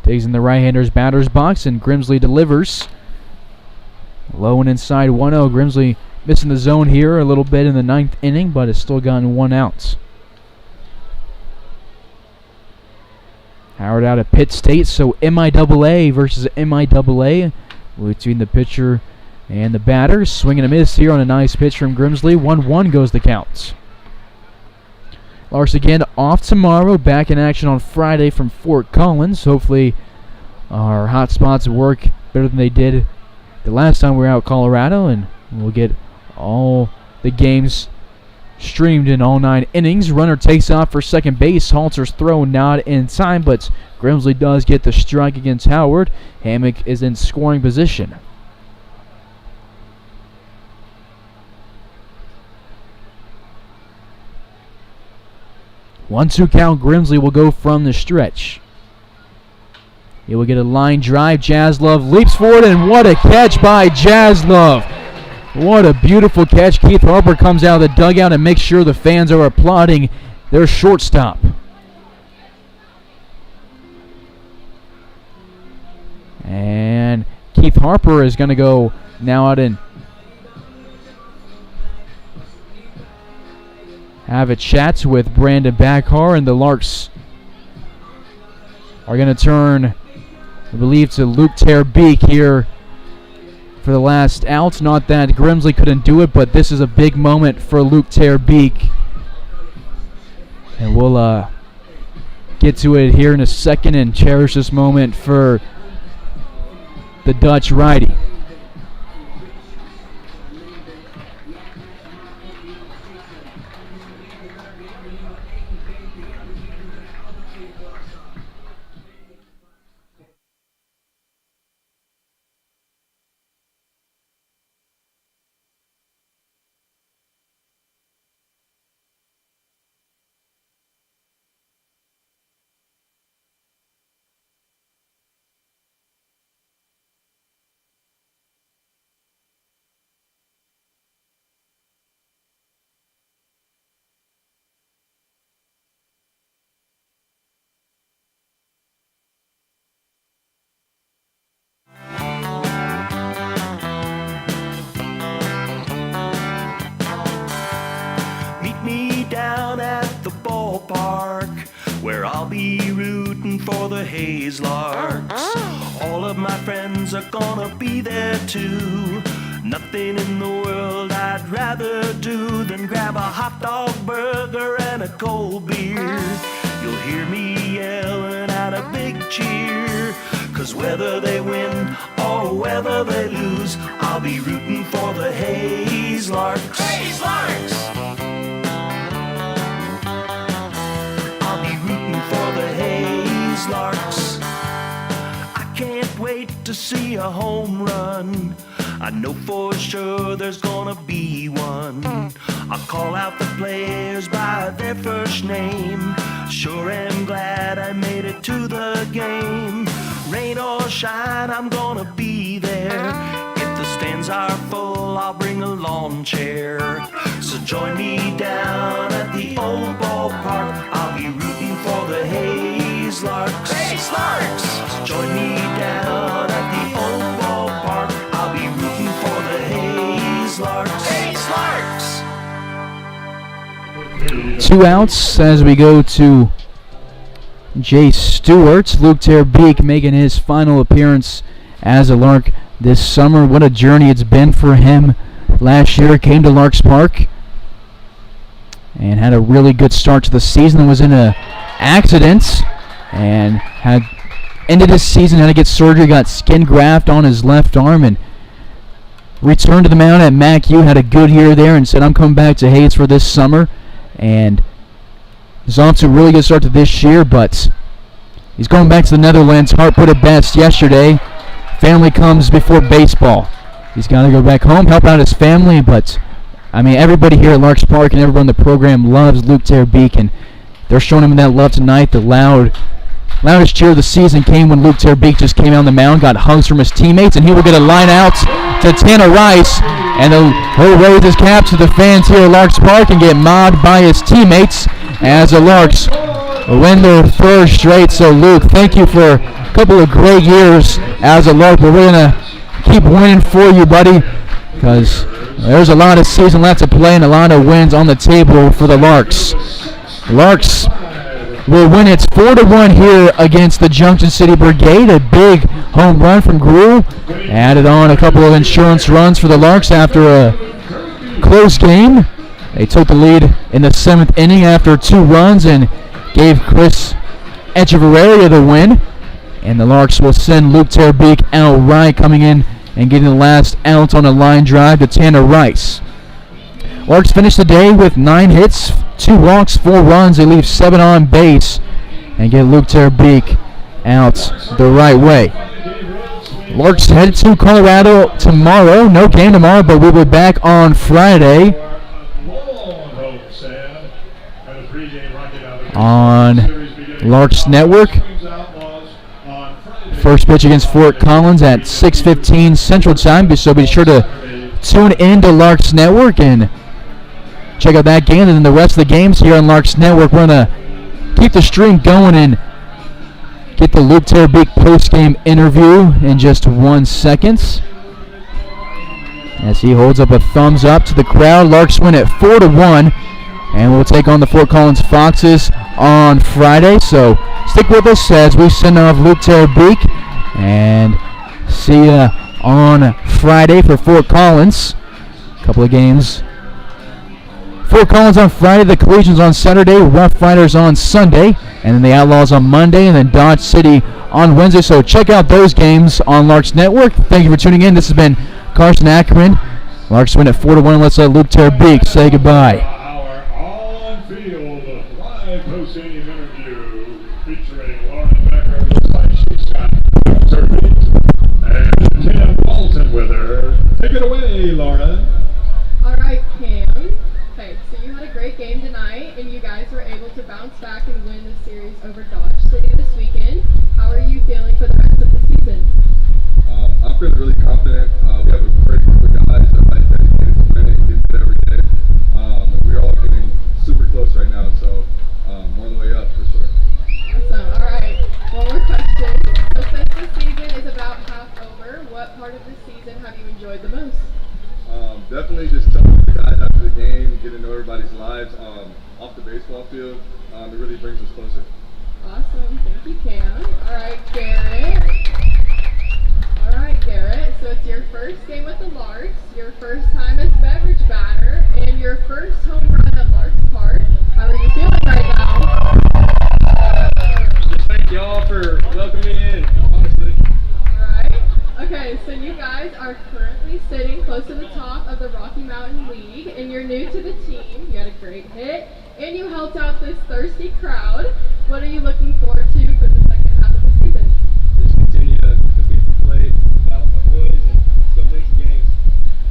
Digs in the right-hander's batter's box, and Grimsley delivers. Low and inside 1-0. Grimsley missing the zone here a little bit in the 9th inning, but has still gotten 1 out. Howard out at Pitt State, so MIAA versus MIAA between the pitcher and the batter. Swing and a miss here on a nice pitch from Grimsley. 1-1 goes the count. Larks again off tomorrow, back in action on Friday from Fort Collins. Hopefully our hot spots work better than they did the last time we were out Colorado, and we'll get all the games streamed in all 9 innings. Runner takes off for second base. Halter's throw not in time, but Grimsley does get the strike against Howard. Hammock is in scoring position. One-two count. Grimsley will go from the stretch. He will get a line drive. Jaslove leaps forward, and what a catch by Jaslove. What a beautiful catch. Keith Harper comes out of the dugout and makes sure the fans are applauding their shortstop. And Keith Harper is going to go now out and have a chat with Brandon Backhar, and the Larks are going to turn, I believe, to Luke Terbeek here for the last out. Not that Grimsley couldn't do it, but this is a big moment for Luke Terbeek. And we'll get to it here in a second and cherish this moment for the Dutch righty. Down at the ballpark, where I'll be rooting for the Hayes Larks. All of my friends are gonna be there too. Nothing in the world I'd rather do than grab a hot dog burger and a cold beer. You'll hear me yelling out a big cheer, 'cause whether they win or whether they lose, I'll be rooting for the Hayes Larks. Hayes Larks! For the Hayes Larks. I can't wait to see a home run. I know for sure there's gonna be one. I'll call out the players by their first name. Sure am glad I made it to the game. Rain or shine, I'm gonna be there. If the stands hands are full, I'll bring a lawn chair. So join me down at the old ballpark. I'll be rooting for the Hayes Larks. Hayes Larks! So join me down at the old ballpark. I'll be rooting for the Hayes Larks. Hayes Larks! 2 outs as we go to Jay Stewart. Luke Terbeek making his final appearance as a Lark this summer. What a journey it's been for him. Last year came to Larks Park and had a really good start to the season. Was in a accident and had ended his season, had to get surgery, got skin graft on his left arm, and returned to the mound at MACU. Had a good year there and said, I'm coming back to Hayes for this summer. And he's off to a really good start to this year, but he's going back to the Netherlands. Hart put it best yesterday. Family comes before baseball. He's got to go back home, help out his family, but I mean, everybody here at Larks Park and everyone in the program loves Luke Terbeek, and they're showing him that love tonight. The loudest cheer of the season came when Luke Terbeek just came on the mound, got hugs from his teammates, and he will get a line out to Tanner Rice, and he'll raise his cap to the fans here at Larks Park and get mobbed by his teammates as the Larks win their third straight. So Luke, thank you for a couple of great years as a Lark, but we're going to keep winning for you, buddy, because there's a lot of season left to play and a lot of wins on the table for the Larks. Larks will win it 4-1 here against the Junction City Brigade. A big home run from Gruel. Added on a couple of insurance runs for the Larks after a close game. They took the lead in the 7th inning after 2 runs and gave Chris Echeverria the win. And the Larks will send Luke Terbeek outright, coming in and getting the last out on a line drive to Tanner Rice. Larks finished the day with 9 hits, 2 walks, 4 runs. They leave 7 on base and get Luke Terbeek out the right way. Larks head to Colorado tomorrow. No game tomorrow, but we'll be back on Friday on Larks Network. First pitch against Fort Collins at 6:15 Central Time, so be sure to tune in to Larks Network and check out that game. And then the rest of the games here on Larks Network, we're going to keep the stream going and get the Luke Terbeek post-game interview in just 1 second. As he holds up a thumbs up to the crowd, Larks win at 4-1, and we'll take on the Fort Collins Foxes on Friday. So stick with us as we send off Luke Terbeek, and see ya on Friday for Fort Collins. A couple of games. Fort Collins on Friday, the Collegians on Saturday, Rough Riders on Sunday, and then the Outlaws on Monday, and then Dodge City on Wednesday. So check out those games on Larks Network. Thank you for tuning in. This has been Carson Ackerman. Larks win at 4-1. Let's let Luke Terbeek say goodbye. Our on-field live post-game interview featuring Lauren Becker, looks like she's got Terbeek, and Tim Walton with her. Take it away, Lauren. All right, Cam. Okay, so you had a great game tonight, and you guys were able to bounce back and win the series over Dodge City this weekend. How are you feeling for the rest of the season? I'm feeling really confident. We have a great group of guys that are dedicated to winning, get it every day. We're all getting super close right now, so we're on the way up for sure. Awesome. All right, one more question. So since the season is about half over, what part of the season have you enjoyed the most? Definitely just talking to the guys after the game, getting to know everybody's lives off the baseball field. It really brings us closer. Awesome. Thank you, Cam. All right, Garrett. So it's your first game with the Larks, your first time as beverage batter, and your first home run at Larks Park. How are you feeling right now? Just thank y'all for welcoming me in, honestly. Alright. Okay, so you guys are currently sitting close to the top of the Rocky Mountain League, and you're new to the team. You had a great hit, and you helped out this thirsty crowd. What are you looking forward to for the second half of the season? Just continue to play, battle my boys, and let's go win some games.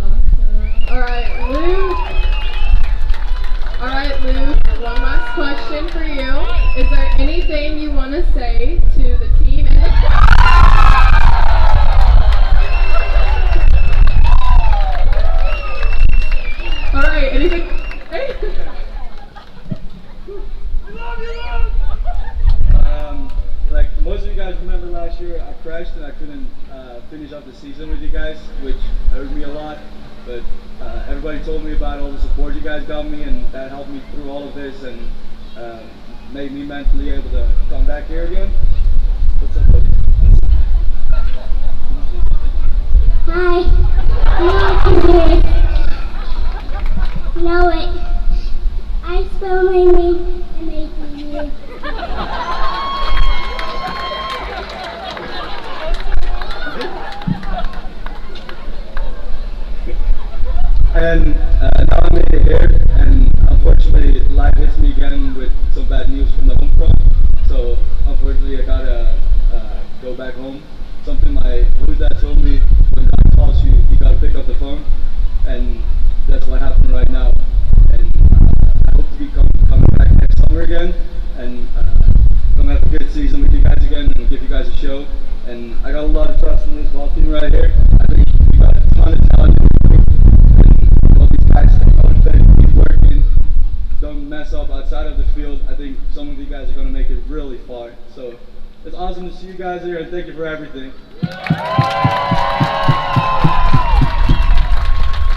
Awesome. Alright, Luke, one last question for you. Is there anything you want to say to the team and the crowd? refreshed and I couldn't finish up the season with you guys, which hurt me a lot. But everybody told me about all the support you guys got me, and that helped me through all of this and made me mentally able to come back here again. What's up, buddy? Hi. Know it. I spell my name and make you. And now I'm here, and unfortunately life hits me again with some bad news from the home front. So unfortunately I gotta go back home. Something my blue dad told me, when God calls you, you gotta pick up the phone, and that's what happened right now. And I hope to be coming back next summer again, and come have a good season with you guys again, and give you guys a show. And I got a lot of trust in this ball team right here. I think we got a ton of talent. Guys, keep working, don't mess up outside of the field. I think some of you guys are going to make it really far. So it's awesome to see you guys here, and thank you for everything.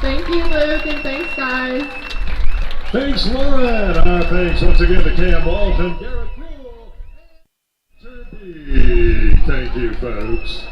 Thank you, Luke, and thanks, guys. Thanks, Lauren. Our thanks once again to Cam Walton, Garrett Poole, and Turkey. Thank you, folks.